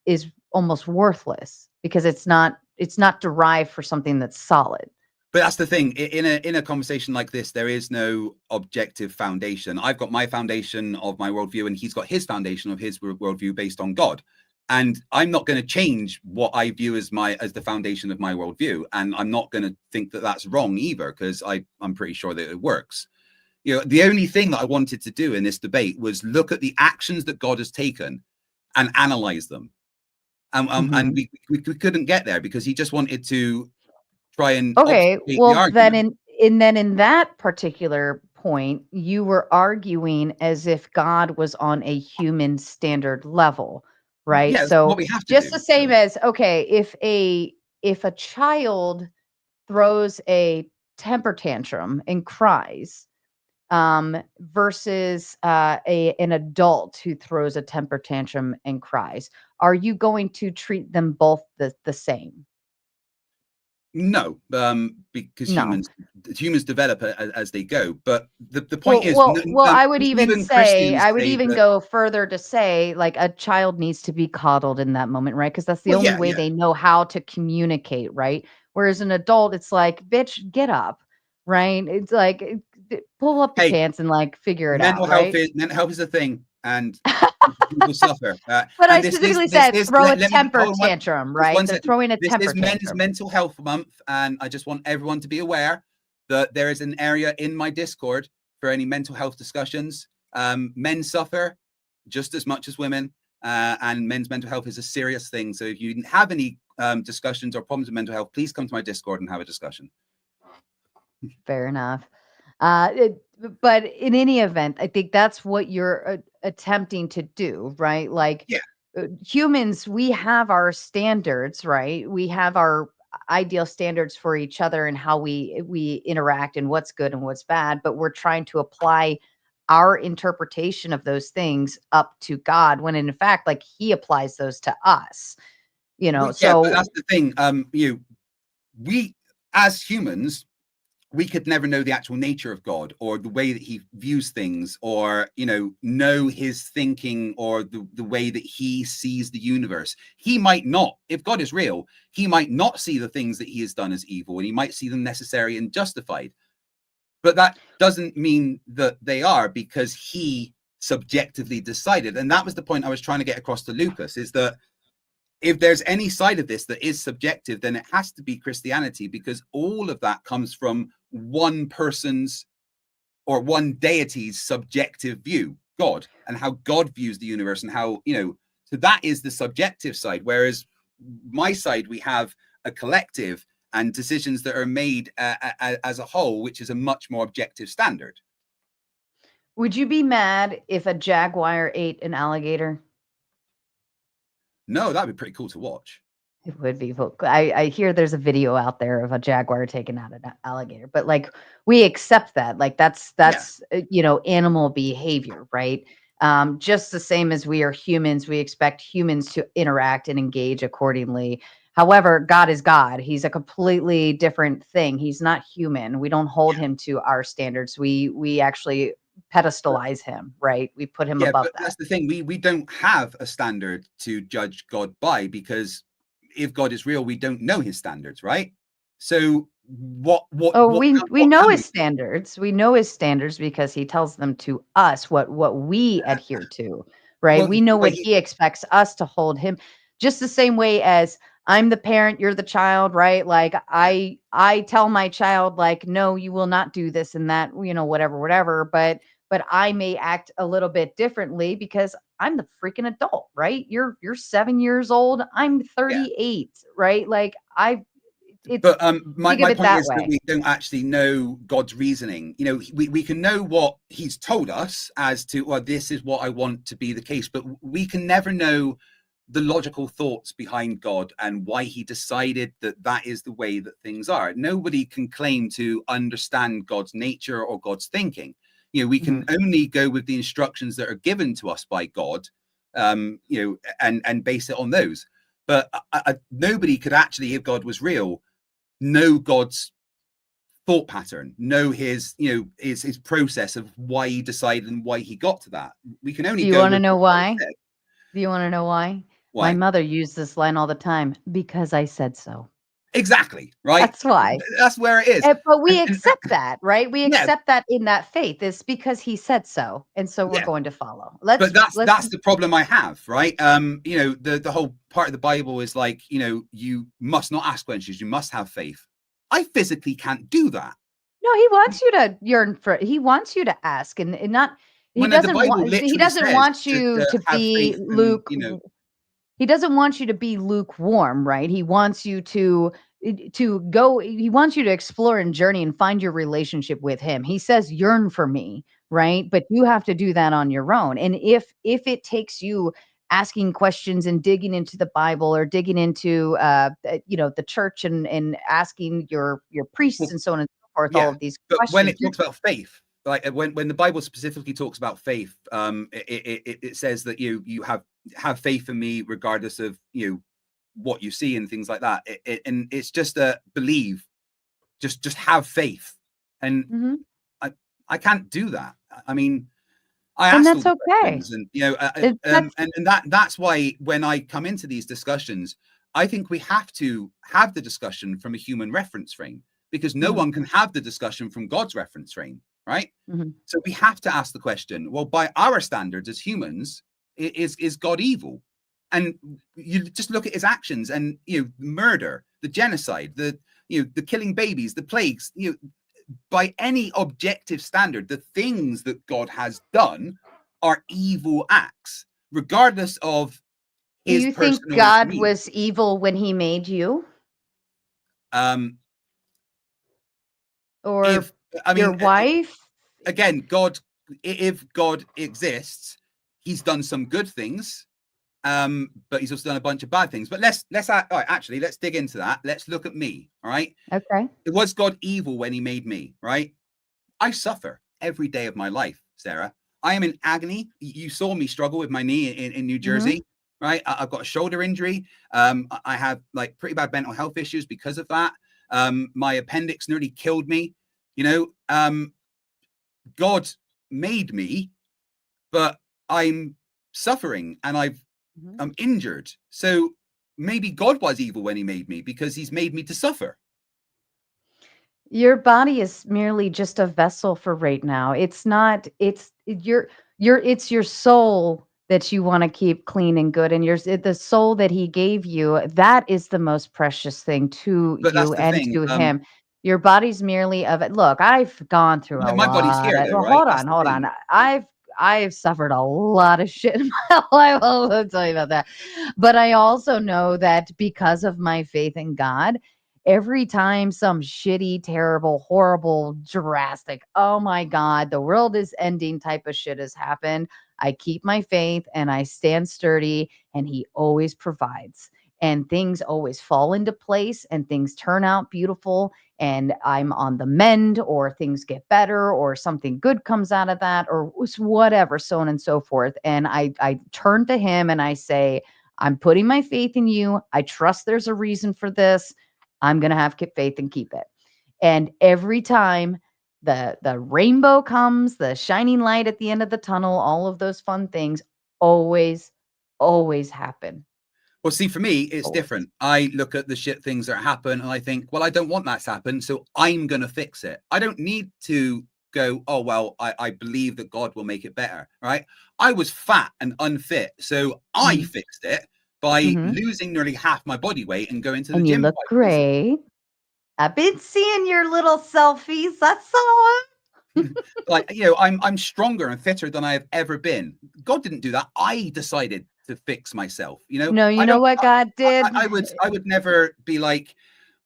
Speaker 10: almost worthless, because it's not derived for something that's solid.
Speaker 11: But that's the thing. In a conversation like this, there is no objective foundation. I've got my foundation of my worldview, and he's got his foundation of his worldview based on God. And I'm not going to change what I view as the foundation of my worldview. And I'm not going to think that that's wrong either, because I'm pretty sure that it works. The only thing that I wanted to do in this debate was look at the actions that God has taken and analyze them. And we couldn't get there because he just wanted to try and
Speaker 10: then in that particular point, you were arguing as if God was on a human standard level, right?
Speaker 11: Yeah,
Speaker 10: so
Speaker 11: what we have to
Speaker 10: just
Speaker 11: do.
Speaker 10: The same as, okay, if a child throws a temper tantrum and cries versus an adult who throws a temper tantrum and cries, are you going to treat them both the same?
Speaker 11: No, because humans develop as they go. But the point is,
Speaker 10: I would even go further to say, like, a child needs to be coddled in that moment, right? Because that's the only way they know how to communicate, right? Whereas an adult, it's like, bitch, get up, right? It's like, pull up the pants and like figure it out. Right?
Speaker 11: Mental health is a thing, and people suffer.
Speaker 10: But I specifically said throw a temper tantrum, right? They're throwing a temper tantrum.
Speaker 11: This is Men's Mental Health Month, and I just want everyone to be aware that there is an area in my Discord for any mental health discussions. Men suffer just as much as women, and men's mental health is a serious thing. So if you have any discussions or problems with mental health, please come to my Discord and have a discussion.
Speaker 10: Fair enough. But in any event, I think that's what you're attempting to do, right? Like, humans, we have our standards, right? We have our ideal standards for each other and how we interact and what's good and what's bad, but we're trying to apply our interpretation of those things up to God, when in fact, like, he applies those to us,
Speaker 11: so but that's the thing. We as humans, we could never know the actual nature of God or the way that he views things, or, know his thinking or the way that he sees the universe. He might not, if God is real, he might not see the things that he has done as evil, and he might see them necessary and justified. But that doesn't mean that they are, because he subjectively decided. And that was the point I was trying to get across to Lucas, is that if there's any side of this that is subjective, then it has to be Christianity, because all of that comes from one person's or one deity's subjective view, God, and how God views the universe, and how, so that is the subjective side. Whereas my side, we have a collective, and decisions that are made as a whole, which is a much more objective standard.
Speaker 10: Would you be mad if a jaguar ate an alligator?
Speaker 11: No, that'd be pretty cool to watch.
Speaker 10: It would be. I hear there's a video out there of a jaguar taking out an alligator, but like we accept that. Like that's animal behavior, right? Just the same as we are humans, we expect humans to interact and engage accordingly. However, God is God. He's a completely different thing. He's not human. We don't hold him to our standards. We actually pedestalize him, right? We put him above that.
Speaker 11: That's the thing. We don't have a standard to judge God by, because if God is real, we don't know his standards, right? So
Speaker 10: we know his standards. We know his standards because he tells them to us what we adhere to, right?
Speaker 11: Well,
Speaker 10: we know what he expects us to hold him, just the same way as I'm the parent, you're the child, right? Like I tell my child, like, no, you will not do this and that, whatever. But I may act a little bit differently because I'm the freaking adult, right? You're 7 years old. I'm 38, right? Like my point is that
Speaker 11: we don't actually know God's reasoning. We can know what he's told us as to, well, this is what I want to be the case, but we can never know the logical thoughts behind God and why he decided that is the way that things are. Nobody can claim to understand God's nature or God's thinking. We can only go with the instructions that are given to us by God, and base it on those. But nobody could actually, if God was real, know God's thought pattern, know his process of why he decided and why he got to that. We can only.
Speaker 10: Do you want to know why? Do you want to know why? Why? My mother used this line all the time, because I said so.
Speaker 11: Exactly, right?
Speaker 10: That's why.
Speaker 11: That's where it is.
Speaker 10: But we accept that, right? We accept that in that faith is because he said so, and so we're going to follow.
Speaker 11: But that's the problem I have, right? The whole part of the Bible is like, you must not ask questions, you must have faith. I physically can't do that.
Speaker 10: No, he wants you to yearn for. He wants you to ask, and not. He doesn't want you to be Luke. He doesn't want you to be lukewarm, right? He wants you to go. He wants you to explore and journey and find your relationship with him. He says, "Yearn for me," right? But you have to do that on your own. And if it takes you asking questions and digging into the Bible or digging into the church and asking your priests and so on and so forth, all of these questions.
Speaker 11: When it talks about faith, like when the Bible specifically talks about faith, it says that you have faith in me regardless of what you see and things like that. And it's just a believe, just have faith. And I can't do that. I mean,
Speaker 10: and that's okay.
Speaker 11: And that's why when I come into these discussions, I think we have to have the discussion from a human reference frame, because no one can have the discussion from God's reference frame, right? So we have to ask the question, well, by our standards as humans, is God evil? And you just look at his actions and murder, the genocide, the killing babies, the plagues, by any objective standard, the things that God has done are evil acts, regardless of his
Speaker 10: Do you think God was evil when he made you? Or your wife?
Speaker 11: Again, if God exists, he's done some good things, but he's also done a bunch of bad things. But let's dig into that. Let's look at me. All right.
Speaker 10: Okay.
Speaker 11: Was God evil when he made me? Right. I suffer every day of my life, Sarah. I am in agony. You saw me struggle with my knee in New Jersey. Right. I've got a shoulder injury. I have like pretty bad mental health issues because of that. My appendix nearly killed me. God made me, but I'm suffering and I'm injured. So maybe God was evil when he made me, because he's made me to suffer.
Speaker 10: Your body is merely just a vessel for right now. It's not, it's your soul that you want to keep clean and good. And the soul that he gave you, that is the most precious thing to you and to him. Your body's merely of it. Look, I've gone through a lot. Body's here, though, right? Hold on. I've suffered a lot of shit in my life. I'll tell you about that. But I also know that because of my faith in God, every time some shitty, terrible, horrible, drastic, oh my God, the world is ending type of shit has happened, I keep my faith and I stand sturdy, and he always provides. And things always fall into place and things turn out beautiful, and I'm on the mend, or things get better, or something good comes out of that, or whatever, so on and so forth. And I turn to him and I say, I'm putting my faith in you. I trust there's a reason for this. I'm going to have faith and keep it. And every time the rainbow comes, the shining light at the end of the tunnel, all of those fun things always happen.
Speaker 11: Well, see, for me, it's different. I look at the shit things that happen and I think, well, I don't want that to happen, so I'm going to fix it. I don't need to go, oh, well, I believe that God will make it better, right? I was fat and unfit, so I fixed it by losing nearly half my body weight and going to the gym.
Speaker 10: And you look great. I've been seeing your little selfies. I saw them.
Speaker 11: Like, you know, I'm stronger and fitter than I have ever been. God didn't do that. I decided to fix myself, you know.
Speaker 10: No, you know what God did?
Speaker 11: I would never be like,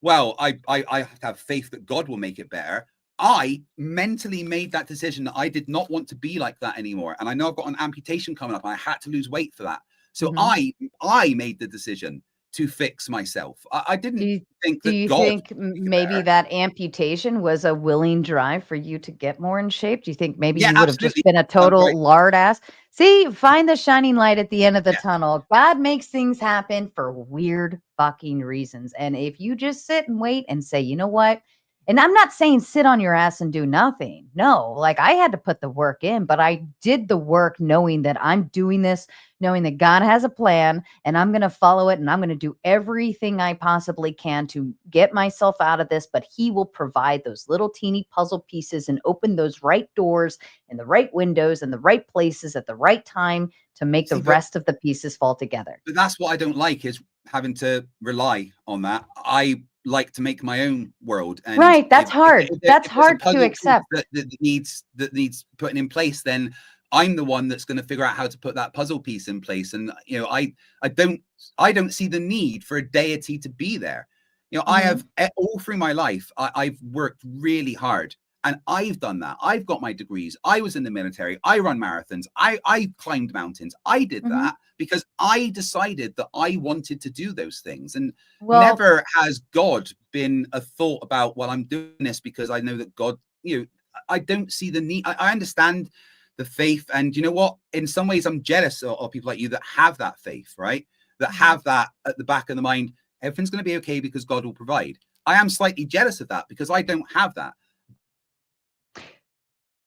Speaker 11: well, I have to have faith that God will make it better. I mentally made that decision that I did not want to be like that anymore. And I know I've got an amputation coming up and I had to lose weight for that. So I made the decision to fix myself. I didn't think that God. Do you think
Speaker 10: maybe that amputation was a willing drive for you to get more in shape? Do you think maybe you would have just been a total lard ass? See, find the shining light at the end of the tunnel. God makes things happen for weird fucking reasons. And if you just sit and wait and say, you know what? And I'm not saying sit on your ass and do nothing. No, like I had to put the work in, but I did the work knowing that I'm doing this, knowing that God has a plan and I'm going to follow it and I'm going to do everything I possibly can to get myself out of this. But he will provide those little teeny puzzle pieces and open those right doors and the right windows and the right places at the right time to make the rest of the pieces fall together.
Speaker 11: But that's what I don't like, is having to rely on that. I like to make my own world, and
Speaker 10: that's hard. That's hard to accept.
Speaker 11: That needs putting in place. Then I'm the one that's going to figure out how to put that puzzle piece in place. And you know, I don't see the need for a deity to be there. You know, I have all through my life, I've worked really hard. And I've done that. I've got my degrees. I was in the military. I run marathons. I climbed mountains. I did that because I decided that I wanted to do those things. And never has God been a thought about, well, I'm doing this because I know that God, you know, I don't see the need. I understand the faith. And you know what? In some ways, I'm jealous of people like you that have that faith, right? That have that at the back of the mind. Everything's going to be okay because God will provide. I am slightly jealous of that because I don't have that.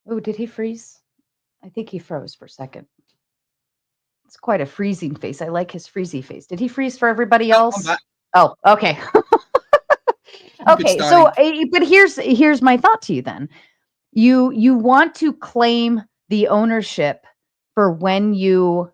Speaker 10: Oh, did he freeze? I think he froze for a second. It's quite a freezing face. I like his freezy face. Did he freeze for everybody else? Oh, okay. Okay, so but here's my thought to you then. You want to claim the ownership for when you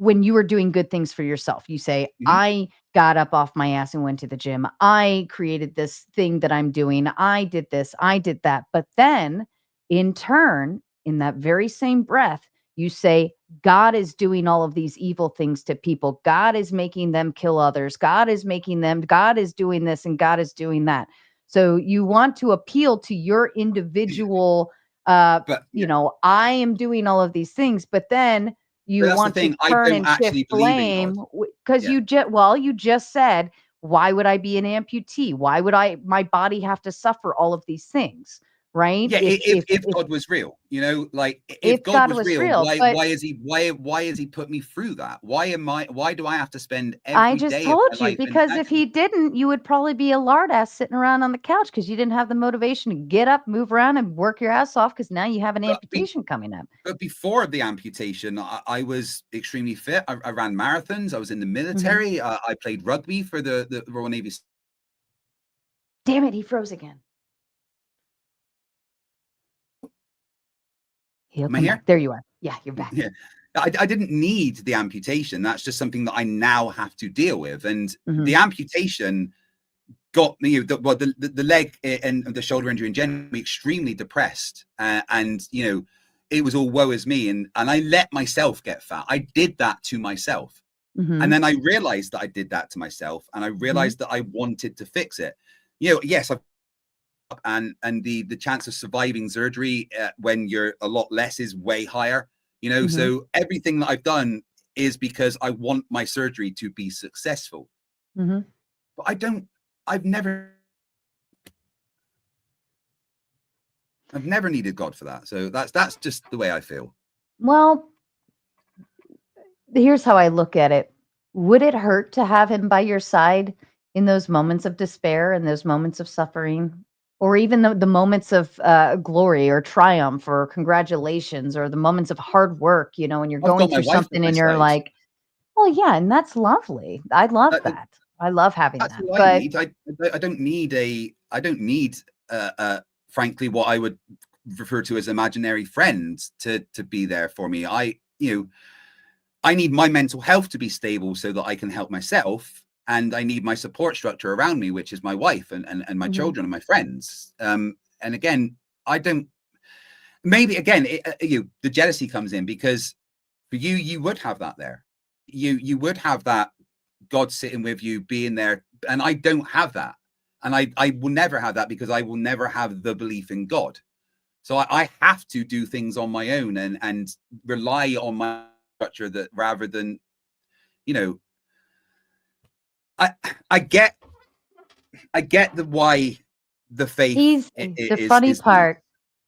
Speaker 10: when you were doing good things for yourself. You say, I got up off my ass and went to the gym. I created this thing that I'm doing. I did this. I did that. But then in turn, in that very same breath, you say, God is doing all of these evil things to people. God is making them kill others. God is doing this and God is doing that. So you want to appeal to your individual, you know, I am doing all of these things, but then you want to turn and shift blame because you just said, why would I be an amputee? Why would my body have to suffer all of these things? Right?
Speaker 11: Yeah, if God was real, you know, like if God was real, why is he put me through that? Why do I have to spend every day?
Speaker 10: I just told you, because if he didn't, you would probably be a lard ass sitting around on the couch because you didn't have the motivation to get up, move around, and work your ass off because now you have an amputation coming up.
Speaker 11: But before the amputation, I was extremely fit. I ran marathons. I was in the military. I played rugby for the Royal Navy.
Speaker 10: Damn it, he froze again.
Speaker 11: Am I here?
Speaker 10: There you are. Yeah, you're back.
Speaker 11: Yeah, I didn't need the amputation. That's just something that I now have to deal with. And the amputation got me, the leg and the shoulder injury in general, me extremely depressed. And, you know, it was all woe is me. And I let myself get fat. I did that to myself.
Speaker 10: Mhm.
Speaker 11: And then I realized that I did that to myself, and I realized that I wanted to fix it. Yes, and the chance of surviving surgery when you're a lot less is way higher. So everything that I've done is because I want my surgery to be successful. But I've never needed God for that. So that's just the way I feel.
Speaker 10: Well, here's how I look at it. Would it hurt to have him by your side in those moments of despair and those moments of suffering, or even the moments of glory or triumph or congratulations, or the moments of hard work, when you're going through something and you're like, well, yeah, and that's lovely. I love that. I love having that.
Speaker 11: What I need. I don't need frankly, what I would refer to as imaginary friends to be there for me. I need my mental health to be stable so that I can help myself, and I need my support structure around me, which is my wife and my children and my friends. And again, I don't. Maybe again, the jealousy comes in, because for you would have that there. You would have that God sitting with you, being there, and I don't have that, and I will never have that, because I will never have the belief in God. So I have to do things on my own and rely on my structure, that rather than, I get the why the faith.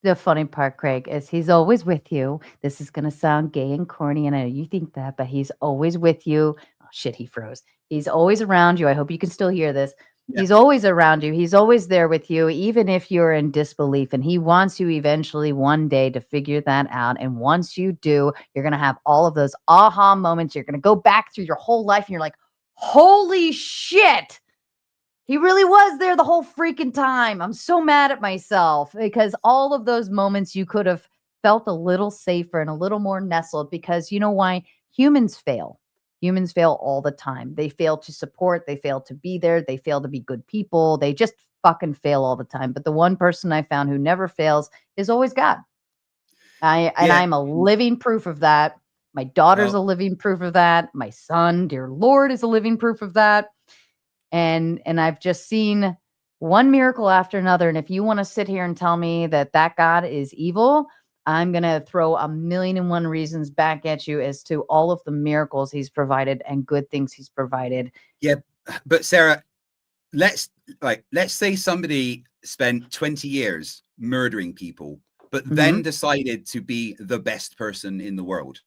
Speaker 10: The funny part, Craig, is he's always with you. This is going to sound gay and corny, and I know you think that, but he's always with you. Oh, shit, he froze. He's always around you. I hope you can still hear this. Yeah. He's always around you. He's always there with you, even if you're in disbelief. And he wants you eventually one day to figure that out. And once you do, you're going to have all of those aha moments. You're going to go back through your whole life and you're like, holy shit. He really was there the whole freaking time. I'm so mad at myself, because all of those moments you could have felt a little safer and a little more nestled, because you know why? Humans fail. Humans fail all the time. They fail to support. They fail to be there. They fail to be good people. They just fucking fail all the time. But the one person I found who never fails is always God. I'm a living proof of that. My daughter's a living proof of that. My son, dear Lord, is a living proof of that. And I've just seen one miracle after another. And if you want to sit here and tell me that God is evil, I'm going to throw 1,000,001 reasons back at you as to all of the miracles he's provided and good things he's provided.
Speaker 11: Yeah. But Sarah, let's say somebody spent 20 years murdering people, but then decided to be the best person in the world.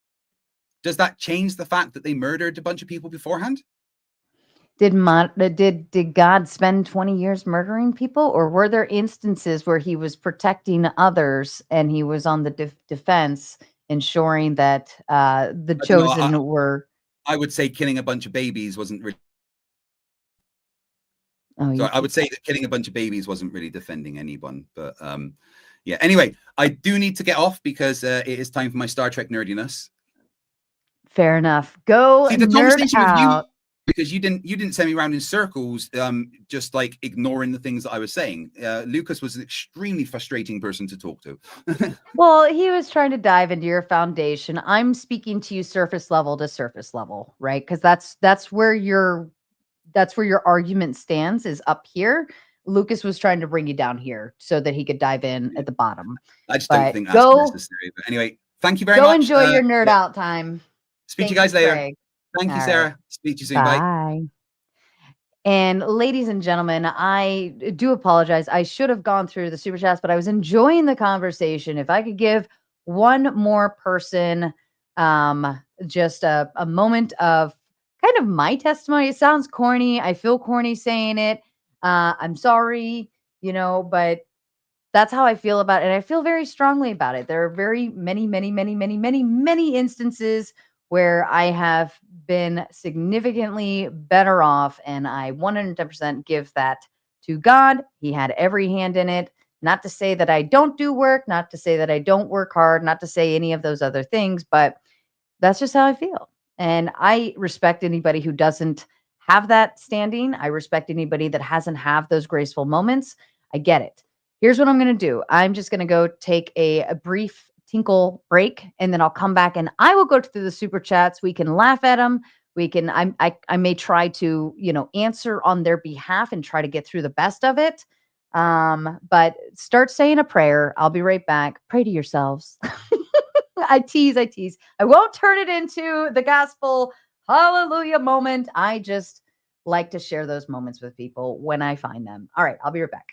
Speaker 11: Does that change the fact that they murdered a bunch of people beforehand?
Speaker 10: Did God spend 20 years murdering people, or were there instances where he was protecting others and he was on the defense, ensuring that the chosen were?
Speaker 11: I would say killing a bunch of babies wasn't really.
Speaker 10: So
Speaker 11: I would say that killing a bunch of babies wasn't really defending anyone. But yeah. Anyway, I do need to get off, because it is time for my Star Trek nerdiness.
Speaker 10: Fair enough. Go nerd out.
Speaker 11: Because you didn't send me around in circles, just like ignoring the things that I was saying. Lucas was an extremely frustrating person to talk to.
Speaker 10: Well, he was trying to dive into your foundation. I'm speaking to you surface level to surface level, right? Because that's where your argument stands, is up here. Lucas was trying to bring you down here so that he could dive in at the bottom.
Speaker 11: I just don't think that's necessary. But anyway, thank you very much.
Speaker 10: Go enjoy your nerd out time.
Speaker 11: Speak to you guys later.
Speaker 10: Craig.
Speaker 11: Thank you, Sarah. Speak to you soon.
Speaker 10: Bye. And ladies and gentlemen, I do apologize. I should have gone through the super chats, but I was enjoying the conversation. If I could give one more person just a moment of kind of my testimony. It sounds corny. I feel corny saying it. I'm sorry, but that's how I feel about it. And I feel very strongly about it. There are very many, many, many, many, many, many instances where I have been significantly better off, and I 110% give that to God. He had every hand in it. Not to say that I don't do work, not to say that I don't work hard, not to say any of those other things, but that's just how I feel. And I respect anybody who doesn't have that standing. I respect anybody that hasn't have those graceful moments. I get it. Here's what I'm going to do. I'm just going to go take a brief tinkle break, and then I'll come back and I will go through the super chats. We can laugh at them. I may try to, answer on their behalf and try to get through the best of it. But start saying a prayer. I'll be right back. Pray to yourselves. I tease. I won't turn it into the gospel hallelujah moment. I just like to share those moments with people when I find them. All right, I'll be right back.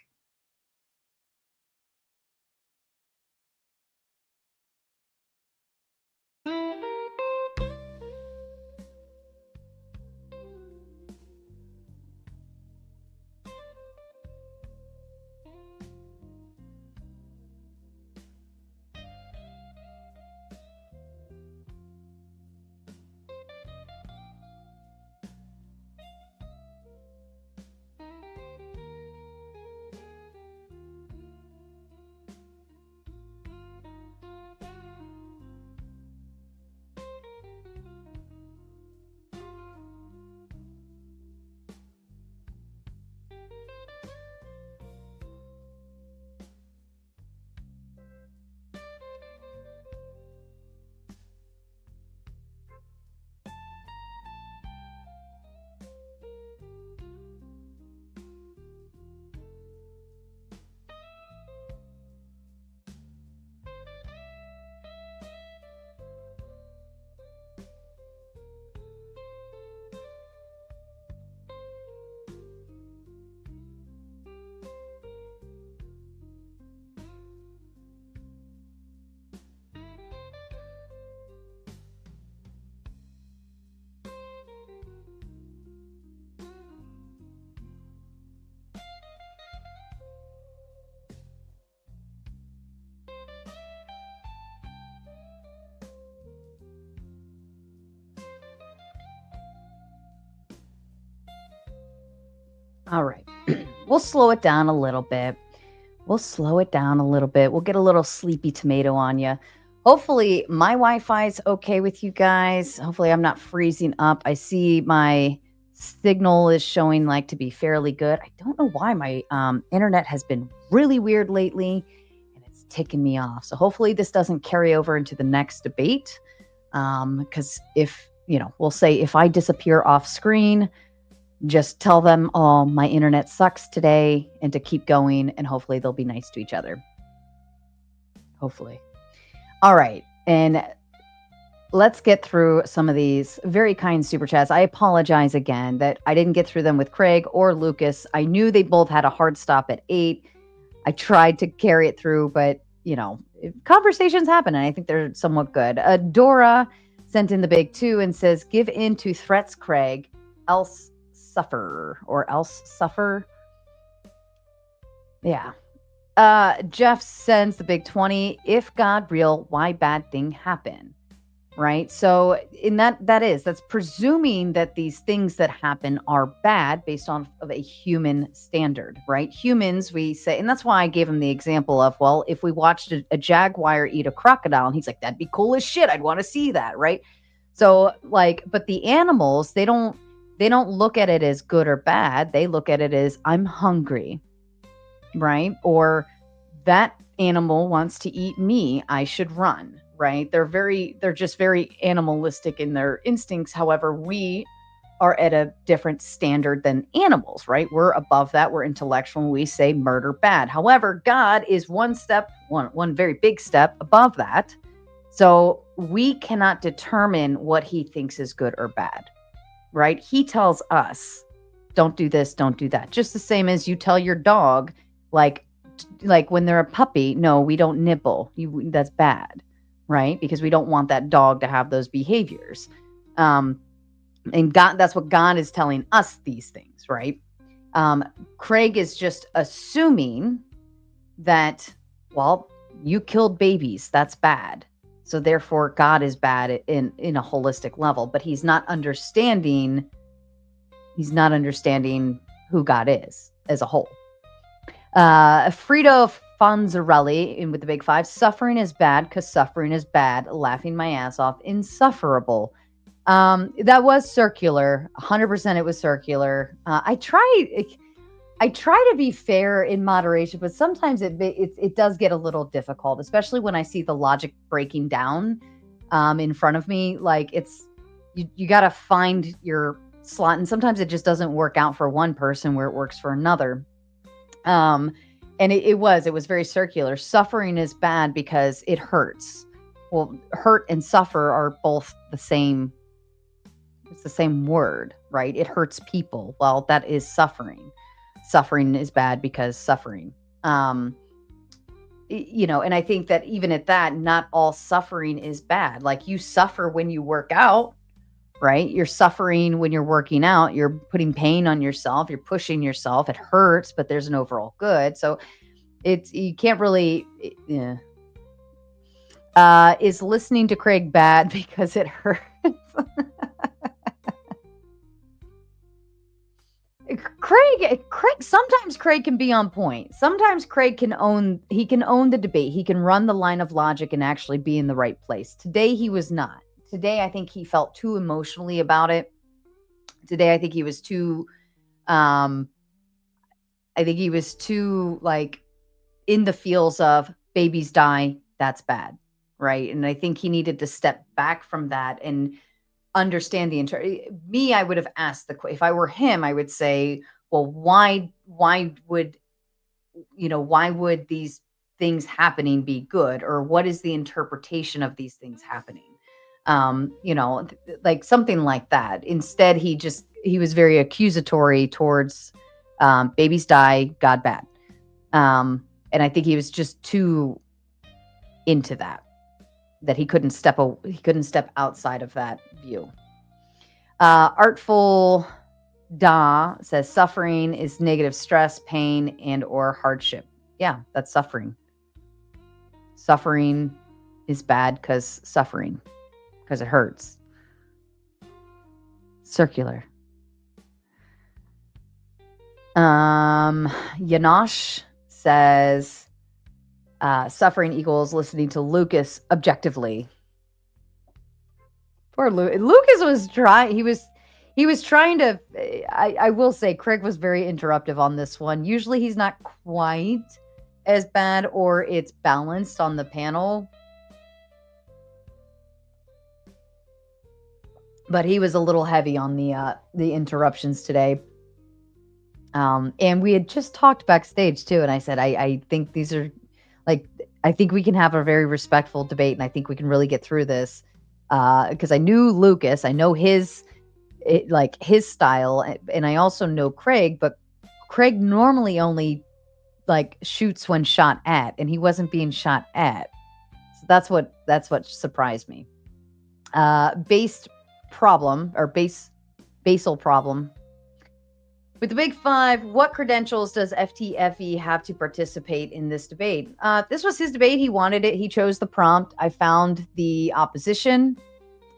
Speaker 10: All right. We'll slow it down a little bit. We'll get a little sleepy tomato on you. Hopefully my Wi-Fi is okay with you guys. Hopefully I'm not freezing up. I see my signal is showing like to be fairly good. I don't know why my internet has been really weird lately and it's ticking me off. So hopefully this doesn't carry over into the next debate. Because we'll say if I disappear off screen, just tell them, oh, my internet sucks today, and to keep going, and hopefully they'll be nice to each other. Hopefully. All right. And let's get through some of these very kind super chats. I apologize again that I didn't get through them with Craig or Lucas. I knew they both had a hard stop at 8. I tried to carry it through, but, conversations happen, and I think they're somewhat good. Dora sent in the big 2 and says, give in to threats, Craig, else suffer. Yeah. Jeff sends the big 20. If God real, why bad thing happen? Right. So in that's presuming that these things that happen are bad based on of a human standard, right? Humans, we say, and that's why I gave him the example of, well, if we watched a jaguar eat a crocodile, and he's like, that'd be cool as shit. I'd want to see that. Right. So but the animals, they don't look at it as good or bad. They look at it as, I'm hungry, right? Or that animal wants to eat me. I should run, right? They're just very animalistic in their instincts. However, we are at a different standard than animals, right? We're above that. We're intellectual. And we say murder bad. However, God is one very big step above that. So we cannot determine what he thinks is good or bad. Right? He tells us, don't do this, don't do that. Just the same as you tell your dog, like when they're a puppy, no, we don't nibble. That's bad, right? Because we don't want that dog to have those behaviors. And God, that's what God is telling us these things, right? Craig is just assuming that, well, you killed babies. That's bad. So therefore, God is bad in a holistic level, but he's not understanding who God is as a whole. Frito Fonzarelli with the big 5. Suffering is bad because suffering is bad. Laughing my ass off. Insufferable. That was circular. 100% it was circular. I try to be fair in moderation, but sometimes it does get a little difficult, especially when I see the logic breaking down in front of me. Like it's, you got to find your slot, and sometimes it just doesn't work out for one person where it works for another. And it was very circular. Suffering is bad because it hurts. Well, hurt and suffer are both the same. It's the same word, right? It hurts people. Well, that is suffering. Suffering is bad because suffering. You know, and I think that even at that, not all suffering is bad. Like, you suffer when you work out, right? You're suffering when you're working out. You're putting pain on yourself. You're pushing yourself. It hurts, but there's an overall good. So you can't really, yeah. Is listening to Craig bad because it hurts? Craig, sometimes Craig can be on point. Sometimes Craig can own the debate. He can run the line of logic and actually be in the right place. Today, he was not. Today, I think he felt too emotionally about it. Today, I think he was too, like, in the feels of babies die, that's bad, right? And I think he needed to step back from that and understand me. I would have asked if I were him, I would say, well, why would these things happening be good? Or what is the interpretation of these things happening? Like something like that. Instead, he was very accusatory towards babies die, God bad. And I think he was just too into that he couldn't step outside of that view. Artful Da says suffering is negative stress, pain, and or hardship. Yeah, that's suffering. Suffering is bad because it hurts. Circular. Yanosh says suffering equals listening to Lucas objectively. Poor Lucas was trying. He was trying to. I will say Craig was very interruptive on this one. Usually he's not quite as bad, or it's balanced on the panel. But he was a little heavy on the interruptions today. And we had just talked backstage too, and I said I think these are, like, I think we can have a very respectful debate, and I think we can really get through this. Because I knew Lucas, I know his style, and I also know Craig, but Craig normally only like shoots when shot at, and he wasn't being shot at. So that's what surprised me. Basal problem. With the big five, what credentials does FTFE have to participate in this debate? This was his debate. He wanted it. He chose the prompt. I found the opposition,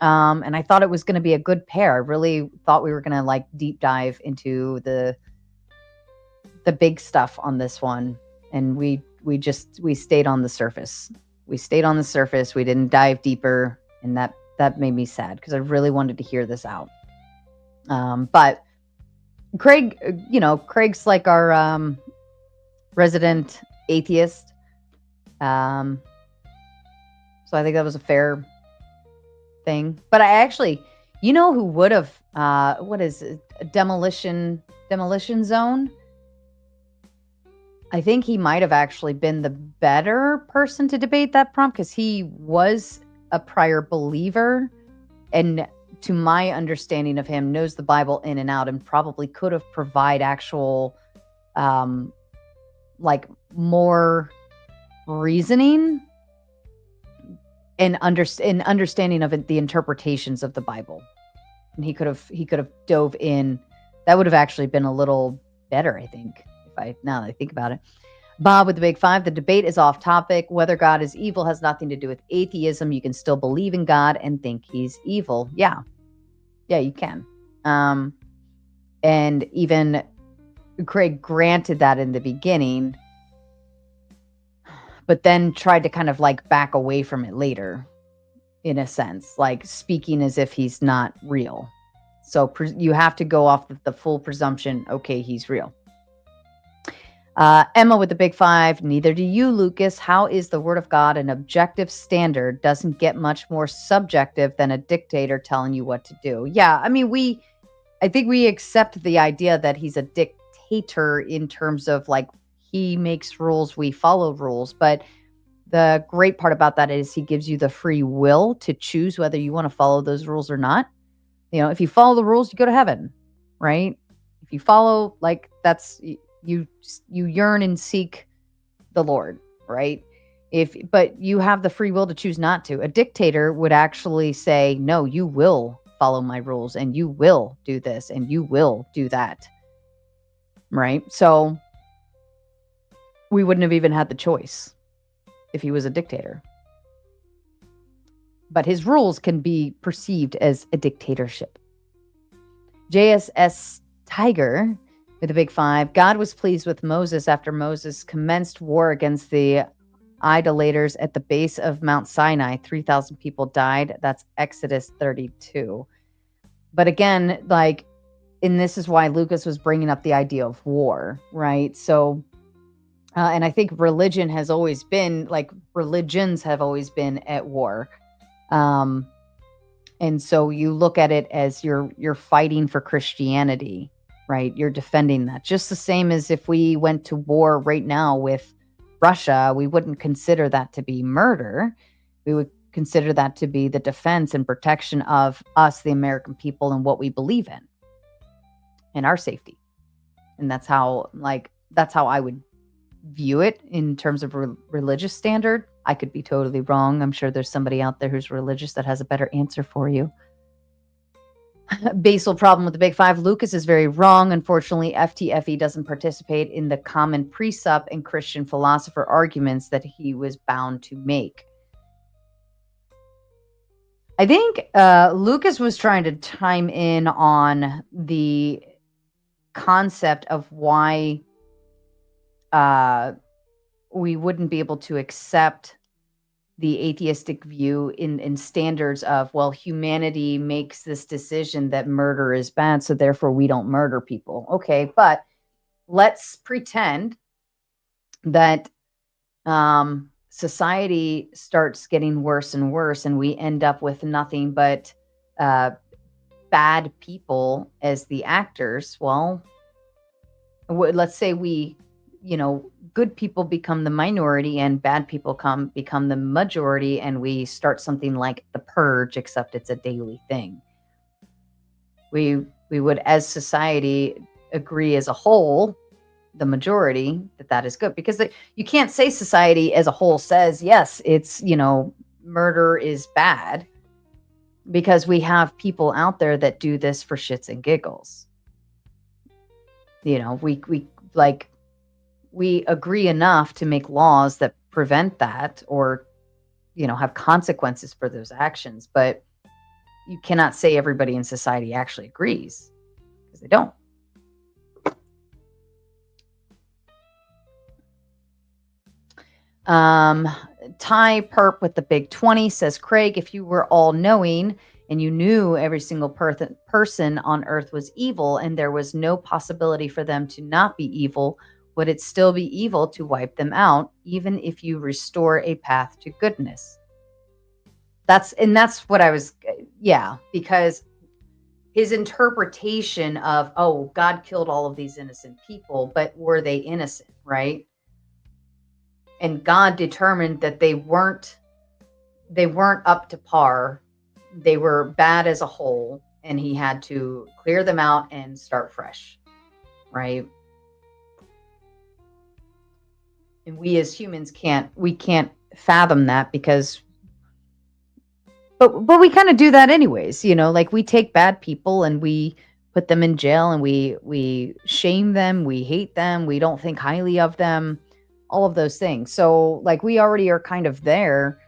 Speaker 10: and I thought it was going to be a good pair. I really thought we were going to like deep dive into the big stuff on this one, and we stayed on the surface. We stayed on the surface. We didn't dive deeper, and that made me sad because I really wanted to hear this out. But Craig, Craig's like our resident atheist. So I think that was a fair thing. But I actually, who would have, what is it? Demolition Zone? I think he might have actually been the better person to debate that prompt because he was a prior believer, and to my understanding of him, knows the Bible in and out, and probably could have provide actual, like more reasoning and understanding of it, the interpretations of the Bible. And he could have dove in. That would have actually been a little better, I think, now that I think about it. Bob with the big five, the debate is off topic. Whether God is evil has nothing to do with atheism. You can still believe in God and think he's evil. Yeah, you can. And even Craig granted that in the beginning, but then tried to kind of like back away from it later, in a sense, like speaking as if he's not real. So you have to go off the full presumption, okay, he's real. Emma with the big 5. Neither do you, Lucas. How is the word of God an objective standard? Doesn't get much more subjective than a dictator telling you what to do. Yeah, I mean, I think we accept the idea that he's a dictator in terms of like he makes rules, we follow rules. But the great part about that is he gives you the free will to choose whether you want to follow those rules or not. You know, if you follow the rules, you go to heaven, right? If you follow, like, that's you yearn and seek the Lord, right? But you have the free will to choose not to. A dictator would actually say, no, you will follow my rules and you will do this and you will do that, right? So we wouldn't have even had the choice if he was a dictator. But his rules can be perceived as a dictatorship. JSS Tiger with a big 5. God was pleased with Moses after Moses commenced war against the idolaters at the base of Mount Sinai. 3,000 people died. That's Exodus 32. But again, like, and this is why Lucas was bringing up the idea of war, right? So, and I think religions have always been at war. And so you look at it as you're fighting for Christianity, right? You're defending that. Just the same as if we went to war right now with Russia, we wouldn't consider that to be murder. We would consider that to be the defense and protection of us, the American people, and what we believe in and our safety. And that's how I would view it in terms of religious standard. I could be totally wrong. I'm sure there's somebody out there who's religious that has a better answer for you. Basal problem with the big 5. Lucas is very wrong. Unfortunately, FTFE doesn't participate in the common presup and Christian philosopher arguments that he was bound to make. I think Lucas was trying to chime in on the concept of why we wouldn't be able to accept the atheistic view in standards of, well, humanity makes this decision that murder is bad, so therefore we don't murder people. Okay, but let's pretend that society starts getting worse and worse, and we end up with nothing but bad people as the actors. Well, let's say good people become the minority and bad people become the majority, and we start something like the purge, except it's a daily thing. We would, as society, agree as a whole, the majority, that is good, because you can't say society as a whole says, yes, it's, murder is bad, because we have people out there that do this for shits and giggles. We agree enough to make laws that prevent that, or, have consequences for those actions. But you cannot say everybody in society actually agrees, because they don't. Ty Perp with the big 20 says, Craig, if you were all knowing and you knew every single person on earth was evil and there was no possibility for them to not be evil, would it still be evil to wipe them out, even if you restore a path to goodness? That's what I was, because his interpretation of, oh, God killed all of these innocent people, but were they innocent, right? And God determined that they weren't up to par. They were bad as a whole, and he had to clear them out and start fresh, right? And we as humans can't fathom that, because but we kind of do that anyways, like we take bad people and we put them in jail and we shame them, we hate them, we don't think highly of them, all of those things. So like we already are kind of there.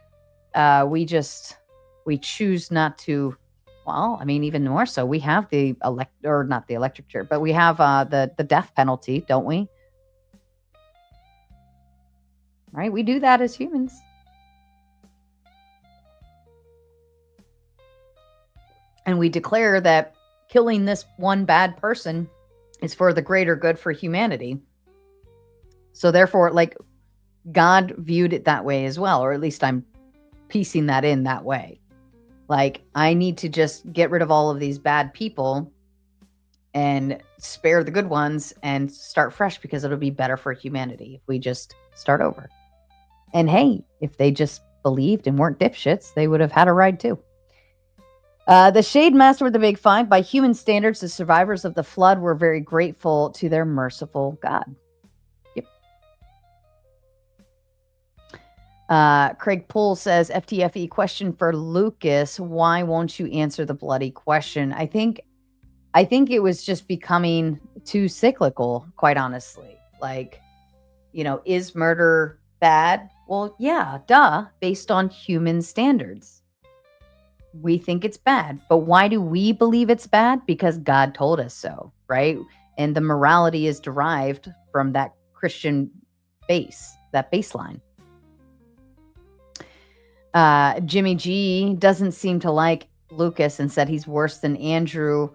Speaker 10: We choose not to. Well, I mean, even more so, we have not the electric chair, but we have the death penalty, don't we? Right? We do that as humans. And we declare that killing this one bad person is for the greater good for humanity. So therefore, like, God viewed it that way as well, or at least I'm piecing that in that way. Like, I need to just get rid of all of these bad people and spare the good ones and start fresh, because it'll be better for humanity if we just start over. And hey, if they just believed and weren't dipshits, they would have had a ride too. The Shade Master with the Big Five. By human standards, the survivors of the flood were very grateful to their merciful God. Yep. Craig Poole says, FTFE question for Lucas. Why won't you answer the bloody question? I think it was just becoming too cyclical, quite honestly. Like, is murder bad? Well, yeah, duh, based on human standards. We think it's bad. But why do we believe it's bad? Because God told us so, right? And the morality is derived from that Christian base, that baseline. Jimmy G doesn't seem to like Lucas and said he's worse than Andrew.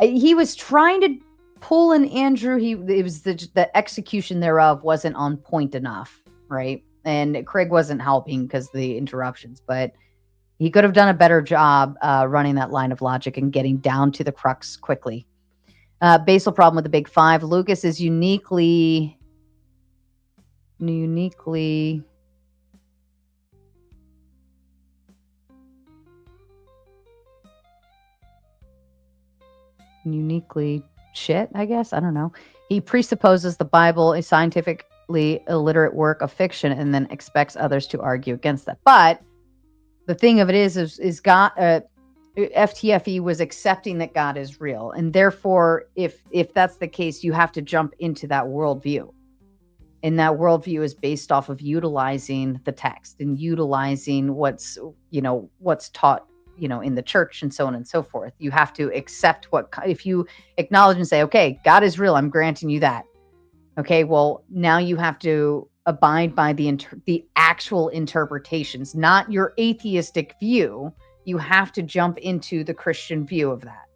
Speaker 10: He was trying to pull an Andrew. It was the execution thereof wasn't on point enough, right? And Craig wasn't helping because of the interruptions, but he could have done a better job running that line of logic and getting down to the crux quickly. Basal problem with the Big Five. Lucas is uniquely shit, I guess. I don't know. He presupposes the Bible, a scientifically illiterate work of fiction, and then expects others to argue against that. But the thing of it is God, FTFE was accepting that God is real. And therefore, if that's the case, you have to jump into that worldview. And that worldview is based off of utilizing the text and utilizing what's taught, in the church and so on and so forth. You have to accept if you acknowledge and say, okay, God is real, I'm granting you that. Okay, well, now you have to abide by the actual interpretations, not your atheistic view. You have to jump into the Christian view of that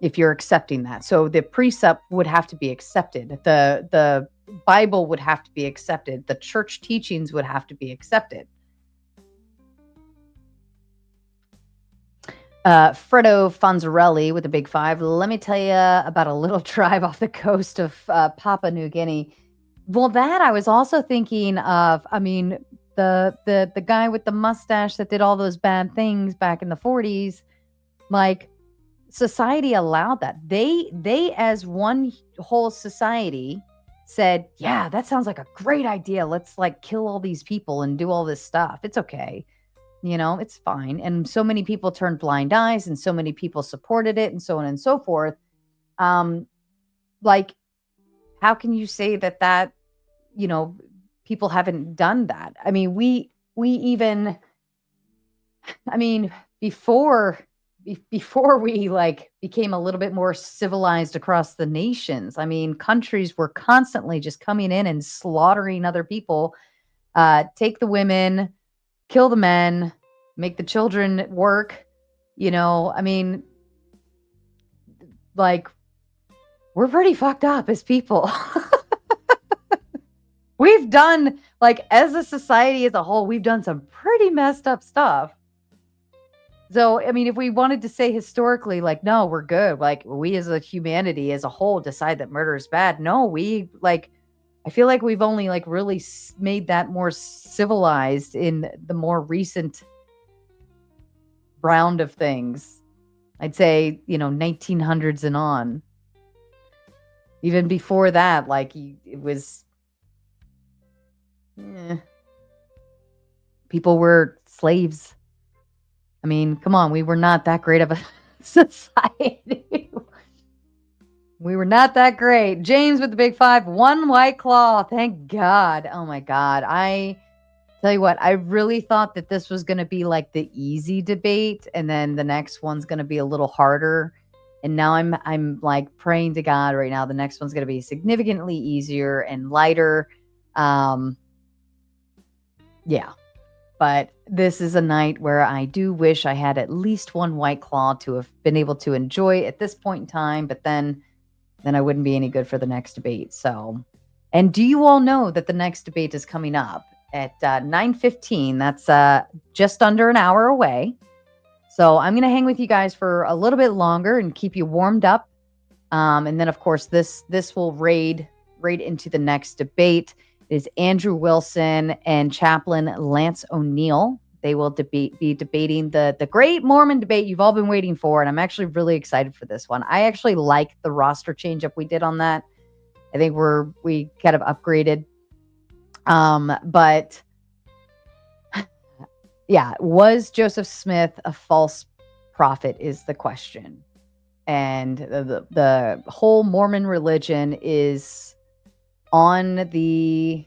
Speaker 10: if you're accepting that. So the precept would have to be accepted. The Bible would have to be accepted. The church teachings would have to be accepted. Fredo Fonzarelli with the Big Five. Let me tell you about a little tribe off the coast of Papua New Guinea. Well, that I was also thinking of. I mean, the guy with the mustache that did all those bad things back in the 40s. Like, society allowed that. They as one whole society said, yeah, that sounds like a great idea. Let's like kill all these people and do all this stuff. It's okay. It's fine. And so many people turned blind eyes and so many people supported it and so on and so forth. Like, how can you say that, people haven't done that? I mean, we even, before we like became a little bit more civilized across the nations, countries were constantly just coming in and slaughtering other people, take the women, kill the men, make the children work. Like, we're pretty fucked up as people. We've done, like, as a society as a whole, we've done some pretty messed up stuff. So, if we wanted to say historically, like, no, we're good. Like, we as a humanity as a whole decide that murder is bad. No, I feel like we've only like really made that more civilized in the more recent round of things. I'd say, 1900s and on. Even before that, like, it was, people were slaves. Come on, we were not that great of a society. We were not that great. James with the Big Five, one White Claw. Thank God. Oh my God. I tell you what, I really thought that this was going to be like the easy debate, and then the next one's going to be a little harder. And now I'm like praying to God right now. The next one's going to be significantly easier and lighter. Yeah. But this is a night where I do wish I had at least one White Claw to have been able to enjoy at this point in time, but then I wouldn't be any good for the next debate. So And do you all know that the next debate is coming up at 9:15? That's just under an hour away. So I'm going to hang with you guys for a little bit longer and keep you warmed up. And then, of course, this will raid into the next debate. It is Andrew Wilson and Chaplain Lance O'Neill. They will be debating the great Mormon debate you've all been waiting for. And I'm actually really excited for this one. I actually like the roster change up we did on that. I think we kind of upgraded. But yeah, was Joseph Smith a false prophet is the question. And the whole Mormon religion is on the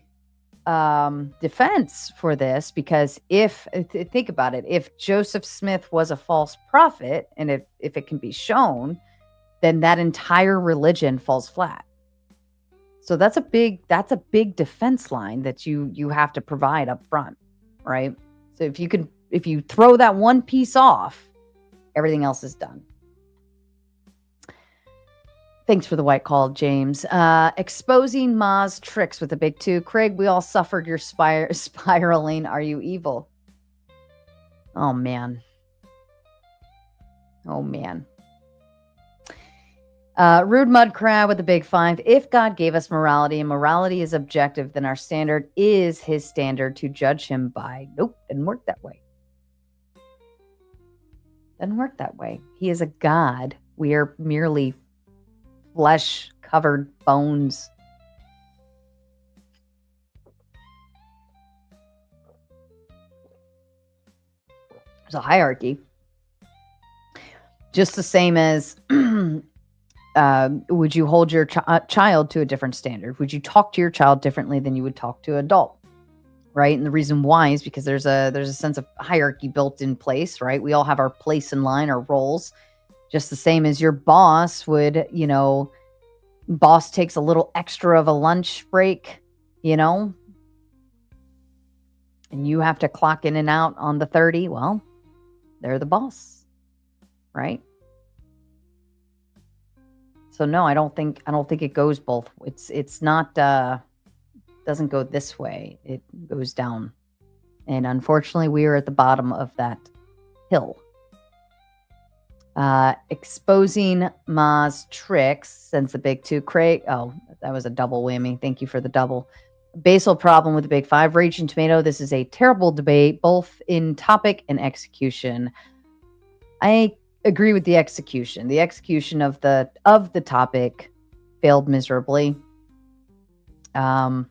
Speaker 10: defense for this, because think about it, if Joseph Smith was a false prophet, and if it can be shown, then that entire religion falls flat. So that's a big defense line that you have to provide up front, right? So if you throw that one piece off, everything else is done. Thanks for the white call, James. Exposing Ma's tricks with a big 2. Craig, we all suffered your spiraling. Are you evil? Oh, man. Oh, man. Rude Mud Crab with a big 5. If God gave us morality and morality is objective, then our standard is his standard to judge him by. Nope, didn't work that way. Doesn't work that way. He is a God. We are merely flesh-covered bones. There's a hierarchy. Just the same as would you hold your child to a different standard? Would you talk to your child differently than you would talk to an adult? Right? And the reason why is because there's a sense of hierarchy built in place, right? We all have our place in line, our roles. Just the same as your boss would, boss takes a little extra of a lunch break, and you have to clock in and out on the 30. Well, they're the boss, right? So no, I don't think it goes both. It's not doesn't go this way. It goes down. And unfortunately, we are at the bottom of that hill. Exposing Ma's tricks, since the big 2. Craig, oh, that was a double whammy. Thank you for the double. Basal problem with the big 5. Raging Tomato, this is a terrible debate, both in topic and execution. I agree with the execution. The execution of the topic failed miserably. It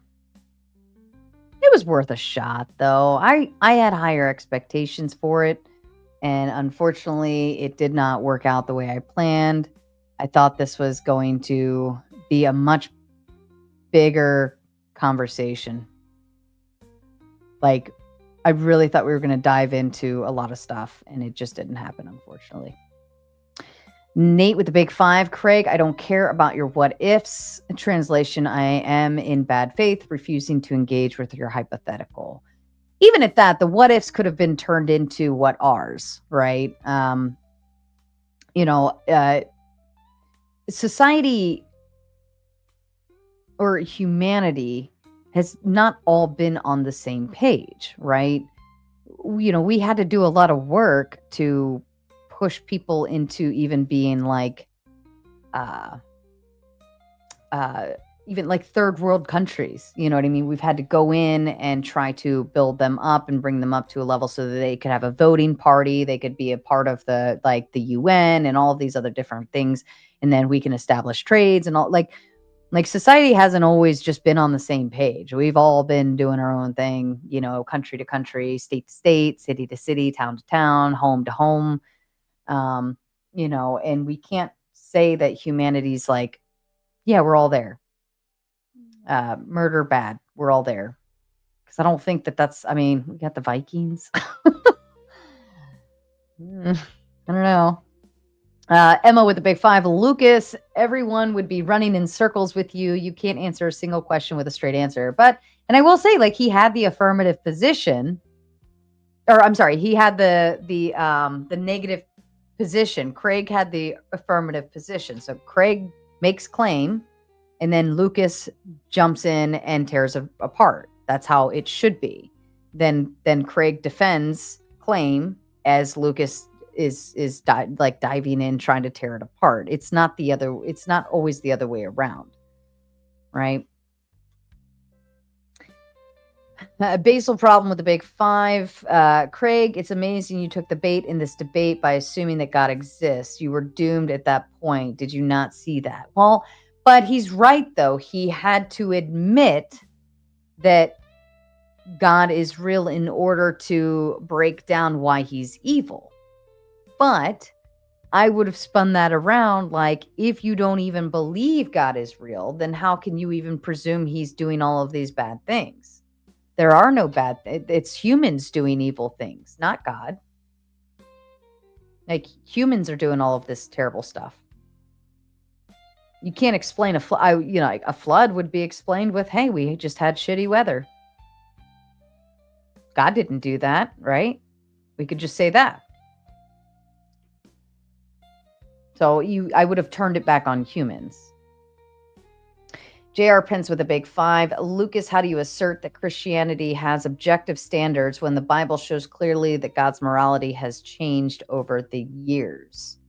Speaker 10: was worth a shot, though. I had higher expectations for it. And unfortunately, it did not work out the way I planned. I thought this was going to be a much bigger conversation. Like, I really thought we were going to dive into a lot of stuff, and it just didn't happen, unfortunately. Nate with the big 5. Craig, I don't care about your what ifs. Translation, I am in bad faith, refusing to engage with your hypothetical. Even at that, the what ifs could have been turned into what ares, right? Society or humanity has not all been on the same page, right? We had to do a lot of work to push people into even being like even like third world countries, you know what I mean? We've had to go in and try to build them up and bring them up to a level so that they could have a voting party, they could be a part of the UN and all of these other different things, and then we can establish trades and all. Like society hasn't always just been on the same page. We've all been doing our own thing, country to country, state to state, city to city, town to town, home to home. And we can't say that humanity's like, yeah, we're all there. Murder bad, we're all there. Because I don't think that's, we got the Vikings. I don't know. Emma with the big 5. Lucas, everyone would be running in circles with you. You can't answer a single question with a straight answer. And I will say, he had the affirmative position, or I'm sorry, he had the negative position. Craig had the affirmative position. So Craig makes claim, and then Lucas jumps in and tears apart. That's how it should be. Then Craig defends claim as Lucas is diving in, trying to tear it apart. It's not always the other way around, right? Basal problem with the big five. Craig, it's amazing you took the bait in this debate by assuming that God exists. You were doomed at that point. Did you not see that? Well, but he's right, though. He had to admit that God is real in order to break down why he's evil. But I would have spun that around like, if you don't even believe God is real, then how can you even presume he's doing all of these bad things? There are no bad it's humans doing evil things, not God. Like, humans are doing all of this terrible stuff. You can't explain a flood. A flood would be explained with, hey, we just had shitty weather. God didn't do that, right? We could just say that. So I would have turned it back on humans. J.R. Pence with a big 5. Lucas, how do you assert that Christianity has objective standards when the Bible shows clearly that God's morality has changed over the years?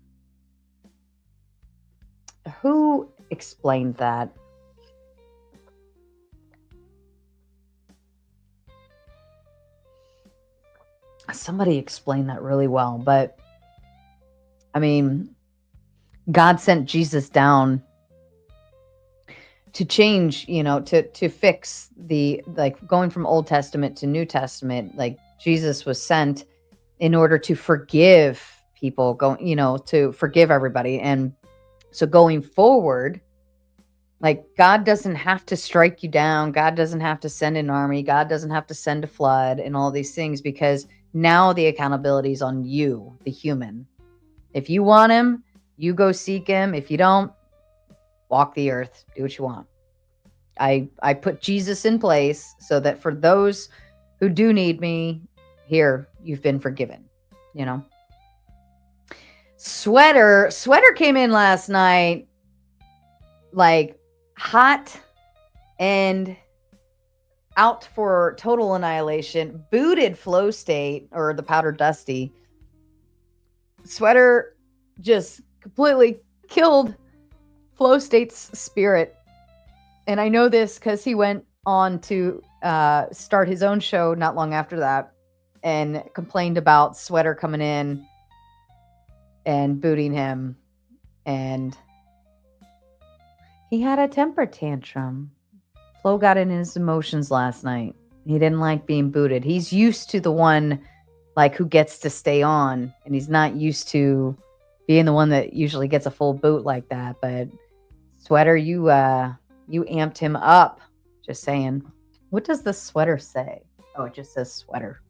Speaker 10: Who explained that? Somebody explained that really well, but I mean, God sent Jesus down to change, to fix the, going from Old Testament to New Testament. Like, Jesus was sent in order to forgive people, to forgive everybody. And so going forward, like, God doesn't have to strike you down. God doesn't have to send an army. God doesn't have to send a flood and all these things, because now the accountability is on you, the human. If you want him, you go seek him. If you don't, walk the earth, do what you want. I put Jesus in place so that for those who do need me, here, you've been forgiven, Sweater came in last night like hot and out for total annihilation, booted Flow State, or the Powder Dusty. Sweater just completely killed Flow State's spirit. And I know this because he went on to start his own show not long after that and complained about Sweater coming in and booting him. And he had a temper tantrum. Flo got in his emotions last night. He didn't like being booted. He's used to the one who gets to stay on, and he's not used to being the one that usually gets a full boot like that. But Sweater, you amped him up. Just saying. What does the sweater say? Oh, it just says sweater.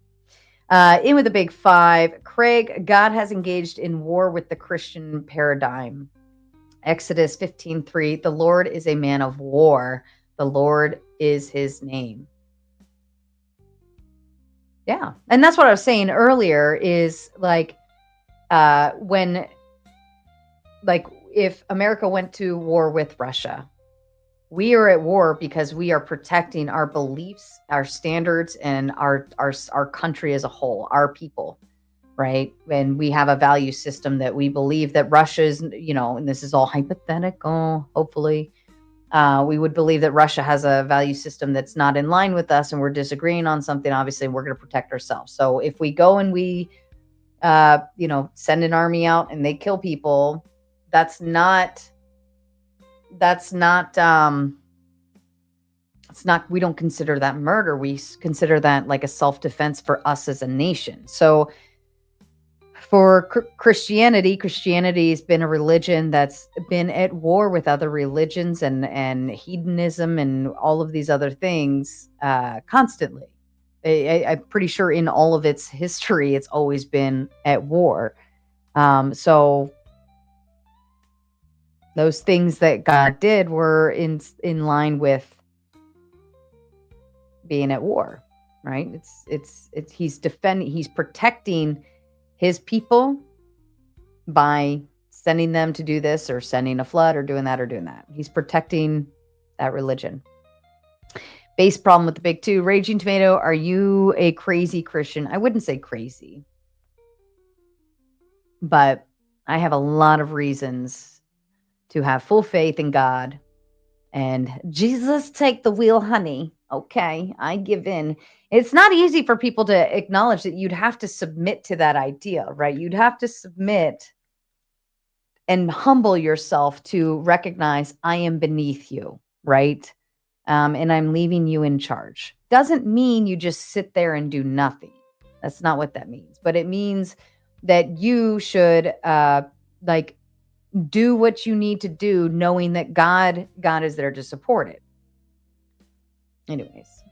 Speaker 10: In with the big 5. Craig, God has engaged in war with the Christian paradigm. Exodus 15:3. The Lord is a man of war. The Lord is his name. Yeah. And that's what I was saying earlier is when if America went to war with Russia, we are at war because we are protecting our beliefs, our standards, and our country as a whole, our people, right? And we have a value system that we believe that Russia's, and this is all hypothetical, hopefully, we would believe that Russia has a value system that's not in line with us, and we're disagreeing on something. Obviously, we're going to protect ourselves. So if we go and we, send an army out and they kill people, we don't consider that murder. We consider that like a self-defense for us as a nation. So for Christianity has been a religion that's been at war with other religions and hedonism and all of these other things constantly. I'm pretty sure in all of its history, it's always been at war. So those things that God did were in line with being at war, right? He's protecting his people by sending them to do this or sending a flood or doing that or doing that. He's protecting that religion. Base problem with the big two. Raging Tomato, are you a crazy Christian? I wouldn't say crazy, but I have a lot of reasons to have full faith in God. And Jesus, take the wheel, honey. Okay, I give in. It's not easy for people to acknowledge that you'd have to submit to that idea, right? You'd have to submit and humble yourself to recognize I am beneath you, right? And I'm leaving you in charge. Doesn't mean you just sit there and do nothing. That's not what that means. But it means that you should do what you need to do, knowing that God is there to support it. Anyways.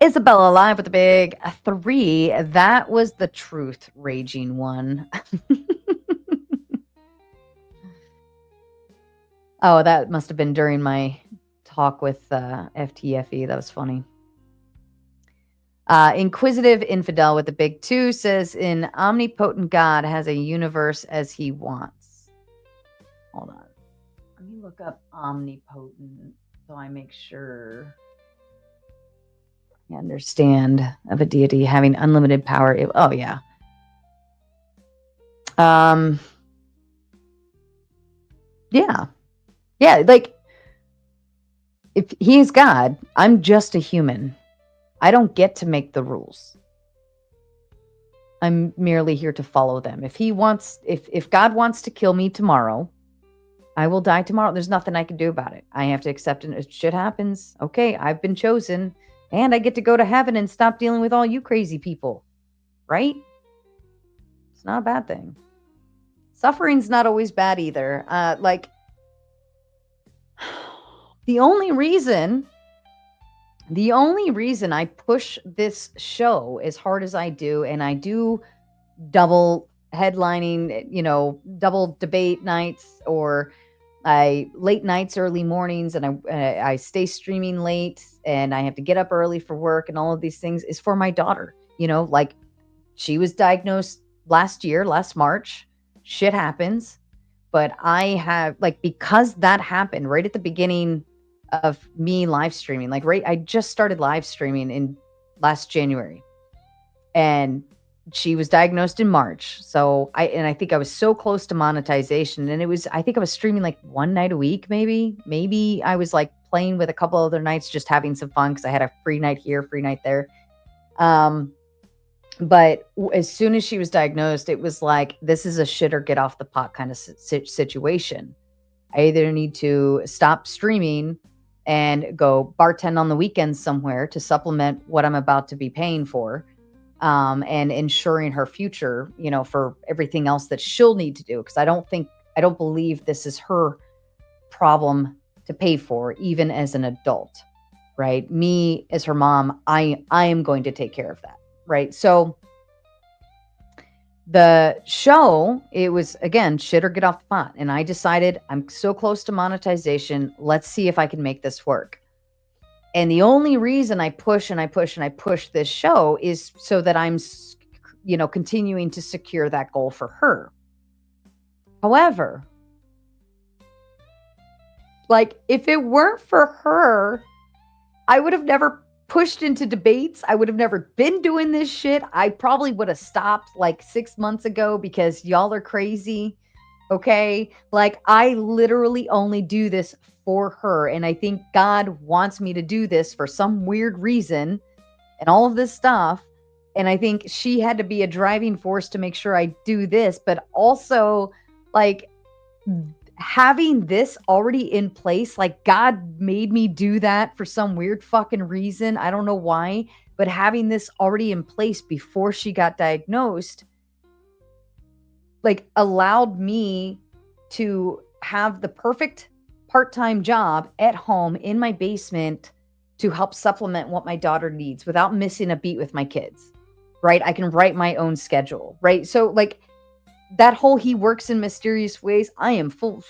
Speaker 10: Isabella live with a big 3. That was the truth, Raging One. Oh, that must have been during my talk with FTFE. That was funny. Inquisitive Infidel with the big 2 says, "In omnipotent God has a universe as he wants." Hold on. Let me look up omnipotent so I make sure I understand of a deity having unlimited power. Oh, yeah. Yeah. Yeah, like, if he's God, I'm just a human. I don't get to make the rules. I'm merely here to follow them. If God wants to kill me tomorrow, I will die tomorrow. There's nothing I can do about it. I have to accept it. If shit happens, okay, I've been chosen, and I get to go to heaven and stop dealing with all you crazy people, right? It's not a bad thing. Suffering's not always bad either. The only reason I push this show as hard as I do, and I do double headlining, double debate nights, or late nights, early mornings, and I stay streaming late, and I have to get up early for work, and all of these things is for my daughter. She was diagnosed last March. Shit happens. But I have, because that happened right at the beginning of me live streaming, I just started live streaming in last January, and she was diagnosed in March. So I think I was so close to monetization, and I think I was streaming one night a week, maybe I was playing with a couple other nights, just having some fun because I had a free night here, free night there. But as soon as she was diagnosed, it was this is a shit or get off the pot kind of situation. I either need to stop streaming and go bartend on the weekends somewhere to supplement what I'm about to be paying for, and ensuring her future, for everything else that she'll need to do. Because I don't believe this is her problem to pay for, even as an adult, right? Me as her mom, I am going to take care of that. Right. So the show, it was, again, shit or get off the pot. And I decided I'm so close to monetization. Let's see if I can make this work. And the only reason I push this show is so that I'm, continuing to secure that goal for her. However, if it weren't for her, I would have never pushed into debates. I would have never been doing this shit. I probably would have stopped 6 months ago because y'all are crazy. Okay. I literally only do this for her. And I think God wants me to do this for some weird reason and all of this stuff. And I think she had to be a driving force to make sure I do this, but also having this already in place, God made me do that for some weird fucking reason. I don't know why, but having this already in place before she got diagnosed, allowed me to have the perfect part-time job at home in my basement to help supplement what my daughter needs without missing a beat with my kids, right? I can write my own schedule, right? So that whole he works in mysterious ways, I am full,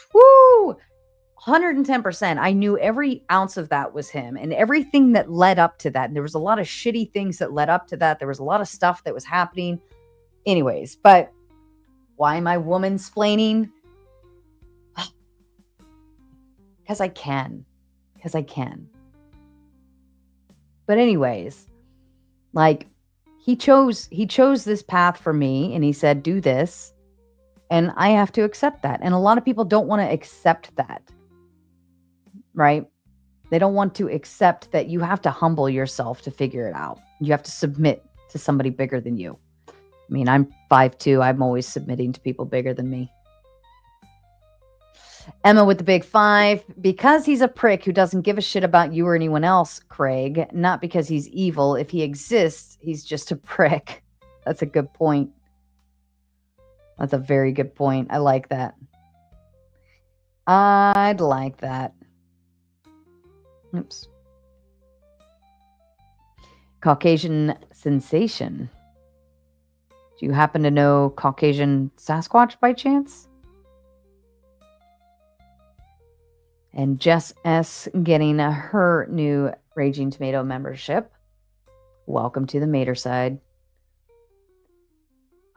Speaker 10: 110%. I knew every ounce of that was him and everything that led up to that. And there was a lot of shitty things that led up to that. There was a lot of stuff that was happening. Anyways, but why am I woman-splaining? Because I can. because I can. But anyways, like he chose this path for me, and he said, do this, and I have to accept that. And a lot of people don't want to accept that, right? They don't want to accept that you have to humble yourself to figure it out. You have to submit to somebody bigger than you. I mean, I'm 5'2". I'm always submitting to people bigger than me. Emma with the big 5. Because he's a prick who doesn't give a shit about you or anyone else, Craig. Not because he's evil. If he exists, he's just a prick. That's a good point. That's a very good point. I like that. I'd like that. Oops. Caucasian sensation. Do you happen to know Caucasian Sasquatch by chance? And Jess S. getting her new Raging Tomato membership. Welcome to the Mater side.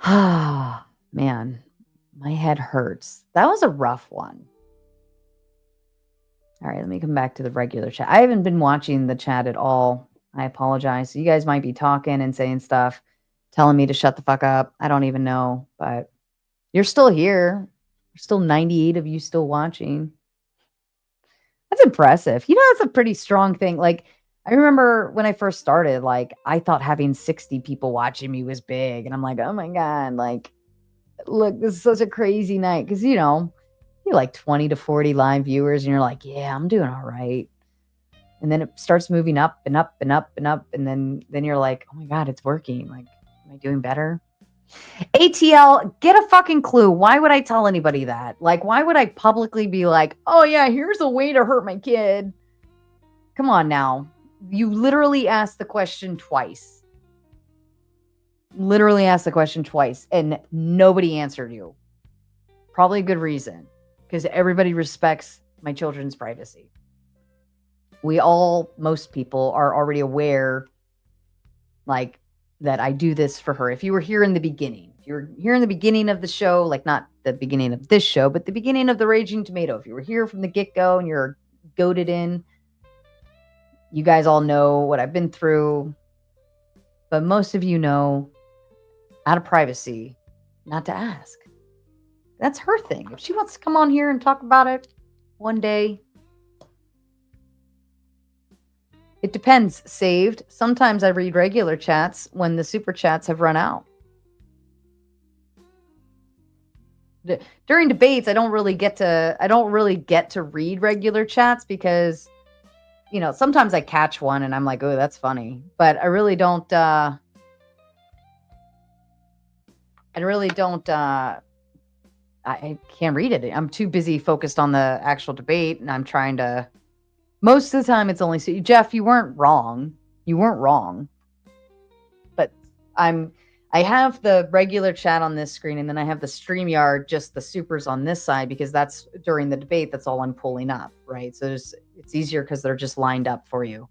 Speaker 10: Ah, man, my head hurts. That was a rough one. All right, let me come back to the regular chat. I haven't been watching the chat at all. I apologize. You guys might be talking and saying stuff, telling me to shut the fuck up. I don't even know, but you're still here. There's still 98 of you still watching. That's impressive. You know, that's a pretty strong thing. Like, I remember when I first started, like, I thought having 60 people watching me was big. And I'm like, oh my God, like, look, this is such a crazy night. Because, you know, you're like 20 to 40 live viewers, and you're like, yeah, I'm doing all right. And then it starts moving up and up and up and up. And then you're like, oh my God, it's working. Like, am I doing better? ATL, get a fucking clue. Why would I tell anybody that? Like, why would I publicly be like, oh yeah, here's a way to hurt my kid? Come on now. You literally asked the question twice. Literally asked the question twice, and nobody answered you. Probably a good reason, because everybody respects my children's privacy. Most people are already aware, like, that I do this for her. If you were here in the beginning, if you were here in the beginning of the show, like not the beginning of this show, but the beginning of the Raging Tomato, if you were here from the get-go and you're goaded in, you guys all know what I've been through. But most of you know, out of privacy, not to ask. That's her thing. If she wants to come on here and talk about it one day, it depends. Saved. Sometimes I read regular chats when the super chats have run out. During debates, I don't really get to read regular chats because, you know, sometimes I catch one and I'm like, oh, that's funny. But I really don't I can't read it. I'm too busy focused on the actual debate, and I'm trying to. Most of the time, it's only Jeff. You weren't wrong. You weren't wrong. But I have the regular chat on this screen, and then I have the StreamYard, just the supers on this side, because that's during the debate. That's all I'm pulling up, right? So it's easier because they're just lined up for you.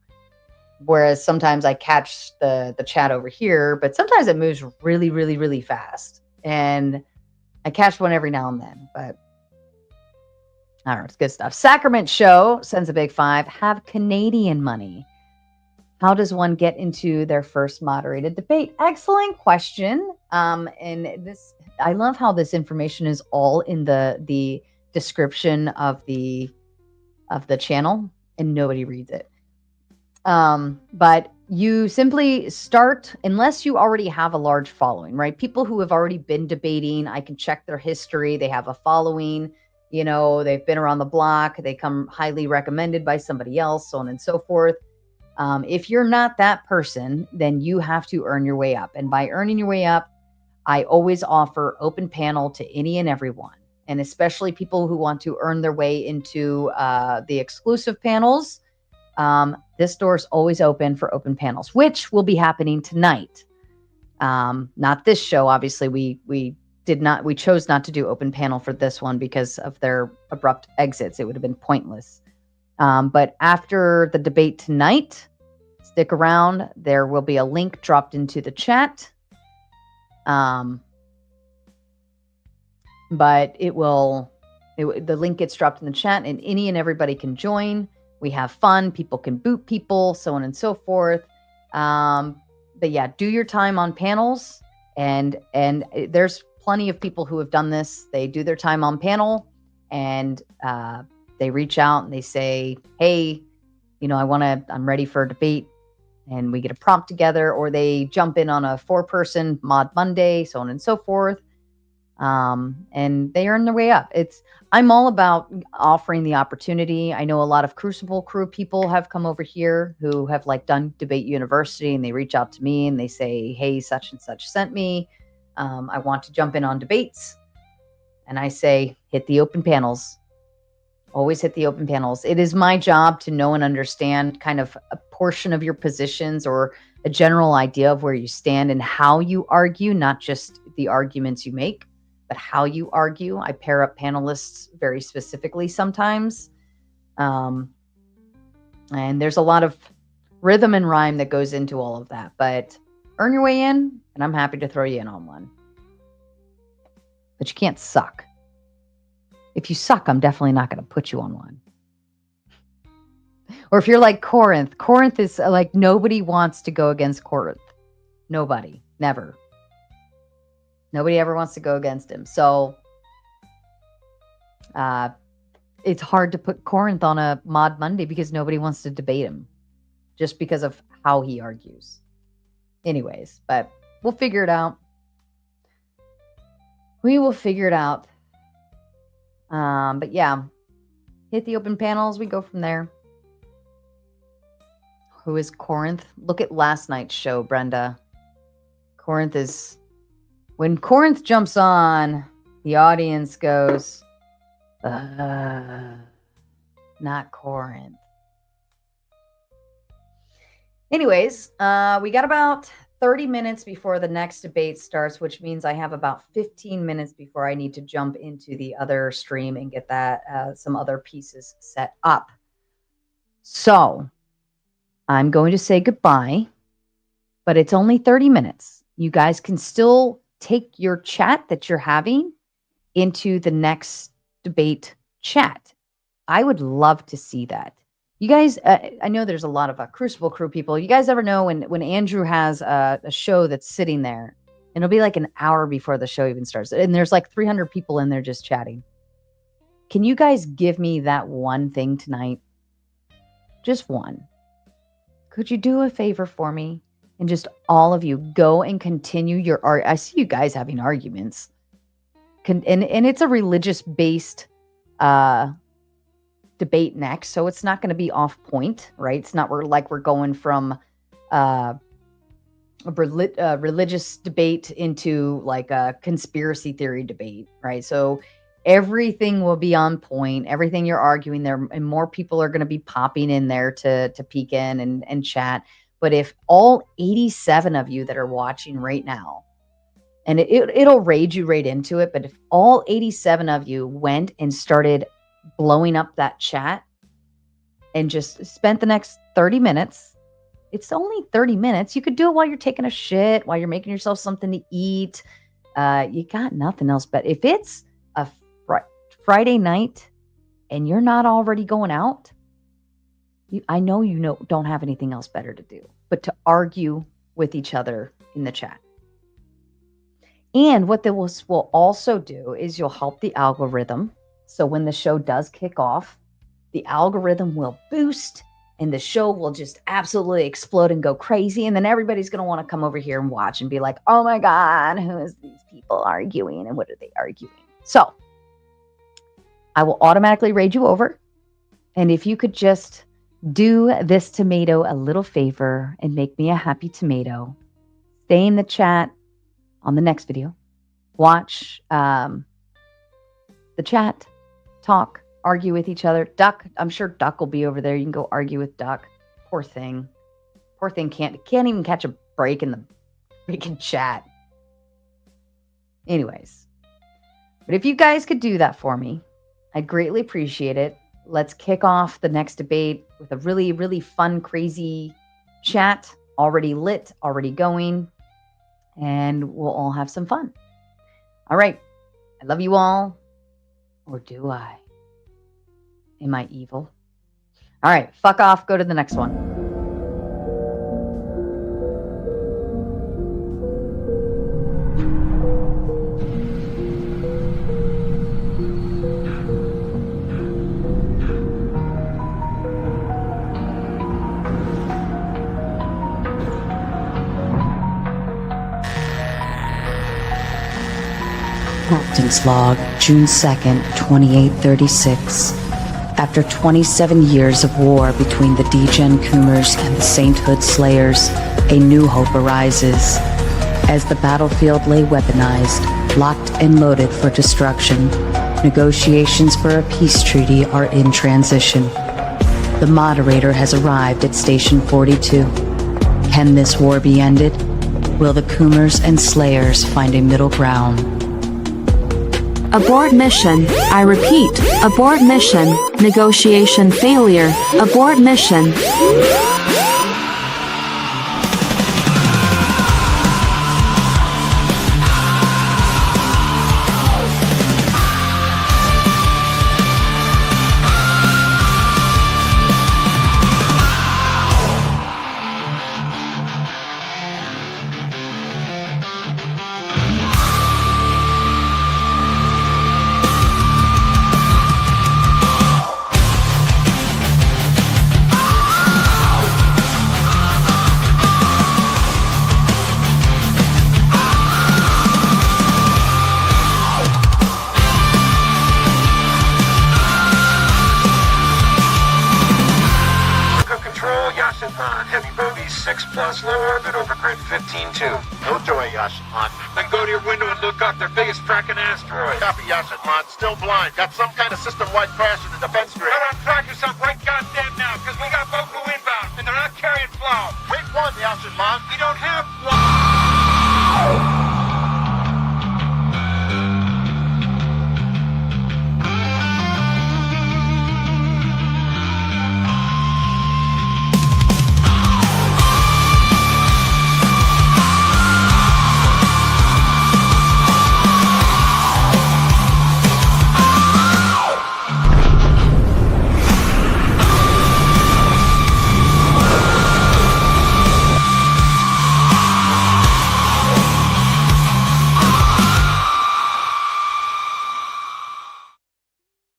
Speaker 10: Whereas sometimes I catch the chat over here, but sometimes it moves really, really, really fast, and I catch one every now and then. But all right, it's good stuff. Sacrament Show sends a big 5. Have Canadian money. How does one get into their first moderated debate? Excellent question. And this, I love how this information is all in the description of the channel, and nobody reads it. But you simply start, unless you already have a large following, right? People who have already been debating, I can check their history. They have a following. You know, they've been around the block. They come highly recommended by somebody else, so on and so forth. If you're not that person, then you have to earn your way up. And by earning your way up, I always offer open panel to any and everyone, and especially people who want to earn their way into the exclusive panels. This door is always open for open panels, which will be happening tonight. Not this show, obviously. We chose not to do open panel for this one because of their abrupt exits. It would have been pointless. But after the debate tonight, stick around. There will be a link dropped into the chat. But the link gets dropped in the chat, and any and everybody can join. We have fun. People can boot people, so on and so forth. But yeah, do your time on panels. And there's plenty of people who have done this. They do their time on panel and they reach out and they say, hey, I'm ready for a debate. And we get a prompt together, or they jump in on a 4-person Mod Monday, so on and so forth. And they earn their way up. I'm all about offering the opportunity. I know a lot of Crucible crew people have come over here who have done Debate University, and they reach out to me and they say, hey, such and such sent me. I want to jump in on debates. And I say, hit the open panels. Always hit the open panels. It is my job to know and understand kind of a portion of your positions or a general idea of where you stand and how you argue, not just the arguments you make, but how you argue. I pair up panelists very specifically sometimes. And there's a lot of rhythm and rhyme that goes into all of that. But earn your way in, and I'm happy to throw you in on one. But you can't suck. If you suck, I'm definitely not going to put you on one. Or if you're like Corinth. Corinth is nobody wants to go against Corinth. Nobody. Never. Nobody ever wants to go against him. So it's hard to put Corinth on a Mod Monday because nobody wants to debate him just because of how he argues. Anyways, but we'll figure it out. We will figure it out. But yeah, hit the open panels. We go from there. Who is Corinth? Look at last night's show, Brenda. Corinth is... When Corinth jumps on, the audience goes, not Corinth. Anyways, we got about 30 minutes before the next debate starts, which means I have about 15 minutes before I need to jump into the other stream and get that some other pieces set up. So I'm going to say goodbye, but it's only 30 minutes. You guys can still take your chat that you're having into the next debate chat. I would love to see that. You guys, I know there's a lot of Crucible crew people. You guys ever know when Andrew has a show that's sitting there, and it'll be like an hour before the show even starts, and there's 300 people in there just chatting. Can you guys give me that one thing tonight? Just one. Could you do a favor for me? And just all of you go and continue your art. I see you guys having arguments. And it's a religious-based debate next, so it's not going to be off point, right? It's not we're going from a religious debate into a conspiracy theory debate, right? So everything will be on point. Everything you're arguing there, and more people are going to be popping in there to peek in and chat. But if all 87 of you that are watching right now, and it'll rage you right into it, but if all 87 of you went and started blowing up that chat and just spent the next 30 minutes, it's only 30 minutes. You could do it while you're taking a shit, while you're making yourself something to eat. You got nothing else. But if it's a Friday night and you're not already going out, I know you don't have anything else better to do but to argue with each other in the chat. And what this will also do is you'll help the algorithm. So when the show does kick off, the algorithm will boost and the show will just absolutely explode and go crazy. And then everybody's going to want to come over here and watch and be like, oh my God, who is these people arguing and what are they arguing? So I will automatically raid you over. And if you could just do this tomato a little favor and make me a happy tomato, stay in the chat on the next video, watch the chat, talk, argue with each other. Duck, I'm sure Duck will be over there. You can go argue with Duck. Poor thing can't even catch a break in the freaking chat. Anyways, but if you guys could do that for me, I'd greatly appreciate it. Let's kick off the next debate with a really, really fun, crazy chat, already lit, already going, and we'll all have some fun. All right. I love you all. Or do I? Am I evil? All right, fuck off. Go to the next one. Captain's log, June 2nd, 2836. After 27 years of war between the Degen Coomers and the Sainthood Slayers, a new hope arises. As the battlefield lay weaponized, locked and loaded for destruction, negotiations for a peace treaty are in transition. The moderator has arrived at Station 42. Can this war be ended? Will the Coomers and Slayers find a middle ground?
Speaker 13: Abort mission. I repeat, abort mission. Negotiation failure. Abort mission.
Speaker 14: Heavy bogey 6 plus, low orbit over grid 15-2. No joy, Yashiman. Then go to your window and look up their biggest fracking asteroid. Copy, Yashiman. Still blind. Got some kind of system-wide crash in the defense grid. Go untrack yourself right goddamn now, because we got Boku inbound, and they're not carrying flawed. Wait one, Yashiman. We don't have flawed.